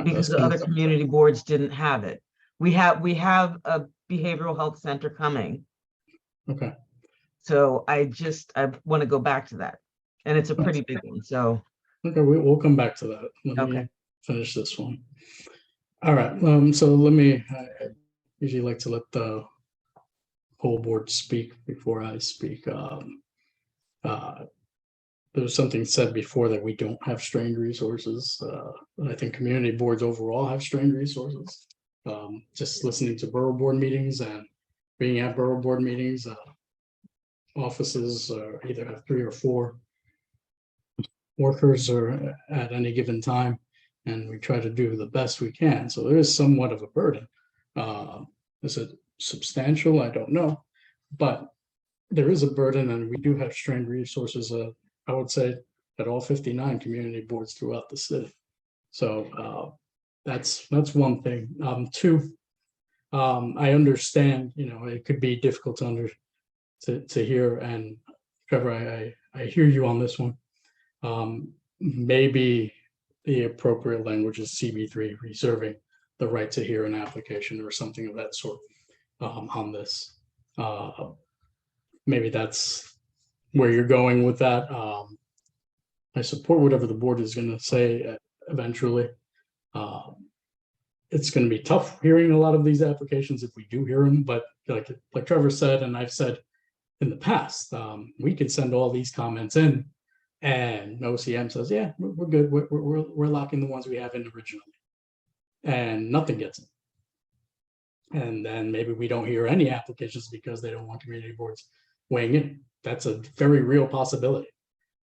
Because the other community boards didn't have it. We have a behavioral health center coming. Okay. So I want to go back to that. And it's a pretty big one, so. Okay, we'll come back to that. Let me finish this one. All right, so I usually like to let the whole board speak before I speak. There was something said before that we don't have strained resources. I think community boards overall have strained resources. Just listening to borough board meetings and being at borough board meetings, offices either have 3 or 4 workers are at any given time, and we try to do the best we can. So there is somewhat of a burden. Is it substantial? I don't know, but there is a burden, and we do have strained resources. I would say at all 59 community boards throughout the city. So that's one thing. 2, I understand. It could be difficult to hear, and Trevor, I hear you on this one. Maybe the appropriate language is CB3, reserving the right to hear an application or something of that sort on this. Maybe that's where you're going with that. I support whatever the board is going to say eventually. it's going to be tough hearing a lot of these applications if we do hear them, but like Trevor said, and I've said in the past, we can send all these comments in and OCM says, yeah, we're good. We're locking the ones we have in originally, and nothing gets in. And then maybe we don't hear any applications because they don't want community boards weighing in. That's a very real possibility,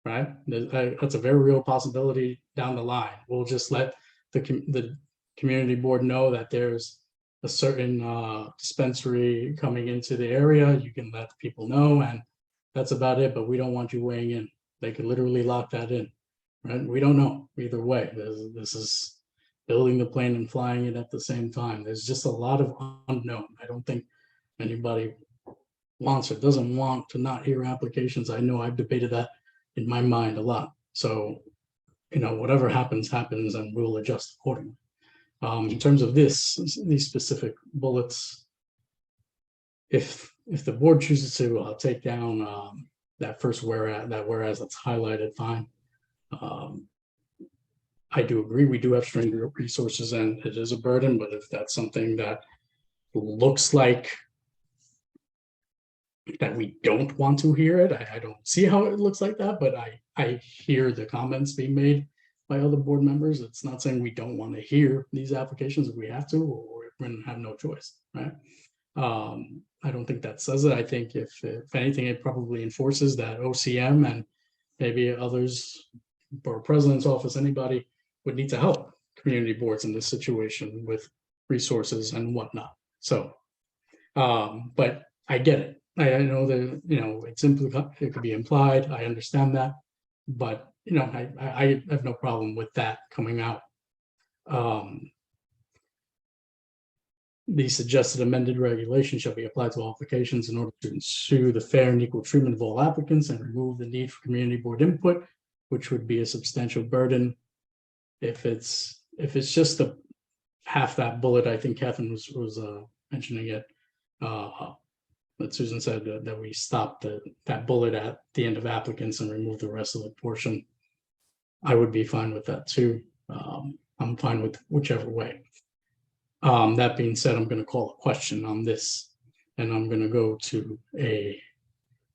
right? That's a very real possibility down the line. We'll just let the community board know that there's a certain dispensary coming into the area. You can let the people know, and that's about it. But we don't want you weighing in. They could literally lock that in, right? We don't know either way. This is building the plane and flying it at the same time. There's just a lot of unknown. I don't think anybody wants or doesn't want to not hear applications. I know I've debated that in my mind a lot. So, whatever happens, happens, and we'll adjust accordingly. In terms of these specific bullets, if the board chooses to take down that first whereas that's highlighted, fine. I do agree, we do have strained resources and it is a burden, but if that's something that looks like that we don't want to hear it, I don't see how it looks like that, but I hear the comments being made by other board members. It's not saying we don't want to hear these applications if we have to, or we're going to have no choice, right? I don't think that says it. I think if anything, it probably enforces that OCM and maybe others, or president's office, anybody would need to help community boards in this situation with resources and whatnot. So, but I get it. I know that, it could be implied. I understand that, but I have no problem with that coming out. The suggested amended regulation shall be applied to all applications in order to ensure the fair and equal treatment of all applicants and remove the need for community board input, which would be a substantial burden. If it's just half that bullet, I think Catherine was mentioning it. That Susan said that we stopped that bullet at the end of applicants and remove the rest of the portion. I would be fine with that too. I'm fine with whichever way. That being said, I'm going to call a question on this, and I'm going to go to a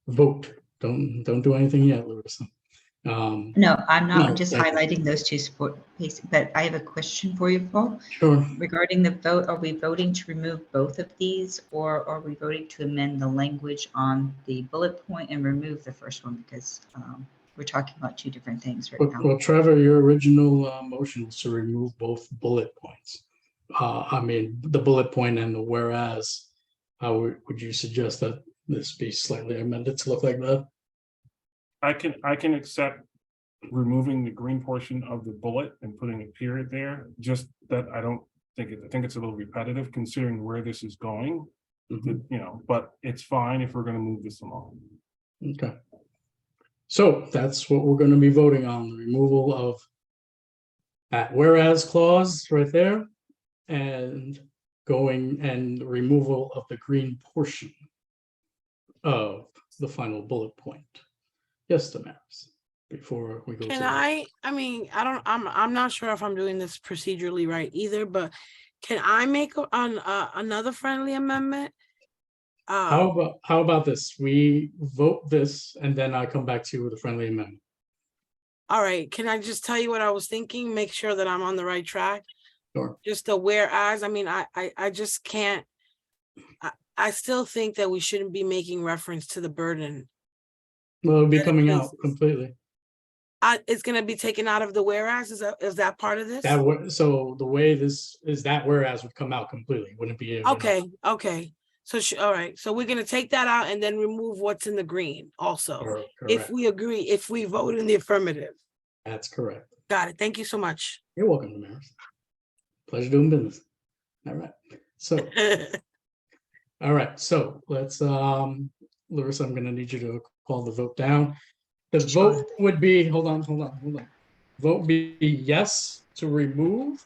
vote. Don't do anything yet, Larissa. No, I'm not. I'm just okay. highlighting those two sport pieces, but I have a question for you, Paul. Sure. Regarding the vote, are we voting to remove both of these, or are we voting to amend the language on the bullet point and remove the first one? Because we're talking about two different things right now. Well, Trevor, your original motion was to remove both bullet points. I mean, the bullet point and the whereas. How would you suggest that this be slightly amended to look like that? I can accept removing the green portion of the bullet and putting a period there, just that I think it's a little repetitive considering where this is going, but it's fine if we're going to move this along. Okay. So that's what we're going to be voting on, the removal of that whereas clause right there, and removal of the green portion of the final bullet point. Yes, Damaris, before we go. I'm not sure if I'm doing this procedurally right either, but can I make another friendly amendment? How about this? We vote this and then I come back to you with a friendly amendment. All right, can I just tell you what I was thinking? Make sure that I'm on the right track. Sure. Just a whereas, I just can't, I still think that we shouldn't be making reference to the burden. Well, it'll be coming out completely. It's going to be taken out of the whereas. Is that part of this? So the way this is, that whereas would come out completely, wouldn't be. Okay. So all right. So we're going to take that out and then remove what's in the green also. Correct. If we agree, if we vote in the affirmative. That's correct. Got it. Thank you so much. You're welcome, Damaris. Pleasure doing business. All right. So, all right. So let's, Larissa, I'm going to need you to call the vote down. The vote would be, hold on. Vote would be yes to remove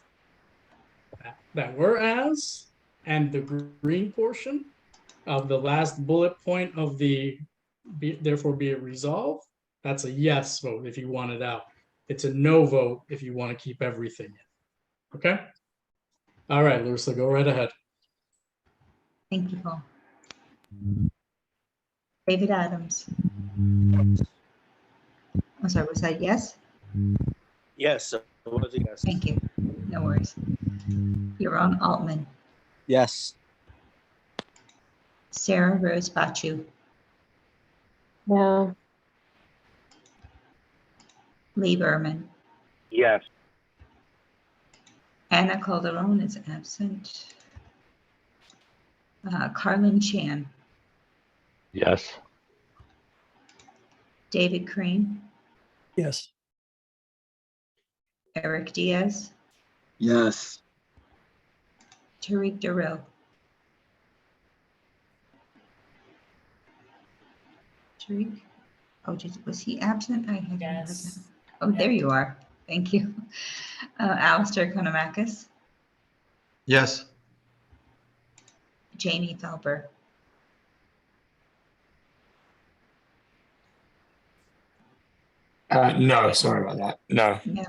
that whereas and the green portion of the last bullet point of the therefore be it resolved. That's a yes vote if you want it out. It's a no vote if you want to keep everything in. Okay. All right, Larissa, go right ahead. Thank you, Paul. David Adams. I'm sorry, was that yes? Yes, it was a yes. Thank you. No worries. Yaron Altman, Yes. Sarah Rose Bachu, No. Lee Berman, Yes. Anna Calderon is absent. Carlin Chan, Yes. David Crane, Yes. Eric Diaz, Yes. Tariq Darrell, Tariq, oh, was he absent? I had him Yes. down. Oh, there you are. Thank you. Alistair Konomakis, Yes. Jamie Felber, No, sorry about that. No. no,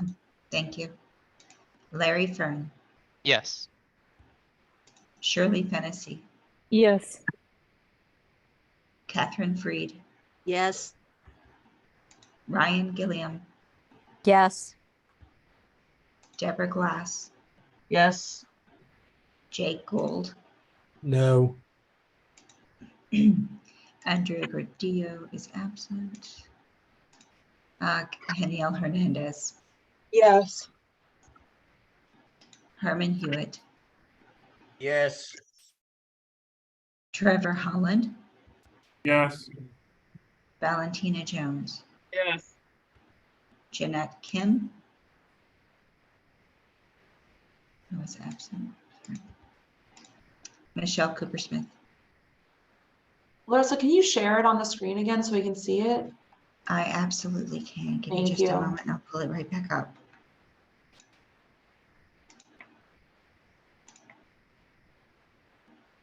thank you. Larry Fern, Yes. Shirley Fennessy, Yes. Catherine Freed, Yes. Ryan Gilliam, Yes. Deborah Glass, Yes. Jake Gold, No. Andrea Gordillo is absent. Haniel Hernandez, Yes. Herman Hewitt, Yes. Trevor Holland, Yes. Valentina Jones, Yes. Jeanette Kim, who was absent, Michelle Cooper Smith. Larissa, can you share it on the screen again so we can see it? I absolutely can. Give me Thank just a you. moment and I'll pull it right back up.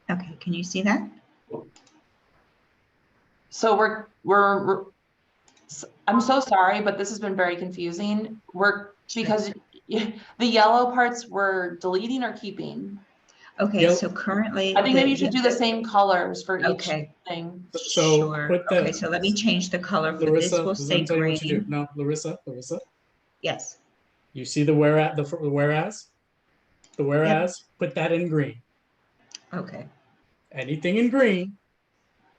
Okay, can you see that? So I'm so sorry, but this has been very confusing. Because the yellow parts we're deleting or keeping. Okay, Yep. so currently. I think maybe you should do the same colors for each Okay. thing. So Sure. put the. Okay, so let me change the color for this. Larissa, We'll let say me tell you what you do. green. No, Larissa, Yes. you see the whereas, the whereas, put that in green. Okay, Anything in green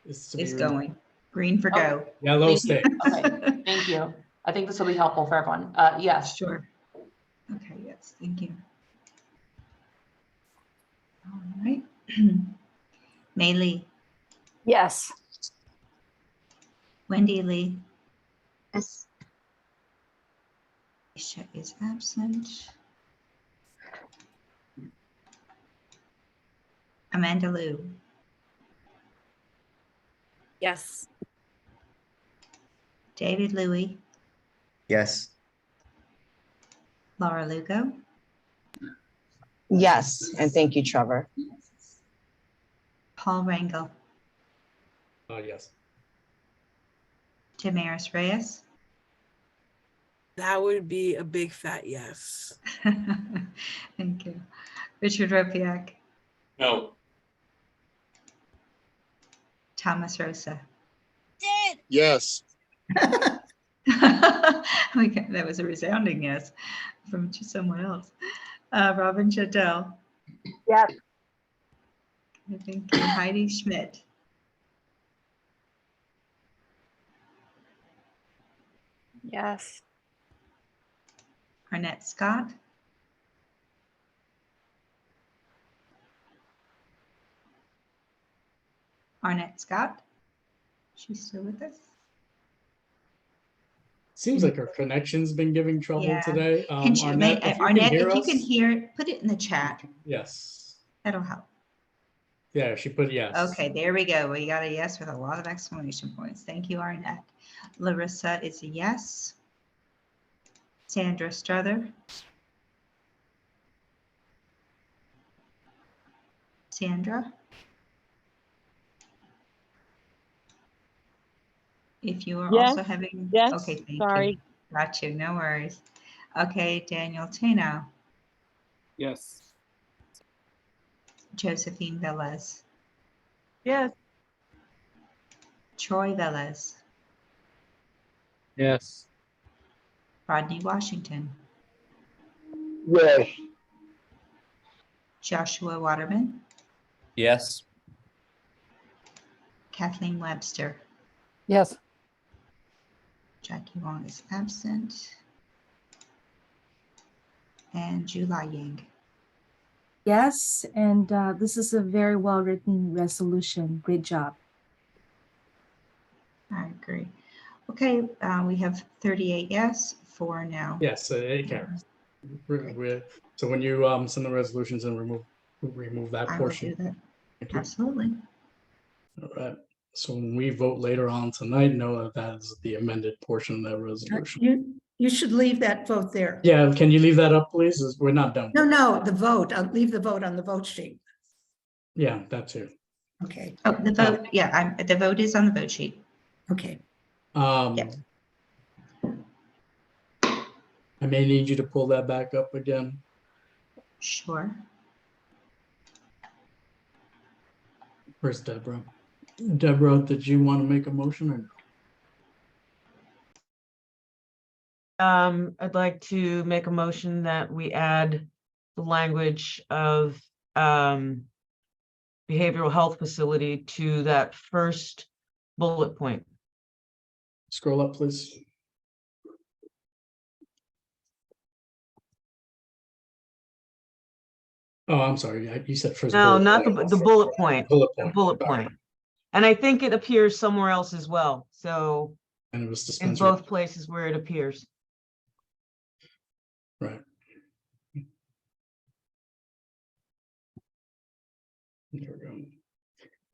is to be it's removed. going. Green for go. Yellow Thank stay. you. Okay, thank you. I think this will be helpful for everyone. Yes. Sure. Okay, yes, thank you. All right. Mei Lee, Yes. Wendy Lee, Yes. Aisha is absent. Amanda Liu, Yes. David Louie, Yes. Laura Lugo, Yes, and thank you, Trevor. Paul Rangel, Yes. Tamaris Reyes. That would be a big fat yes. Thank you. Richard Ropiak, No. Thomas Rosa. Yes. Okay, that was a resounding yes from someone else. Robin Chattel. Yes. Thank you. Heidi Schmidt. Yes. Arnett Scott. Arnett Scott. She's still with us. Seems like our connection's been giving trouble Yeah. today. Can you, Arnett, if you Arnett, can hear if you can us, hear, put it in the chat. yes. That'll help. Yeah, she put yes. Okay, there we go. We got a yes with a lot of exclamation points. Thank you, Arnett. Larissa is a yes. Sandra Strother. Sandra. If you are Yes, also having, yes, okay, thank you. sorry. Got you, no worries. Okay, Daniel Tano, Yes. Josephine Velez, Yes. Troy Velez, Yes. Rodney Washington, Yes. Joshua Waterman, Yes. Kathleen Webster. Yes. Jackie Wong is absent. And July Yang. Yes, and this is a very well-written resolution. Great job. I agree. Okay, we have 38 yes, 4 no. Yes, it carries. So when you send the resolutions and remove that I will portion. do that. Thank you. Absolutely. All right. So when we vote later on tonight, know that that is the amended portion of that resolution. You should leave that vote there. Yeah, can you leave that up, please? We're not done. No, the vote. I'll leave the vote on the vote sheet. Yeah, that too. Okay. Oh, the vote, yeah, the vote is on the vote sheet. Okay. I may need you to pull that back up again. Sure. Where's Deborah? Deborah, did you want to make a motion or no? I'd like to make a motion that we add the language of behavioral health facility to that first bullet point. Scroll up, please. Oh, I'm sorry. You said first. No, bullet not point. the bullet point. Bullet The point. bullet Sorry. point. And I think it appears somewhere else as well. So And it was in dispensary. both places where it appears. Right. There we go.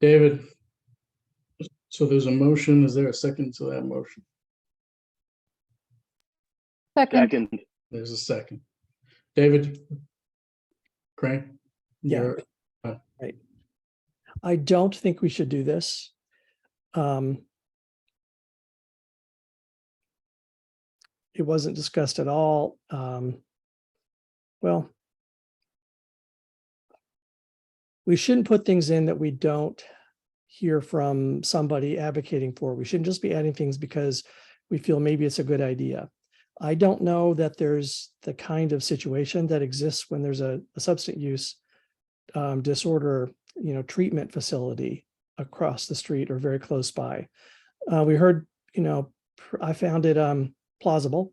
David, so there's a motion. Is there a second to that motion? Second. There's a second. David Crane? Yeah. you're- Right. I don't think we should do this. It wasn't discussed at all. Well, we shouldn't put things in that we don't hear from somebody advocating for. We shouldn't just be adding things because we feel maybe it's a good idea. I don't know that there's the kind of situation that exists when there's a substance use disorder, treatment facility across the street or very close by. We heard, I found it plausible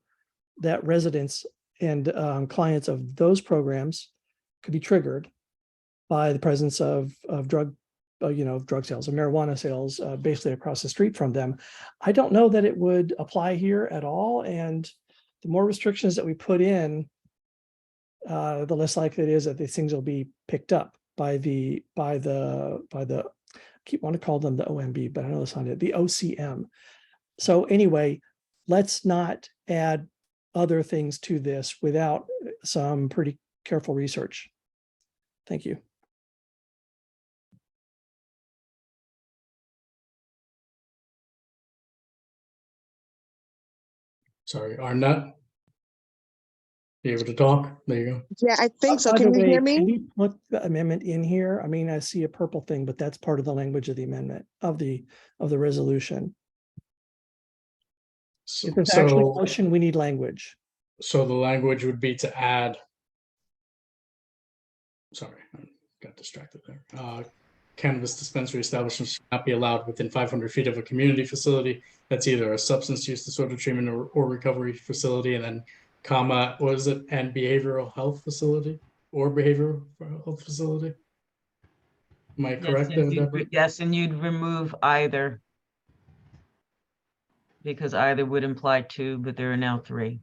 that residents and clients of those programs could be triggered by the presence of drug sales or marijuana sales basically across the street from them. I don't know that it would apply here at all. And the more restrictions that we put in, the less likely it is that these things will be picked up by the I keep wanting to call them the OMB, but I know that's not it, the OCM. So anyway, let's not add other things to this without some pretty careful research. Thank you. Sorry, Arnett? You able to talk? There you go. Yeah, I think so. By Can the you way, hear me? Can you put the amendment in here? I mean, I see a purple thing, but that's part of the language of the amendment of the resolution. So, If there's actually a so, motion, we need language. so the language would be to add. Sorry, I got distracted there. Cannabis dispensary establishments should not be allowed within 500 feet of a community facility that's either a substance use disorder treatment or recovery facility, and then comma, what is it? And behavioral health facility or behavioral health facility? Am I correct there, Deborah? Yes, and you'd remove either. Because either would imply two, but there are now three.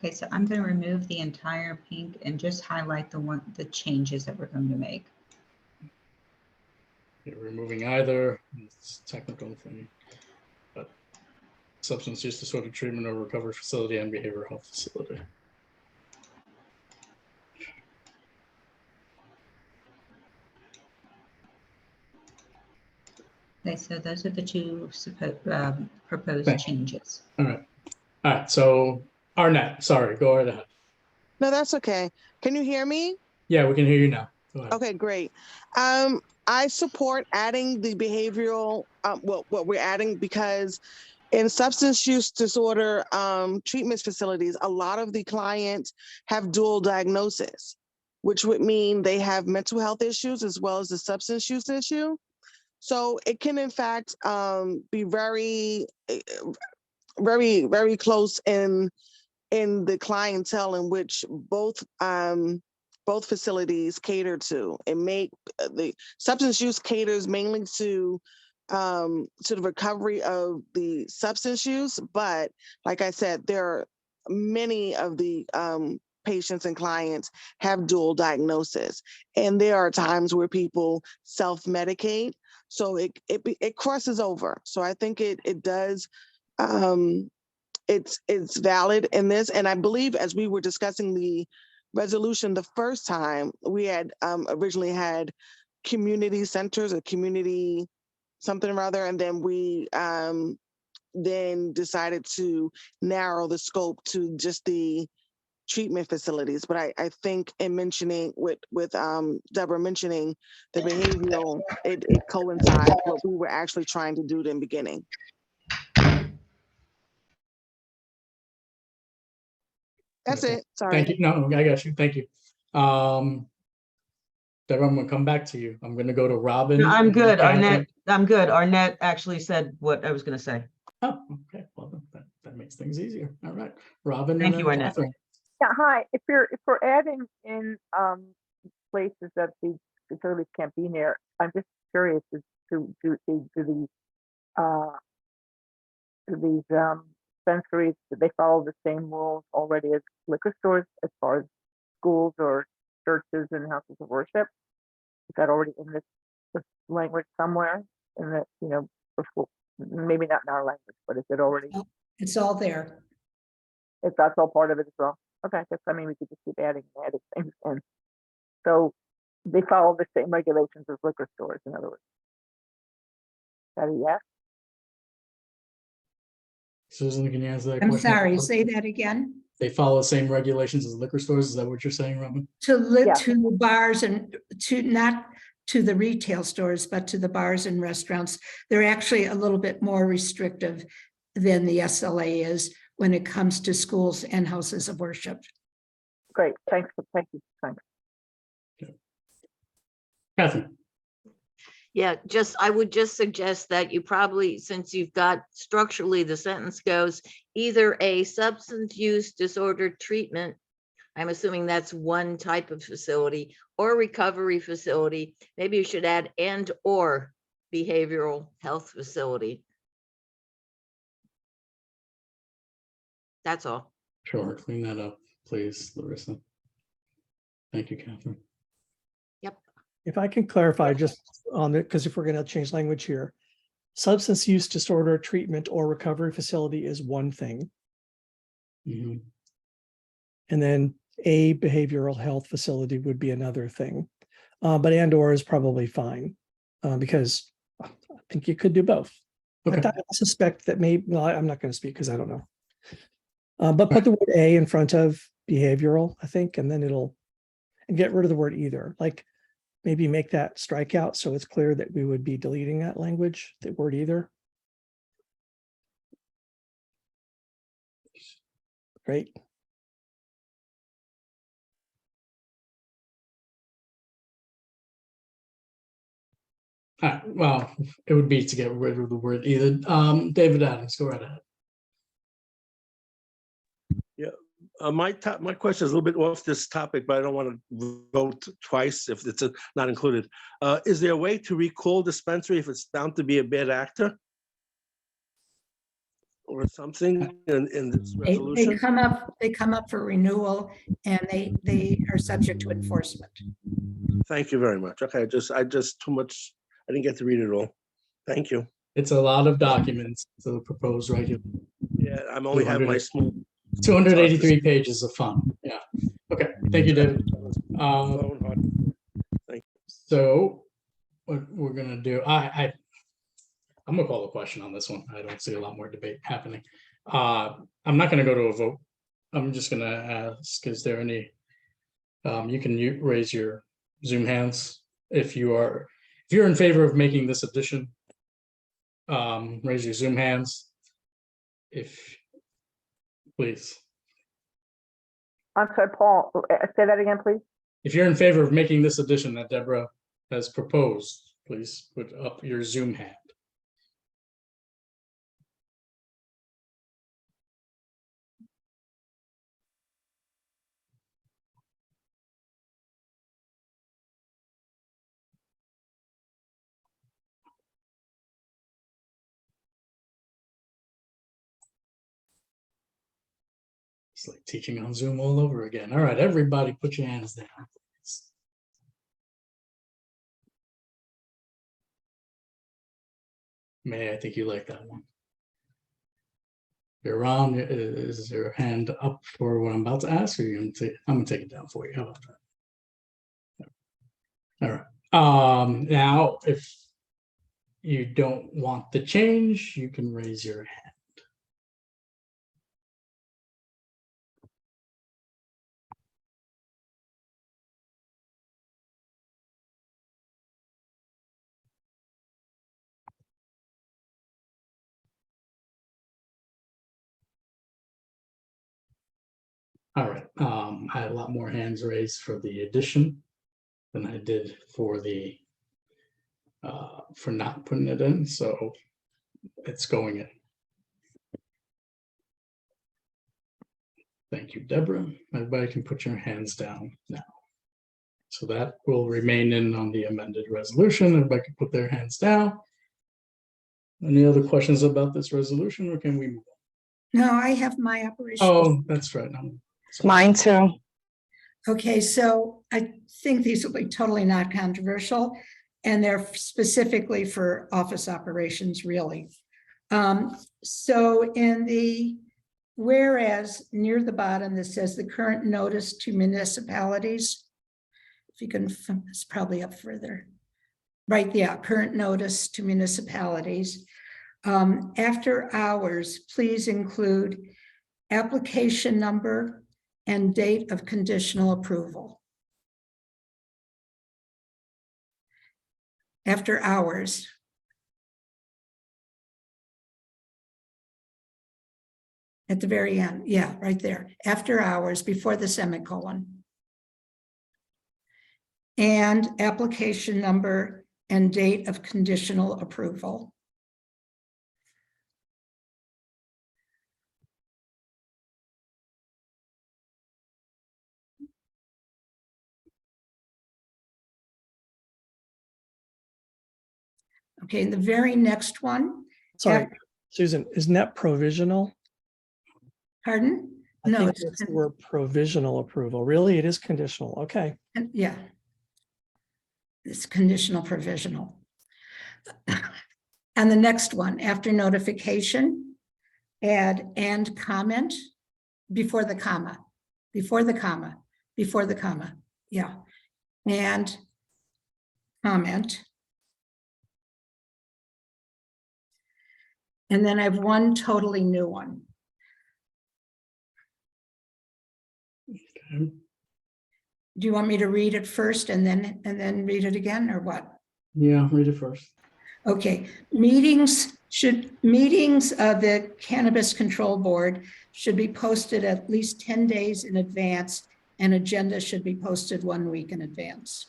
Okay, so I'm going to remove the entire pink and just highlight the changes that we're going to make. You're removing either, it's a technical thing, but substance use disorder treatment or recovery facility and behavioral health facility. Okay, so those are the two proposed Thank you. changes. All right. So Arnett, sorry, go right ahead. No, that's okay. Can you hear me? Yeah, we can hear you now. Go ahead. Okay, great. I support adding the behavioral, what we're adding, because in substance use disorder treatment facilities, a lot of the clients have dual diagnosis, which would mean they have mental health issues as well as a substance use issue. So it can in fact be very, very close in the clientele in which both facilities cater to. It make the substance use caters mainly to the recovery of the substance use, but like I said, there are many of the patients and clients have dual diagnosis, and there are times where people self-medicate, so it crosses over. So I think it does. It's valid in this, and I believe as we were discussing the resolution the first time, we had originally had community centers or community something or other, and then we then decided to narrow the scope to just the treatment facilities. But I think in mentioning with Deborah mentioning the behavioral, it coincides what we were actually trying to do in the beginning. That's Okay. it. Sorry. Thank you. No, I got you. Thank you. Deborah, I'm gonna come back to you. I'm gonna go to Robin. No, I'm and good. Catherine. Arnett, I'm good. Arnett actually said what I was gonna say. Oh, okay. Well, that makes things easier. All right. Robin. Thank and you, then Arnett. Catherine. Yeah, hi. If we're adding in places that the facilities can't be near, I'm just curious as to do these dispensaries, do they follow the same rules already as liquor stores as far as schools or churches and houses of worship? Is that already in this language somewhere? In that, before, maybe not in our language, but is it already? It's all there. If that's all part of it as well. Okay, we could just keep adding things in. So they follow the same regulations as liquor stores, in other words. Is that a yes? Susan, can you answer that I'm question? sorry, say that again. They follow the same regulations as liquor stores. Is that what you're saying, Robin? To bars and not to the retail stores, but to the bars and restaurants. They're actually a little bit more restrictive than the SLA is when it comes to schools and houses of worship. Great, thank you. Thanks. Catherine. Yeah, I would just suggest that you probably, since you've got structurally, the sentence goes either a substance use disorder treatment, I'm assuming that's one type of facility, or recovery facility. Maybe you should add and or behavioral health facility. That's all. Sure, clean that up, please, Larissa. Thank you, Catherine. Yep. If I can clarify just on it, because if we're going to change language here, substance use disorder treatment or recovery facility is one thing. Mm-hmm. And then a behavioral health facility would be another thing. But and or is probably fine because I think you could do both. Okay. I suspect that I'm not going to speak because I don't know. But put the word a in front of behavioral, I think, and then and get rid of the word either. Like maybe make that strikeout so it's clear that we would be deleting that language, the word either. Great. Well, it would be to get rid of the word either. David Adams, go right ahead. Yeah, my question is a little bit off this topic, but I don't want to vote twice if it's not included. Is there a way to recall dispensary if it's found to be a bad actor? Or something in this resolution? They come up for renewal and they are subject to enforcement. Thank you very much. Okay, I just too much, I didn't get to read it all. Thank you. It's a lot of documents to propose regulation. Yeah, I'm only have my small 283 pages of fun. Yeah. Okay. Thank you, David. So what we're gonna do, I'm gonna call a question on this one. I don't see a lot more debate happening. I'm not gonna go to a vote I'm just gonna ask, is there any, you can raise your Zoom hands if you're in favor of making this addition. Raise your Zoom hands. Please. I'm sorry, Paul, say that again, please. If you're in favor of making this addition that Deborah has proposed, please put up your Zoom hand. It's like teaching on Zoom all over again. All right, everybody put your hands down. May, I think you like that one. You're on. Is your hand up for what I'm about to ask, or I'm gonna take it down for you? How about that? All right. Now, if you don't want the change, you can raise your hand. All right, I had a lot more hands raised for the addition than I did for the for not putting it in, so it's going in. Thank you, Deborah. Everybody can put your hands down now. So that will remain in on the amended resolution. Everybody can put their hands down. Any other questions about this resolution, or can we move on? No, I have my operation. Oh, that's right. Mine too. Okay, so I think these will be totally not controversial, and they're specifically for office operations, really. So in the whereas near the bottom, this says the current notice to municipalities. If you can, it's probably up further. Right, yeah, current notice to municipalities. After hours, please include application number and date of conditional approval. After hours. At the very end, yeah, right there. After hours, before the semicolon. And application number and date of conditional approval. Okay, the very next one. Sorry, Susan, isn't that provisional? Pardon? I No, think it's that's the word provisional approval. Really, it is conditional. Okay. yeah. It's conditional provisional. And the next one, after notification, add and comment before the comma, before the comma, before the comma. Yeah. And comment. And then I have one totally new one. Okay. Do you want me to read it first and then read it again, or what? Yeah, read it first. Okay, meetings of the Cannabis Control Board should be posted at least 10 days in advance, and agenda should be posted 1 week in advance.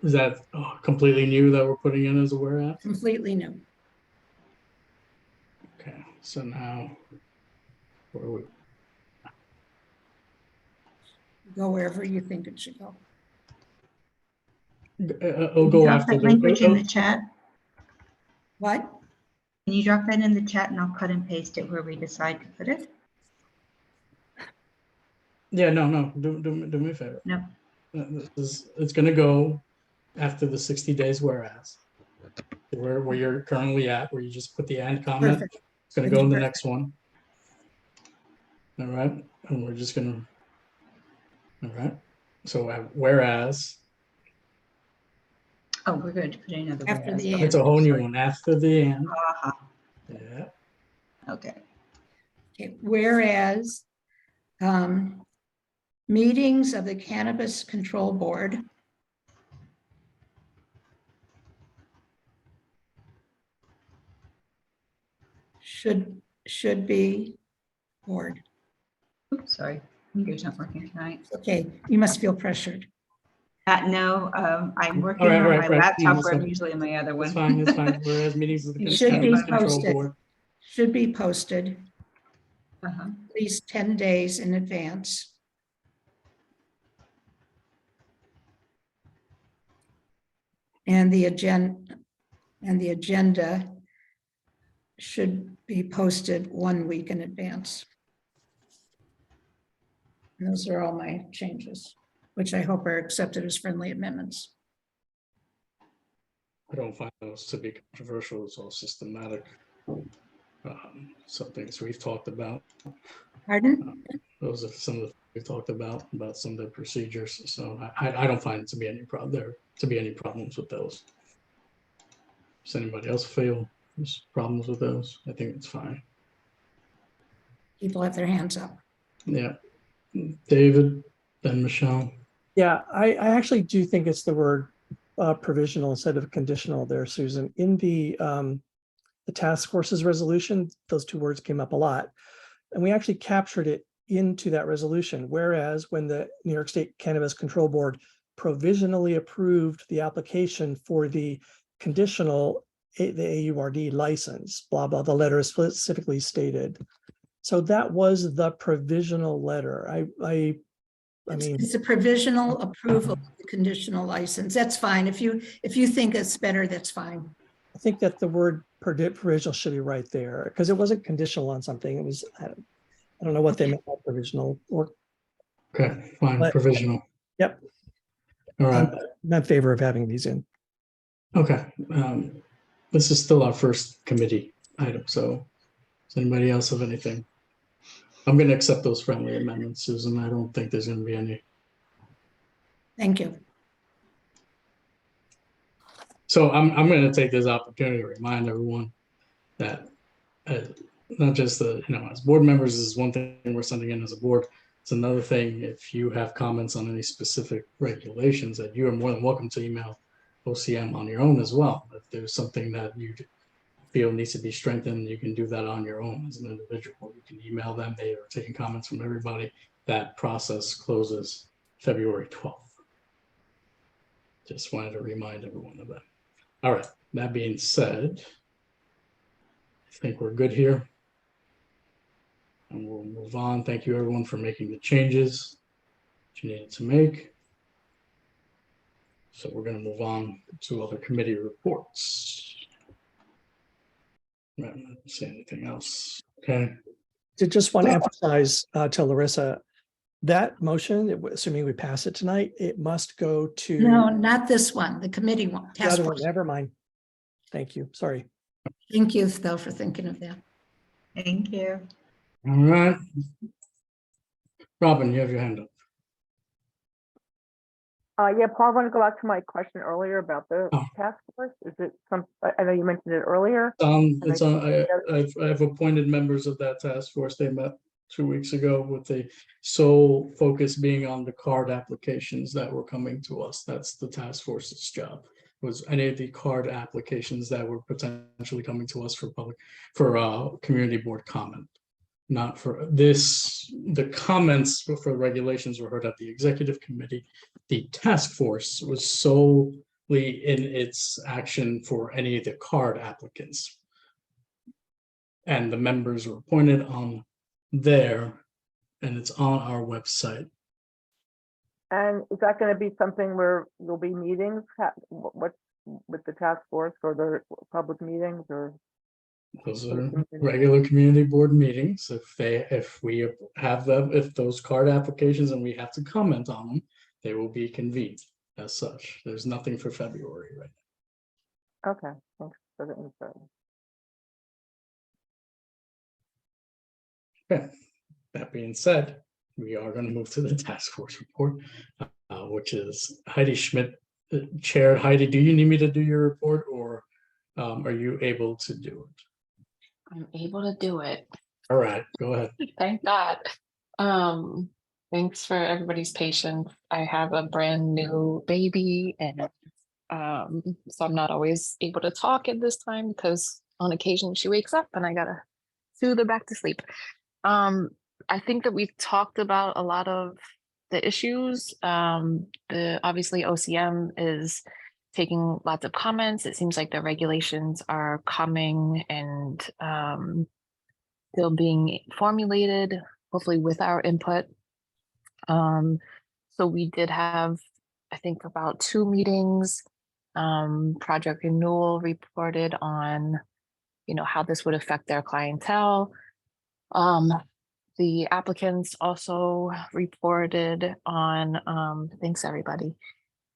Is that completely new that we're putting in as a whereas? Completely new. Okay, so now where are we? Go wherever you think it should go. I'll go Drop after that language in the chat. What? Can you drop that in the chat and I'll cut and paste it where we decide to put it? Yeah, no, do me a favor. No. It's gonna go after the 60 days whereas. Where you're currently at, where you just put the and comment. Perfect. It's gonna go in the next one. All right, and we're just gonna, all right. So whereas. Oh, we're going to put in another After whereas. the It's a whole new one after the and. Uh-huh. Yeah. Okay. Okay, whereas Meetings of the Cannabis Control Board. Should be board. Oops, sorry, computer's not working tonight. Okay, you must feel pressured. No, I'm working All right, on all my right, right. laptop where So I'm usually in my other one. It's fine, it's fine. Whereas meetings of the It should be Cannabis Control posted. Board. Should be posted Uh-huh. at least 10 days in advance. And the agenda should be posted 1 week in advance. And those are all my changes, which I hope are accepted as friendly amendments. I don't find those to be controversial. It's all systematic. Some things we've talked about. Pardon? Those are some of the we've talked about some of the procedures. So I don't find it to be any problem there to be any problems with those. Does anybody else feel there's problems with those? I think it's fine. People have their hands up. Yeah. David, then Michelle. Yeah, I actually do think it's the word provisional instead of conditional there, Susan. In the task force's resolution, those two words came up a lot. And we actually captured it into that resolution. Whereas when the New York State Cannabis Control Board provisionally approved the application for the conditional, the AURD license, blah, blah, the letter is specifically stated. So that was the provisional letter. I mean, it's a provisional approval of the conditional license. That's fine. If you think it's better, that's fine. I think that the word provisional should be right there because it wasn't conditional on something. It was, I don't know what they meant by provisional or. Okay, fine, But- provisional. Yep. All right. I'm in favor of having these in. Okay. This is still our first committee item. So does anybody else have anything? I'm going to accept those friendly amendments, Susan. I don't think there's going to be any. Thank you. So I'm going to take this opportunity to remind everyone that not just as board members is one thing we're sending in as a board. It's another thing if you have comments on any specific regulations that you are more than welcome to email OCM on your own as well. If there's something that you feel needs to be strengthened, you can do that on your own as an individual. You can email them. They are taking comments from everybody. That process closes February 12th. Just wanted to remind everyone of that. All right, that being said, I think we're good here. And we'll move on. Thank you everyone for making the changes that you needed to make. So we're going to move on to other committee reports. I don't see anything else. Okay. Did just want to emphasize to Larissa, that motion, assuming we pass it tonight, it must go to. No, not this one, the committee one. The Task other one. force. Never mind. Thank you. Sorry. Thank you, though, for thinking of that. Thank you. All right. Robin, you have your hand up. Yeah, Paul, I want to go back to my question earlier about the task force. Is it I know you mentioned it earlier. It's on. I've appointed members of that task force. They met 2 weeks ago with the sole focus being on the card applications that were coming to us. That's the task force's job. Was any of the card applications that were potentially coming to us for community board comment. Not for this, the comments for regulations were heard at the executive committee. The task force was solely in its action for any of the card applicants. And the members were appointed on there, and it's on our website. And is that going to be something where there'll be meetings? What with the task force or the public meetings or? Those are regular community board meetings. If we have them, if those card applications and we have to comment on them, they will be convened as such. There's nothing for February right now. Okay, thanks for the info. Okay, that being said, we are going to move to the task force report, which is Heidi Schmidt chaired. Heidi, do you need me to do your report or are you able to do it? I'm able to do it. All right, go ahead. Thank God. Thanks for everybody's patience. I have a brand new baby and so I'm not always able to talk at this time because on occasion she wakes up and I gotta soothe her back to sleep. I think that we've talked about a lot of the issues. Obviously OCM is taking lots of comments. It seems like the regulations are coming and still being formulated, hopefully with our input. So we did have, I think, about 2 meetings. Project Renewal reported on, how this would affect their clientele. The applicants also reported on, thanks everybody.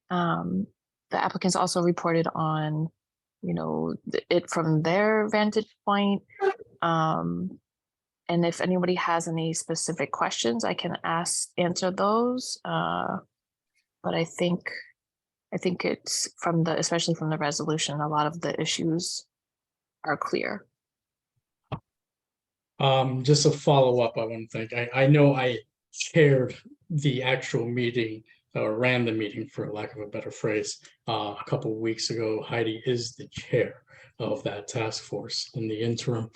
The applicants also reported on, it from their vantage point. And if anybody has any specific questions, I can answer those. But I think it's especially from the resolution, a lot of the issues are clear. Just a follow-up, I want to think. I know I chaired the actual meeting or ran the meeting, for lack of a better phrase, a couple of weeks ago. Heidi is the chair of that task force in the interim.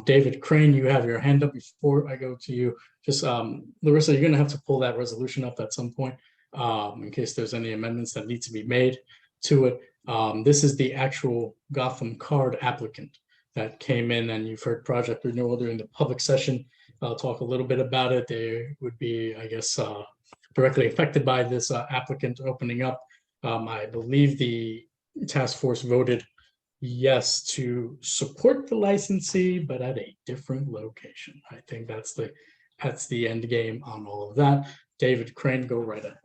David Crane, you have your hand up. Before I go to you, just Larissa, you're going to have to pull that resolution up at some point in case there's any amendments that need to be made to it. This is the actual Gotham Card applicant that came in, and you've heard Project Renewal during the public session. I'll talk a little bit about it. They would be, I guess, directly affected by this applicant opening up. I believe the task force voted yes to support the licensee, but at a different location. I think that's the end game on all of that. David Crane, go right ahead.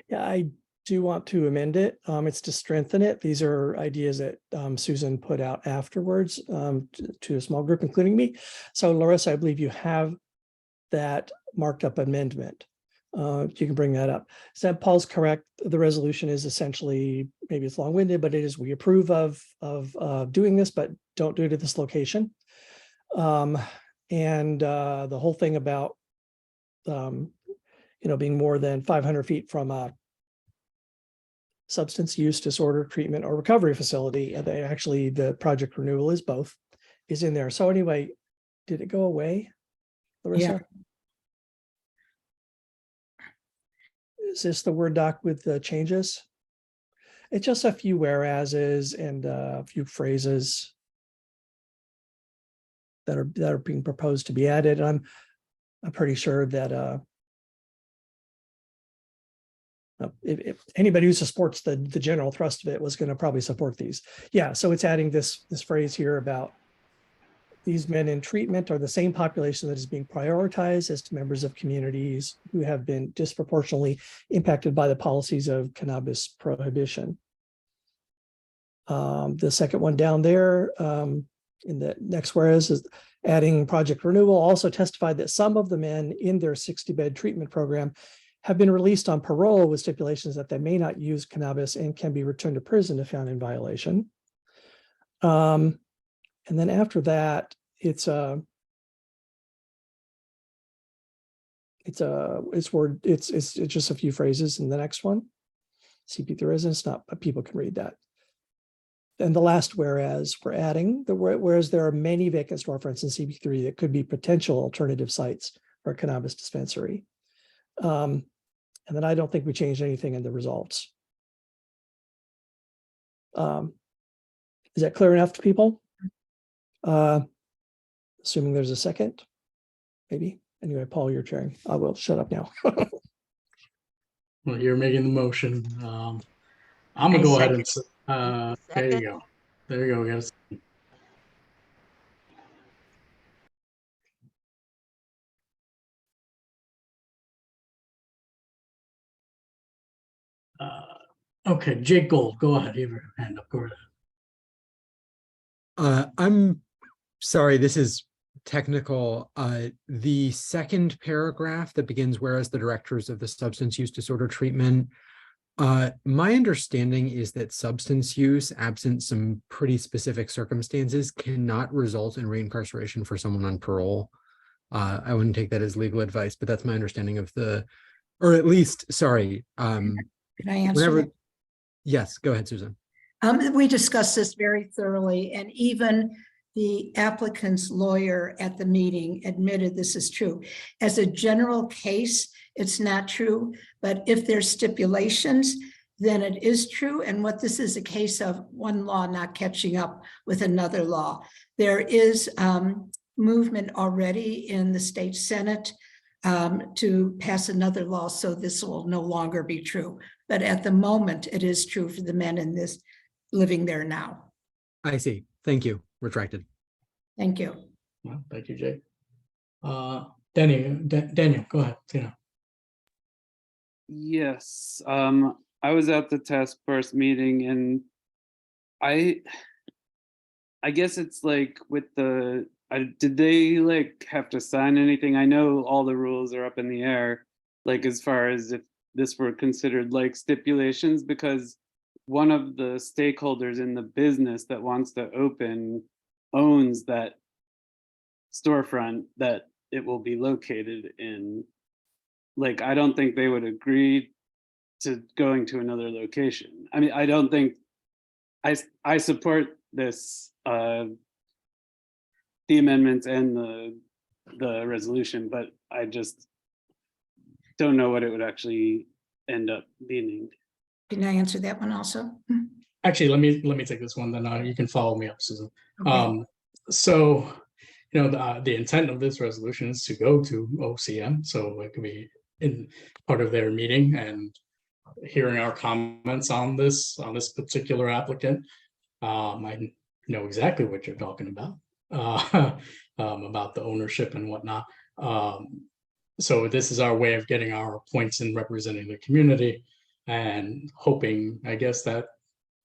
Yeah, I do want to amend it. It's to strengthen it. These are ideas that Susan put out afterwards to a small group, including me. So Larissa, I believe you have that marked up amendment. You can bring that up. So Paul's correct. The resolution is essentially, maybe it's long-winded, but it is, we approve of doing this, but don't do it at this location. And the whole thing about being more than 500 feet from a substance use disorder treatment or recovery facility, and actually the Project Renewal is both, is in there. So anyway, did it go away, Larissa? Yeah. Is this the Word doc with the changes? It's just a few whereases and a few phrases that are being proposed to be added. I'm pretty sure that if anybody who supports the general thrust of it was going to probably support these. Yeah, so it's adding this phrase here about these men in treatment are the same population that is being prioritized as to members of communities who have been disproportionately impacted by the policies of cannabis prohibition. The second one down there in the next whereas is adding Project Renewal also testified that some of the men in their 60-bed treatment program have been released on parole with stipulations that they may not use cannabis and can be returned to prison if found in violation. And then after that, it's just a few phrases in the next one. CP3 residents, not, but people can read that. And the last whereas, we're adding whereas there are many vacant storefronts in CP3 that could be potential alternative sites for a cannabis dispensary. And then I don't think we changed anything in the results. Is that clear enough to people? Assuming there's a second, maybe. Anyway, Paul, you're chairing. I will shut up now. Well, you're making the motion. I'm gonna go ahead and there you go. There you go, guys. Okay, Jake Gold, go ahead. You have your hand up. Go ahead. I'm sorry, this is technical. The second paragraph that begins, whereas the directors of the substance use disorder treatment, my understanding is that substance use, absent some pretty specific circumstances, cannot result in reincarceration for someone on parole. I wouldn't take that as legal advice, but that's my understanding of or at least, sorry. Can I answer Whenever, that? yes, go ahead, Susan. We discussed this very thoroughly, and even the applicant's lawyer at the meeting admitted this is true. As a general case, it's not true, but if there's stipulations, then it is true. And what this is a case of one law not catching up with another law. There is movement already in the state Senate to pass another law, so this will no longer be true. But at the moment, it is true for the men in this living there now. I see. Thank you. Retracted. Thank you. Well, thank you, Jay. Daniel, go ahead. Tina. Yes, I was at the task force meeting, and I guess it's like with did they like have to sign anything? I know all the rules are up in the air, like as far as if this were considered like stipulations, because one of the stakeholders in the business that wants to open owns that storefront that it will be located in. Like, I don't think they would agree to going to another location. I mean, I don't think, I support this, the amendments and the resolution, but I just don't know what it would actually end up meaning. Can I answer that one also? Actually, let me take this one, then you can follow me up, Susan. Okay. So, you know, the intent of this resolution is to go to OCM, so it could be in part of their meeting and hearing our comments on this particular applicant. I know exactly what you're talking about, about the ownership and whatnot. So this is our way of getting our points in representing the community and hoping, I guess, that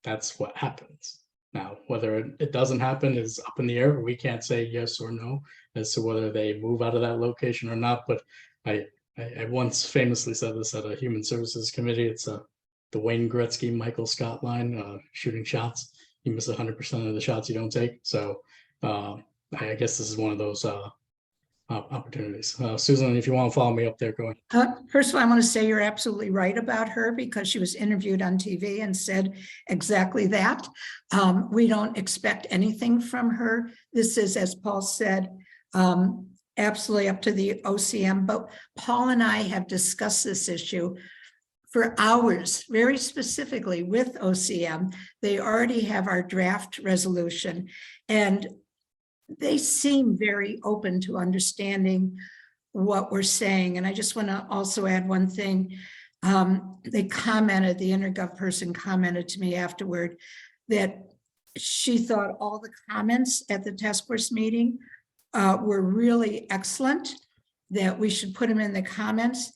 that's what happens. Now, whether it doesn't happen is up in the air. We can't say yes or no as to whether they move out of that location or not. But I once famously said this at a human services committee. It's the Wayne Gretzky, Michael Scott line, shooting shots. You miss 100% of the shots you don't take. So I guess this is one of those opportunities. Susan, if you want to follow me up there, go ahead. First of all, I want to say you're absolutely right about her because she was interviewed on TV and said exactly that. We don't expect anything from her. This is, as Paul said, absolutely up to the OCM, but Paul and I have discussed this issue for hours, very specifically with OCM. They already have our draft resolution, and they seem very open to understanding what we're saying. And I just want to also add one thing. They commented, the intergov person commented to me afterward that she thought all the comments at the task force meeting were really excellent, that we should put them in the comments.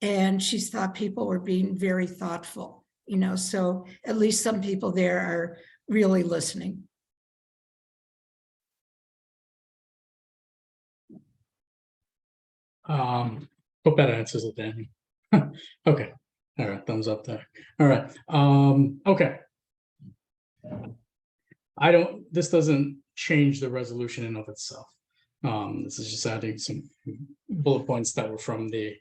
And she thought people were being very thoughtful, you know, so at least some people there are really listening. Hope that answers it, Daniel. Okay. All right. Thumbs up there. All right. Okay. This doesn't change the resolution in of itself. This is just adding some bullet points that were from the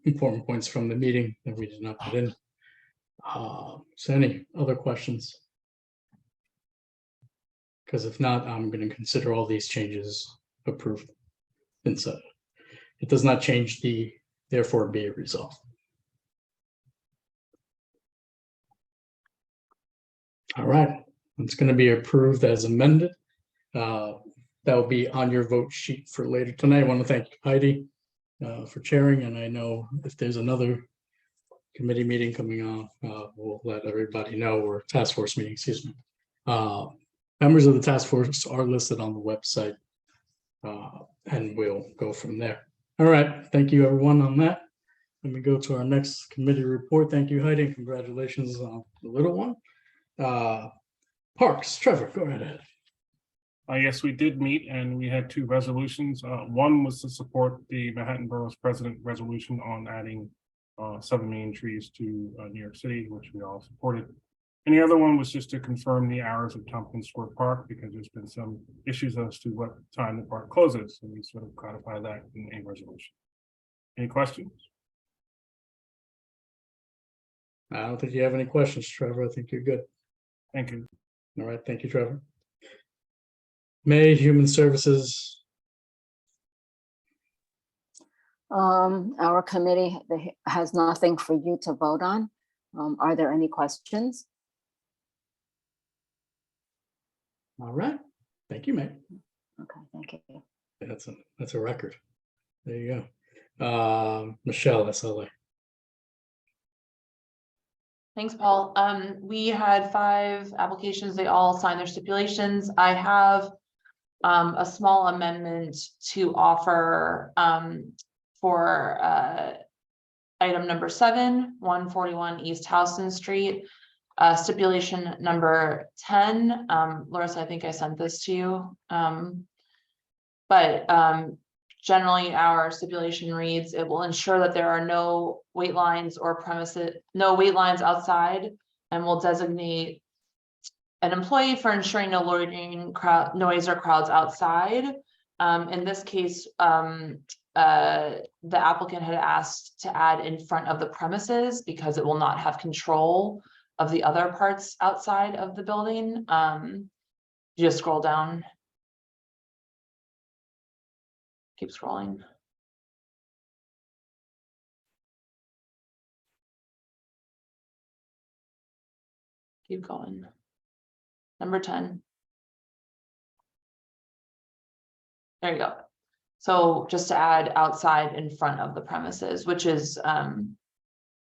important points from the meeting that we did not put in. So any other questions? Because if not, I'm going to consider all these changes approved. Inside. It does not change therefore be a result. All right, it's going to be approved as amended. That will be on your vote sheet for later tonight. I want to thank Heidi for chairing, and I know if there's another committee meeting coming on, we'll let everybody know, or task force meeting, excuse me. Members of the task force are listed on the website, and we'll go from there. All right, thank you everyone on that. Let me go to our next committee report. Thank you, Heidi, and congratulations on the little one. Parks, Trevor, go right ahead. Yes, we did meet and we had two resolutions. One was to support the Manhattan Borough's president resolution on adding 7 million trees to New York City, which we all supported. And the other one was just to confirm the hours of Tompkins Square Park, because there's been some issues as to what time the park closes, and we sort of codify that in a resolution. Any questions? I don't think you have any questions, Trevor. I think you're good. Thank you. All right, thank you, Trevor. May Human Services. Our committee has nothing for you to vote on. Are there any questions? All right, thank you, May. Okay, thank you. That's a record. There you go. Michelle, SLA. Thanks, Paul. We had 5 applications. They all signed their stipulations. I have a small amendment to offer for item number 7, 141 East Houston Street. Stipulation number 10. Larissa, I think I sent this to you. But generally our stipulation reads, it will ensure that there are no wait lines or no wait lines outside, and will designate an employee for ensuring no loitering, noise or crowds outside. In this case, the applicant had asked to add in front of the premises because it will not have control of the other parts outside of the building. You just scroll down. Keep scrolling. Keep going. Number 10. There you go. So just to add outside in front of the premises, which is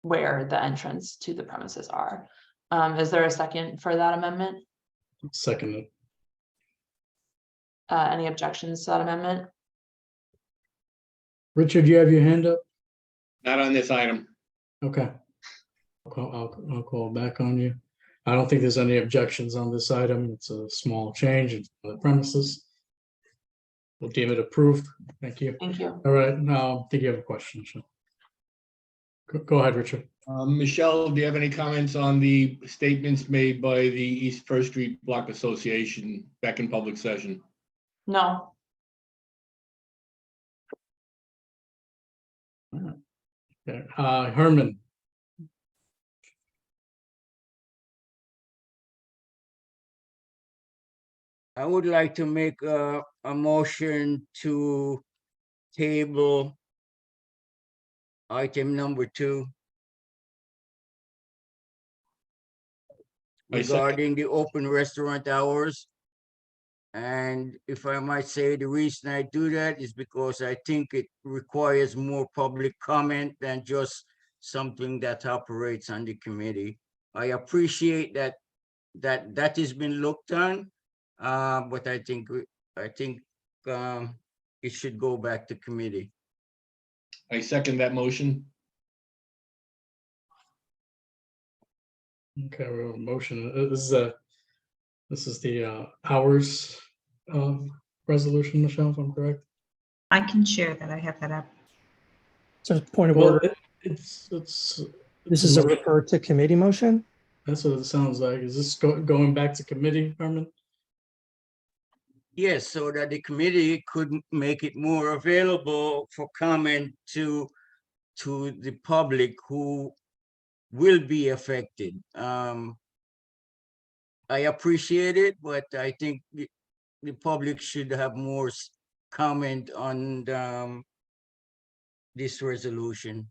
where the entrance to the premises are. Is there a second for that amendment? Second. Any objections to that amendment? Richard, you have your hand up? Not on this item. Okay. I'll call back on you. I don't think there's any objections on this item. It's a small change in the premises. We'll deem it approved. Thank you. Thank you. All right, now, I think you have a question, Michelle. Go ahead, Richard. Michelle, do you have any comments on the statements made by the East First Street Block Association back in public session? No. Okay. Herman. I would like to make a motion to table item number 2 regarding the open restaurant hours. And if I might say, the reason I do that is because I think it requires more public comment than just something that operates on the committee. I appreciate that has been looked on, but I think it should go back to committee. I second that motion. Okay, we have a motion. This is the hours resolution, Michelle, if I'm correct. I can share that. I have that up. So point of Well, order. It's This is a refer to committee motion? That's what it sounds like. Is this going back to committee, Herman? Yes, so that the committee could make it more available for comment to the public who will be affected. I appreciate it, but I think the public should have more comment on this resolution.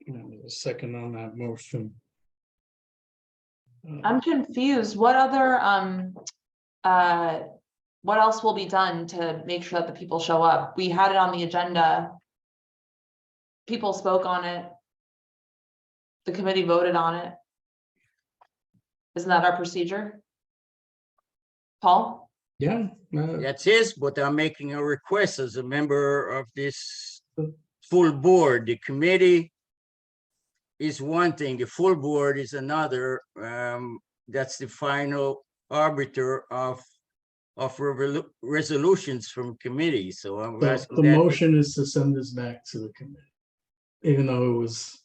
A second on that motion. I'm confused. What other what else will be done to make sure that the people show up? We had it on the agenda. People spoke on it. The committee voted on it. Isn't that our procedure? Paul? Yeah. That's his, but I'm making a request as a member of this full board. The committee is one thing, the full board is another. That's the final arbiter of resolutions from committee. So I'm asking The that. motion is to send this back to the committee. even though it was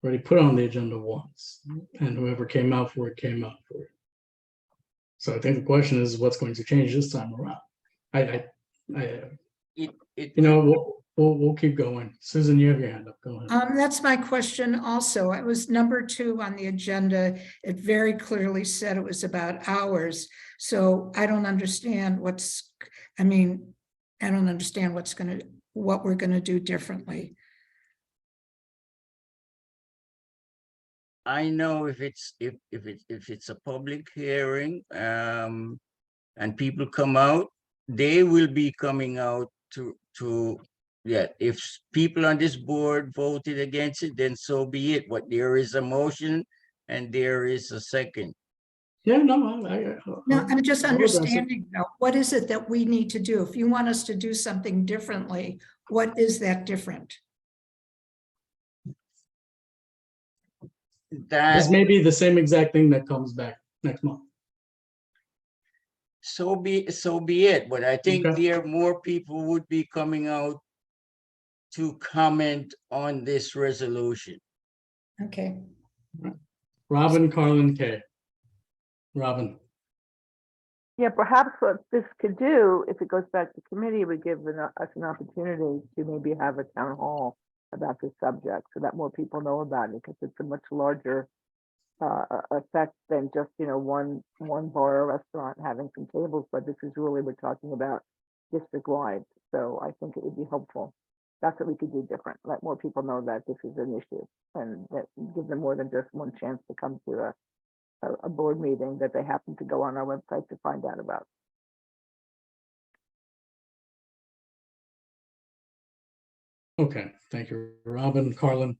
already put on the agenda once, and whoever came out for it came out for it. So I think the question is what's going to change this time around. We'll keep going. Susan, you have your hand up. Go ahead. That's my question also. It was number 2 on the agenda. It very clearly said it was about hours. So I don't understand what we're gonna do differently. I know if it's a public hearing, and people come out, they will be coming out to yeah, if people on this board voted against it, then so be it. But there is a motion and there is a second. Yeah, no, No, I'm just I'll address it. understanding though, what is it that we need to do? If you want us to do something differently, what is that different? This may be the same exact thing that comes back next month. So be it. But I think there more people would be coming out to comment on this resolution. Okay. Robin, Carlin, Kay. Robin. Yeah, perhaps what this could do, if it goes back to committee, would give us an opportunity to maybe have a town hall about this subject so that more people know about it, because it's a much larger effect than just, one bar or restaurant having some tables, but this is really, we're talking about district-wide. So I think it would be helpful. That's what we could do different. Let more people know that this is an issue and that give them more than just one chance to come to a board meeting that they happen to go on our website to find out about. Okay, thank you, Robin. Carlin.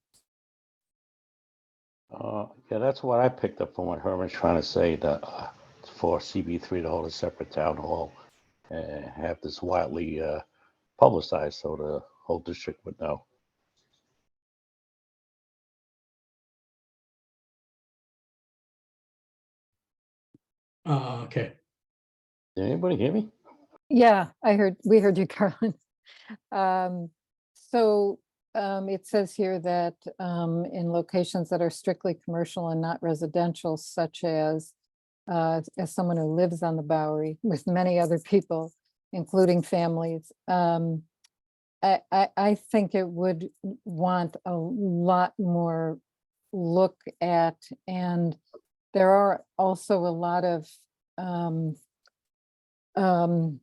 Yeah, that's what I picked up from what Herman's trying to say, that for CB3 to hold a separate town hall and have this widely publicized so the whole district would know. Okay. Did anybody hear me? Yeah, we heard you, Carlin. It says here that in locations that are strictly commercial and not residential, such as someone who lives on the Bowery with many other people, including families, I think it would want a lot more look at, and there are also a lot of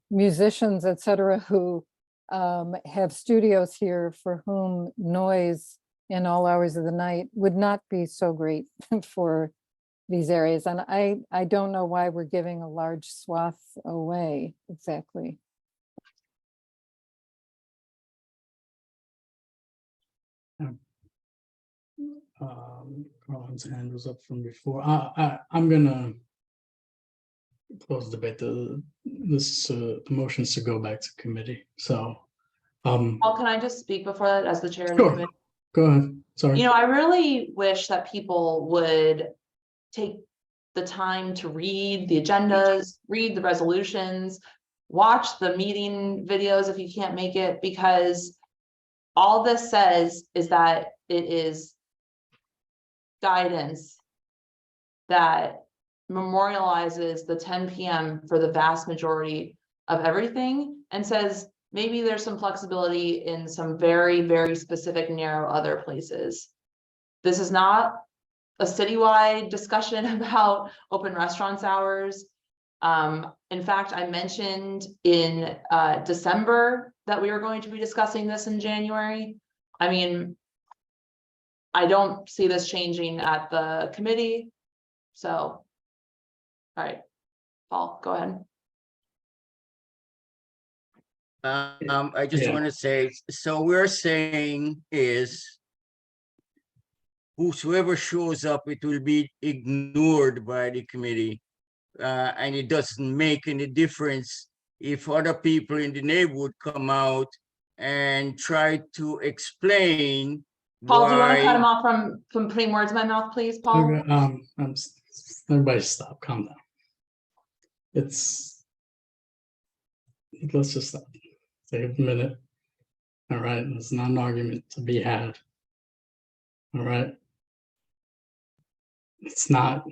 musicians, et cetera, who have studios here for whom noise in all hours of the night would not be so great for these areas. And I don't know why we're giving a large swath away exactly. Carlin's hand was up from before. I'm gonna close the debate. The motion's to go back to committee. So, Paul, can I just speak before that as the chair of the sure. committee? Go ahead. Sorry. I really wish that people would take the time to read the agendas, read the resolutions, watch the meeting videos if you can't make it, because all this says is that it is guidance that memorializes the 10 p.m. for the vast majority of everything and says maybe there's some flexibility in some very, very specific narrow other places. This is not a citywide discussion about open restaurants hours. In fact, I mentioned in December that we were going to be discussing this in January. I mean, I don't see this changing at the committee. So, all right, Paul, go ahead. I just want to say, so we're saying is whosoever shows up, it will be ignored by the committee. And it doesn't make any difference if other people in the neighborhood come out and try to explain. Paul, do you want to cut why- him off from putting words in my mouth, please, Paul? Okay, everybody stop, calm down. Let's just stop. Take a minute. All right, it's not an argument to be had. All right. It's not,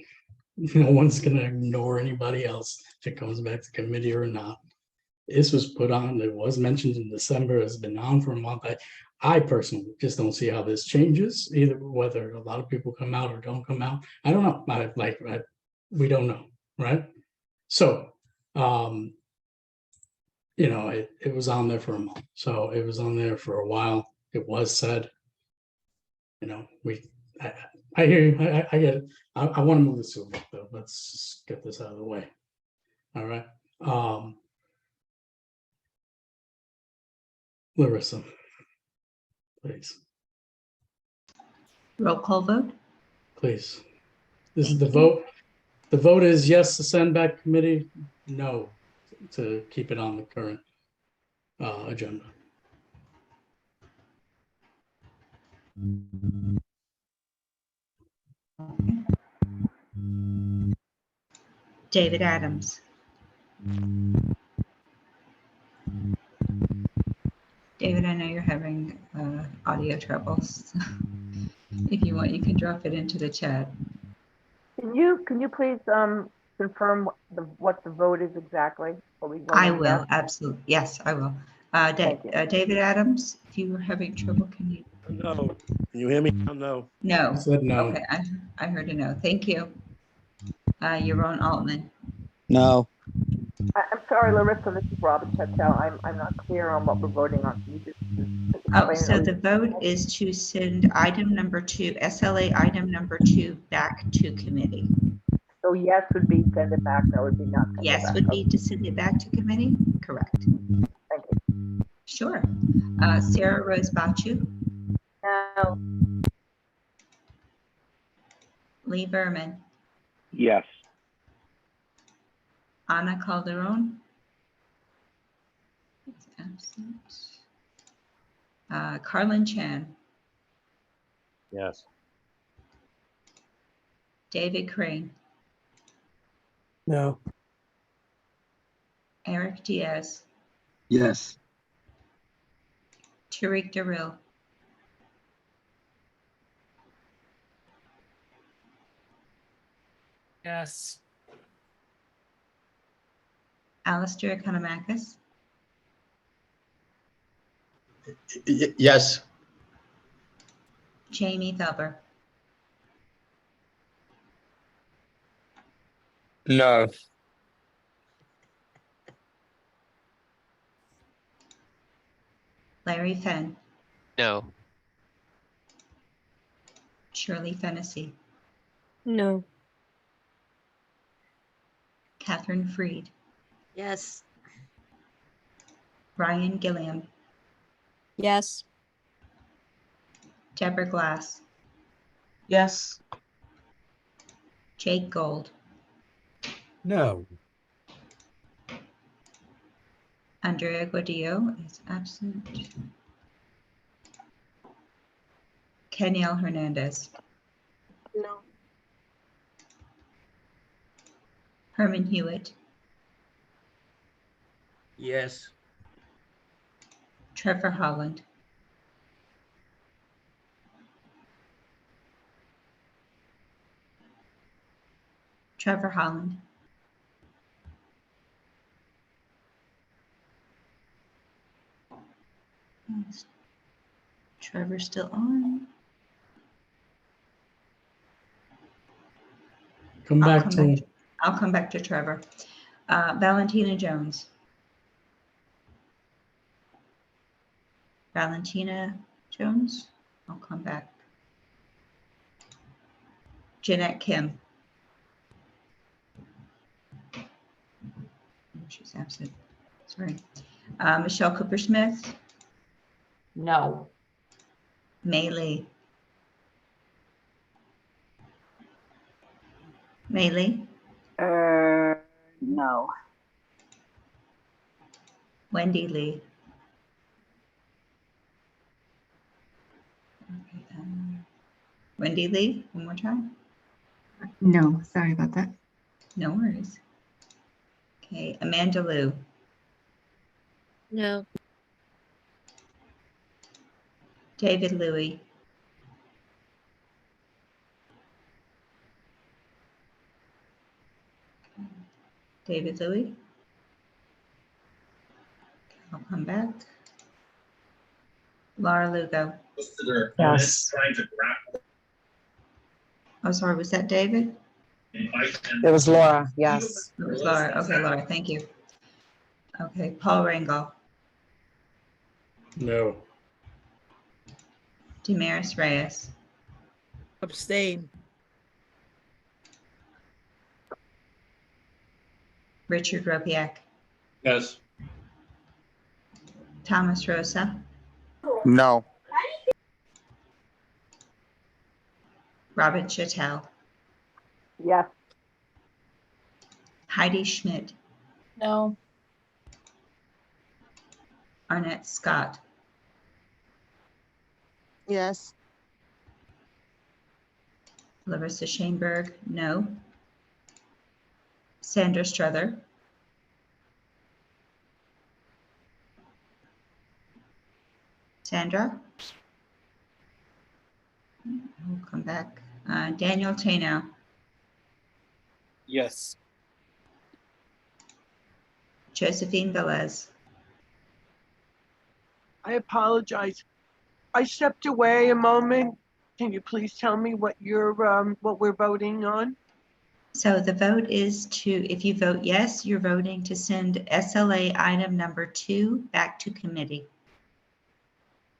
no one's gonna ignore anybody else if it comes back to committee or not. This was put on, it was mentioned in December, it's been on for a month. I personally just don't see how this changes, either whether a lot of people come out or don't come out. I don't know, we don't know, right? So, you know, it was on there for a month, so it was on there for a while. It was said, you know, I hear you, I get it. I want to move this to a vote though. Let's just get this out of the way. All right. Larissa, please, Roll call vote. please. This is the vote. The vote is yes to send back committee, no to keep it on the current agenda. David Adams. David, I know you're having audio troubles. If you want, you can drop it into the chat. Can you please confirm what the vote is exactly? I will, absolutely. Yes, I will. David Adams, if you were having trouble, can you? No. Can you hear me? No. No. I said no. Okay, I heard a no. Thank you. Yaron Altman. No. I'm sorry, Larissa, this is Robin Tetel. I'm not clear on what we're voting on. Can you just Oh, explain so it? the vote is to send item number 2, SLA item number 2, back to committee. So yes would be send it back, no would be not send it Yes back. would be to send it back to committee? Correct. Thank you. Sure. Sarah Rose Bachu, No. Lee Berman, Yes. Ana Calderon. It's absent. Carlin Chan, Yes. David Crane, No. Eric Diaz, Yes. Tariq Darrell, Yes. Alistair Economacus, Yes. Jamie Thumber, No. Larry Fenn, No. Shirley Fennessy, No. Catherine Freed, Yes. Ryan Gilliam, Yes. Deborah Glass, Yes. Jake Gold, No. Andrea Godillo is absent. Kenyelle Hernandez, No. Herman Hewitt, Yes. Trevor Holland, Trevor Holland, is Trevor still on? Come I'll back come to back. him. I'll come back to Trevor. Valentina Jones. Valentina Jones. I'll come back. Jeanette Kim. She's absent. Sorry. Michelle Cooper Smith. No. Mei Lee. Mei Lee. No. Wendy Lee. Okay, Wendy Lee, one more time. No, sorry about that. No worries. Okay, Amanda Liu. No. David Louie. David Louis. I'll come back. Laura Lugo. Yes. Oh, sorry, was that David? It was Laura, yes. It was Laura. Okay, Laura, thank you. Okay, Paul Rangel, No. Damaris Reyes, Abstain. Richard Ropiak, Yes. Thomas Rosa, No. Robin Chattel, Yes. Heidi Schmidt, No. Arnett Scott, Yes. Larissa Shaneberg, no. Sandra Struther, Sandra? We'll come back. Daniel Tano, Yes. Josephine Velez, I apologize. I stepped away a moment. Can you please tell me what what we're voting on? So the vote is to, if you vote yes, you're voting to send SLA item number 2 back to committee.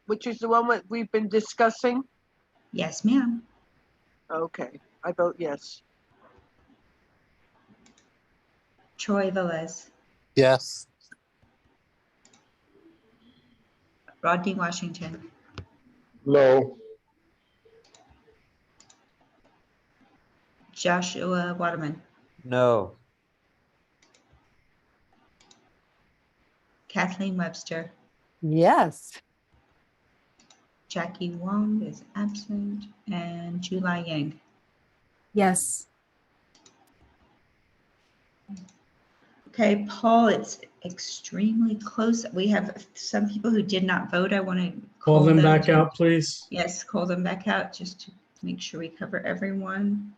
Which is the one that we've been discussing? Yes, ma'am. Okay, I vote yes. Troy Velez, Yes. Rodney Washington, No. Joshua Waterman, No. Kathleen Webster, Yes. Jackie Wong is absent, and July Yang. Yes. Okay, Paul, it's extremely close. We have some people who did not vote. I want to Call them back to- out, please. Yes, call them back out just to make sure we cover everyone.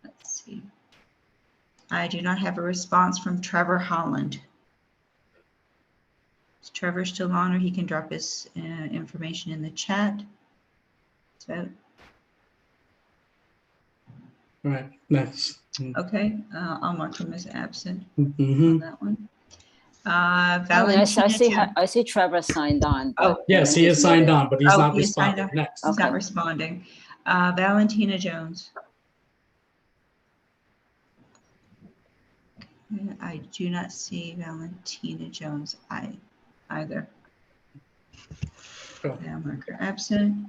Let's see. I do not have a response from Trevor Holland. Is Trevor still on, or he can drop his information in the chat? So, All right, next. okay, I'll mark him as absent Mhm. on that one. I Valentina see, Jones. I see Trevor signed on. Oh, but Yes, he he's is signed muted. on, but he's not he is signed responding. up. Next. He's not Okay. responding. Valentina Jones. I do not see Valentina Jones either. Oh. Now marker absent.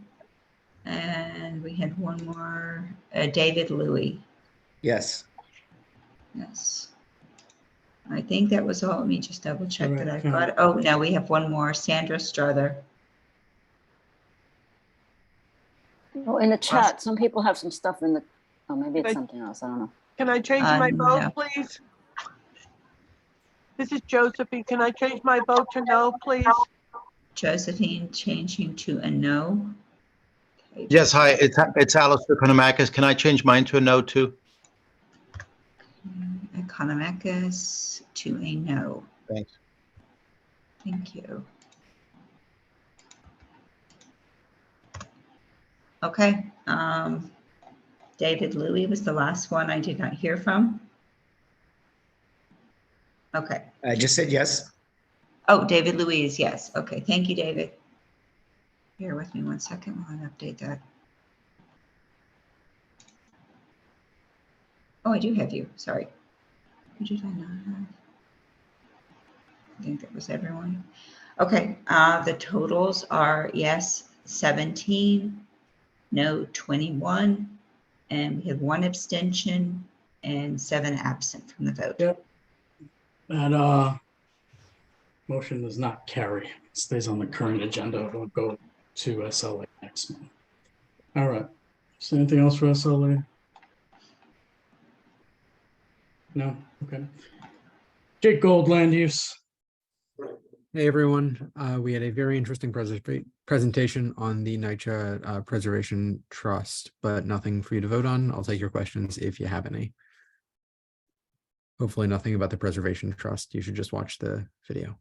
And we had one more, David Louis. Yes. Yes. I think that was all. Let me just double check All that right, I've count. got it. Oh, no, we have one more, Sandra Struther. Well, in the chat, some people have some stuff in the, oh, maybe it's But- something else. I don't know. Can I change my no. vote, please? This is Josephine. Can I change my vote to no, please? Josephine changing to a no. Okay, Yes, hi, it's Alistair Economacus. Can I change mine to a no too? Economacus to a no. Thanks. Thank you. Okay, David Louis was the last one I did not hear from. Okay. I just said yes. Oh, David Louise, yes. Okay, thank you, David. Bear with me 1 second while I update that. Oh, I do have you, sorry. Who did I not have? I think that was everyone. Okay, the totals are yes, 17, no, 21, and we have 1 abstention and 7 absent from the vote. Yep. That motion does not carry. It stays on the current agenda. We'll go to SLA next month. All right. Is there anything else for SLA? No? Okay. Jake Gold, land use. Hey, everyone. We had a very interesting presentation on the NYCHA Preservation Trust, but nothing for you to vote on. I'll take your questions if you have any. Hopefully nothing about the Preservation Trust. You should just watch the video.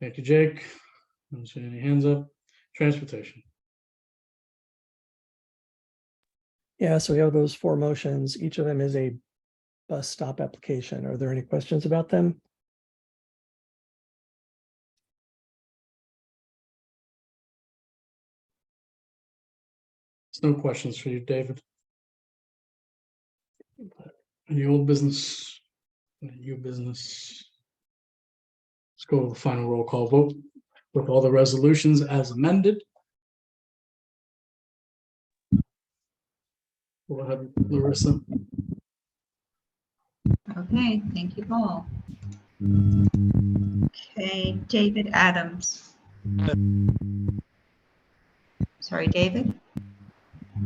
Thank you, Jake. I don't see any hands up. Transportation. Yeah, so we have those 4 motions. Each of them is a bus stop application. Are there any questions about them? There's no questions for you, David. Any old business? Any new business? Let's go with the final roll call vote with all the resolutions as amended. Go ahead, Larissa. Okay, thank you, Paul. Okay, David Adams. Sorry, David?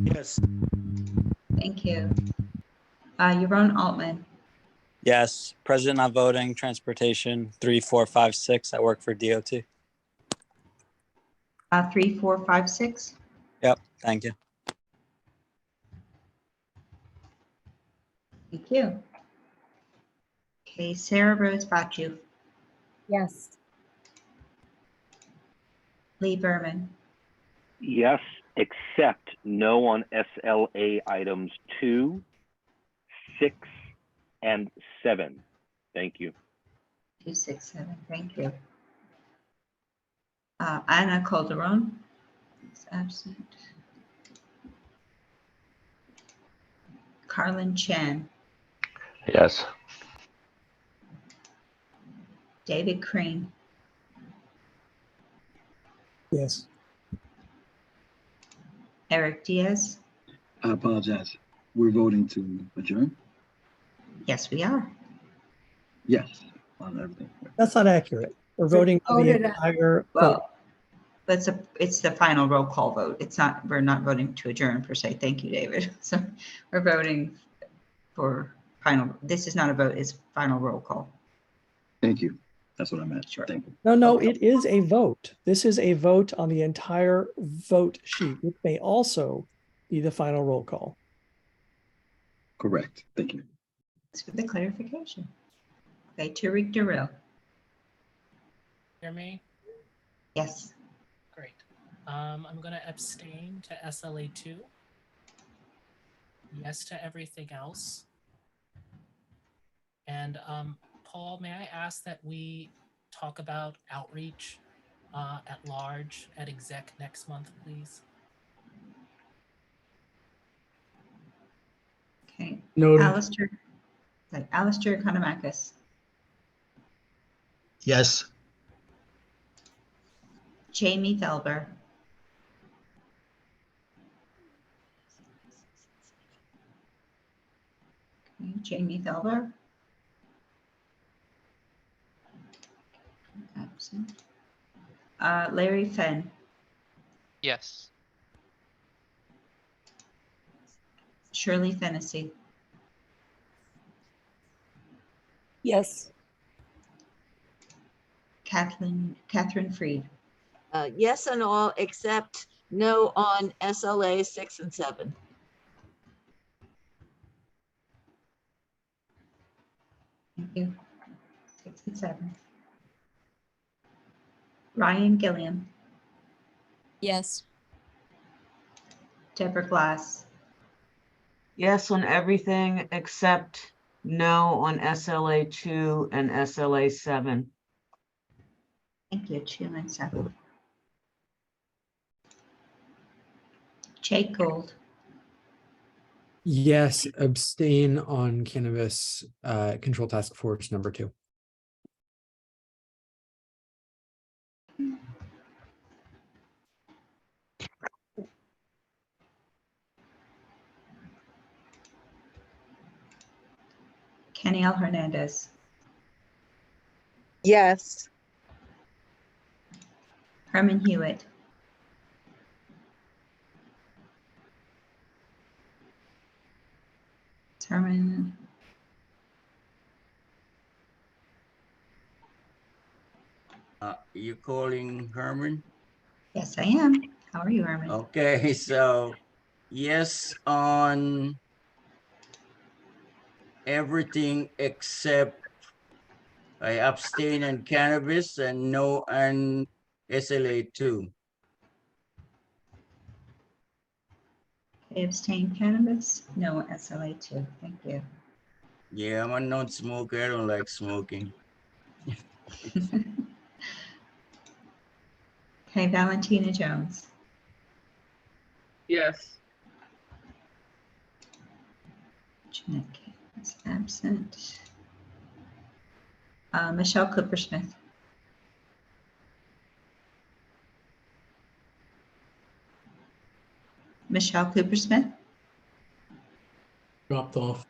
Yes. Thank you. Yaron Altman. Yes. President not voting, transportation 3, 4, 5, 6. I work for DOT. 3, 4, 5, 6. Yep. Thank you. Thank you. Okay, Sarah Rose Batu. Yes. Lee Berman. Yes, except no on SLA items 2, 6, and 7. Thank you. 2, 6, 7. Thank you. Anna Calderon is absent. Carlin Chan. Yes. David Crane. Yes. Eric Diaz. I apologize. We're voting to adjourn? Yes, we are. Yes, on everything. That's not accurate. We're voting for the voted- entire vote. Well, it's the final roll call vote. It's not, we're not voting to adjourn per se. Thank you, David. So we're voting for final, this is not a vote, it's final roll call. Thank you. That's what I meant. Sure. Thank you. No, it is a vote. This is a vote on the entire vote sheet, which may also be the final roll call. Correct. Thank you. Thanks for the clarification. Okay, Tariq Darrell. Hear me? Yes. Great. I'm going to abstain to SLA2. Yes to everything else. And Paul, may I ask that we talk about outreach at large at exec next month, please? Okay. Noted. Alistair Economakis. Yes. Jamie Felber. Okay, Jamie Felber. Absent. Larry Fenn. Yes. Shirley Fennessy. Yes. Catherine Freed. Yes on all except no on SLA 6 and 7. Thank you. 6 and 7. Ryan Gilliam. Yes. Deborah Glass. Yes on everything except no on SLA 2 and SLA 7. Thank you. 2 and 7. Jake Gold. Yes, abstain on cannabis control task force number 2. Keniel Hernandez. Yes. Herman Hewitt. Herman. You calling Herman? Yes, I am. How are you, Herman? Okay, so yes on everything except I abstain on cannabis and no on SLA2. I abstain cannabis, no SLA2. Thank you. Yeah, I'm a non-smoker. I don't like smoking. Okay, Valentina Jones. Yes. Jeanette Kay is absent. Michelle Coopersmith. Michelle Coopersmith. Dropped off.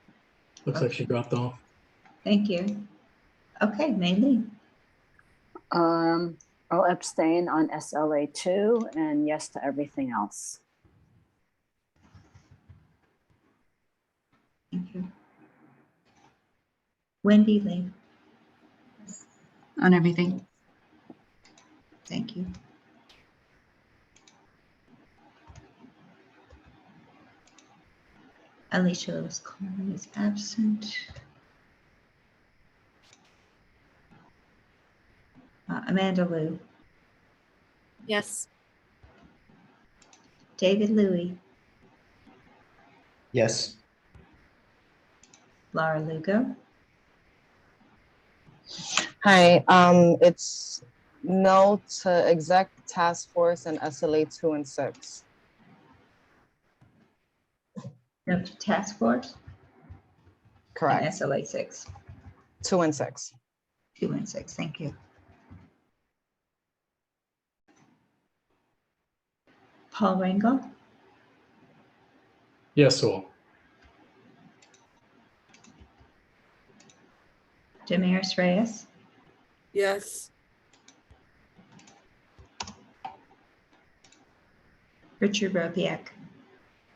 Looks like she dropped off. Thank you. Okay, Mei Lee. I'll abstain on SLA2 and yes to everything else. Thank you. Wendy Lee. On everything. Thank you. Alicia Lewis Coleman is absent. Amanda Liu. Yes. David Louie. Yes. Laura Lugo. Hi, it's no to exec task force and SLA 2 and 6. No to task force. Correct. And SLA 6. 2 and 6. 2 and 6. Thank you. Paul Rangel. Yes, all. Damaris Reyes. Yes. Richard Robiek.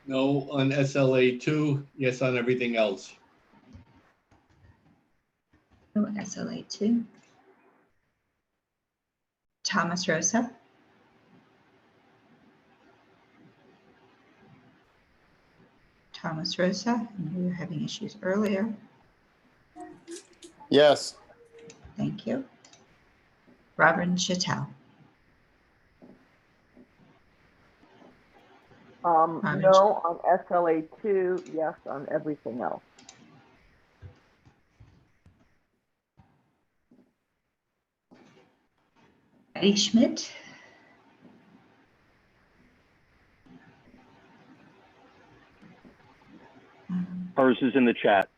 No on SLA2, yes on everything else. No SLA 2. Thomas Rosa. Thomas Rosa, and we were having issues earlier. Yes. Thank you. Robin Chattel. No on SLA2, yes on everything else. Eddie Schmidt. Hers is in the chat.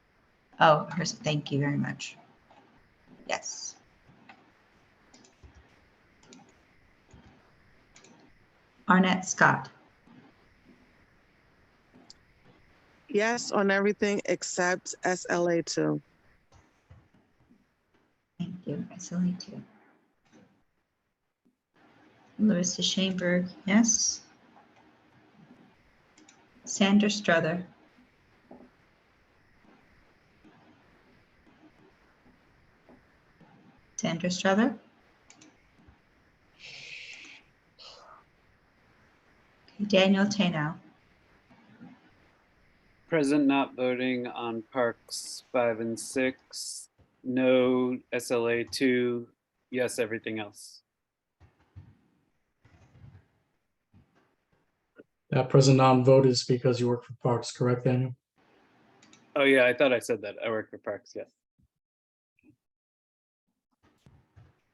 Oh, hers, thank you very much. Yes. Arnett Scott. Yes on everything except SLA2. Thank you. SLA 2. Larissa Shainberg, yes. Sandra Strother. Sandra Strother. Daniel Tano. Present not voting on Parks 5 and 6. No SLA 2. Yes, everything else. That present non-vote is because you work for Parks, correct, Daniel? Oh yeah, I thought I said that. I work for Parks, yes.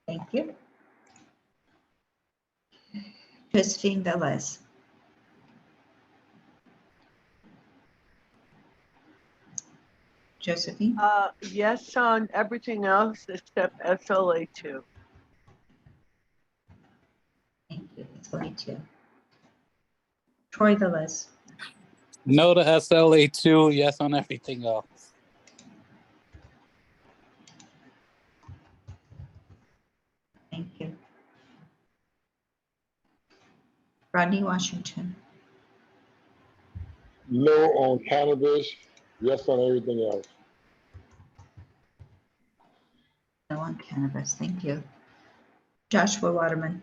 Thank you. Josephine Velez. Josephine. Yes on everything else except SLA2. Thank you. SLA 2. Troy Velez. No to SLA2, yes on everything else. Thank you. Rodney Washington. No on cannabis, yes on everything else. No on cannabis. Thank you. Joshua Waterman.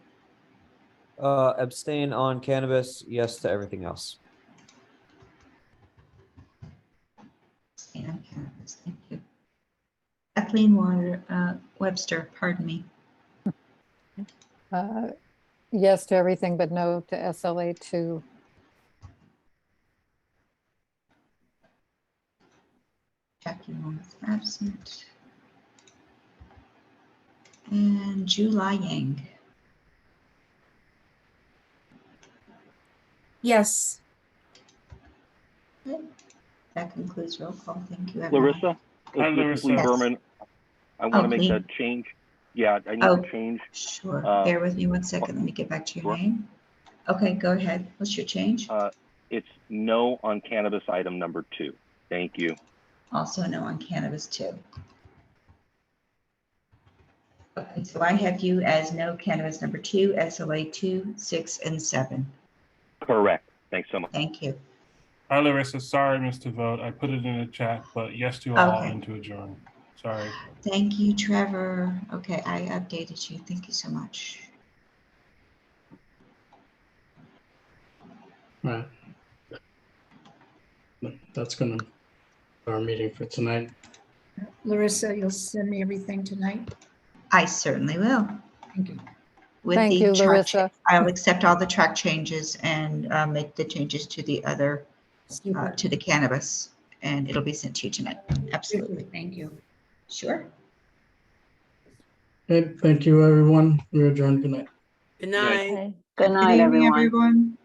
Abstain on cannabis, yes to everything else. Abstain on cannabis. Thank Kathleen Webster, pardon me. Yes to everything, but no to SLA 2. Jackie Wong is absent. And July Yang. Yes. That concludes roll call. Thank you, everyone. Larissa, Hi, this is Lee Larissa. Berman. I Oh, want to make Lee. that change. Yeah, I need Oh, to change. Sure. Bear with me one second. Let me get back to your name. Okay, go ahead. What's your change? It's no on cannabis item number 2. Thank you. Also no on cannabis too. Okay, so I have you as no cannabis number 2, SLA 2, 6, and 7. Correct. Thanks so much. Thank you. Hi, Larissa. Sorry, I missed a vote. I put it in the chat, but yes to all Okay. and to adjourn. Sorry. Thank you, Trevor. Okay, I updated you. Thank you so much. Right. That's gonna be our meeting for tonight. Larissa, you'll send me everything tonight? I certainly will. Thank you. With Thank the you, track Larissa. I'll accept all the track changes and make the changes to the other, to the cannabis, and it'll be sent to you tonight. Absolutely. Thank you. Sure. Okay, thank you, everyone. We're adjourned. Good night. Good night. Good Good night, evening, everyone. everyone.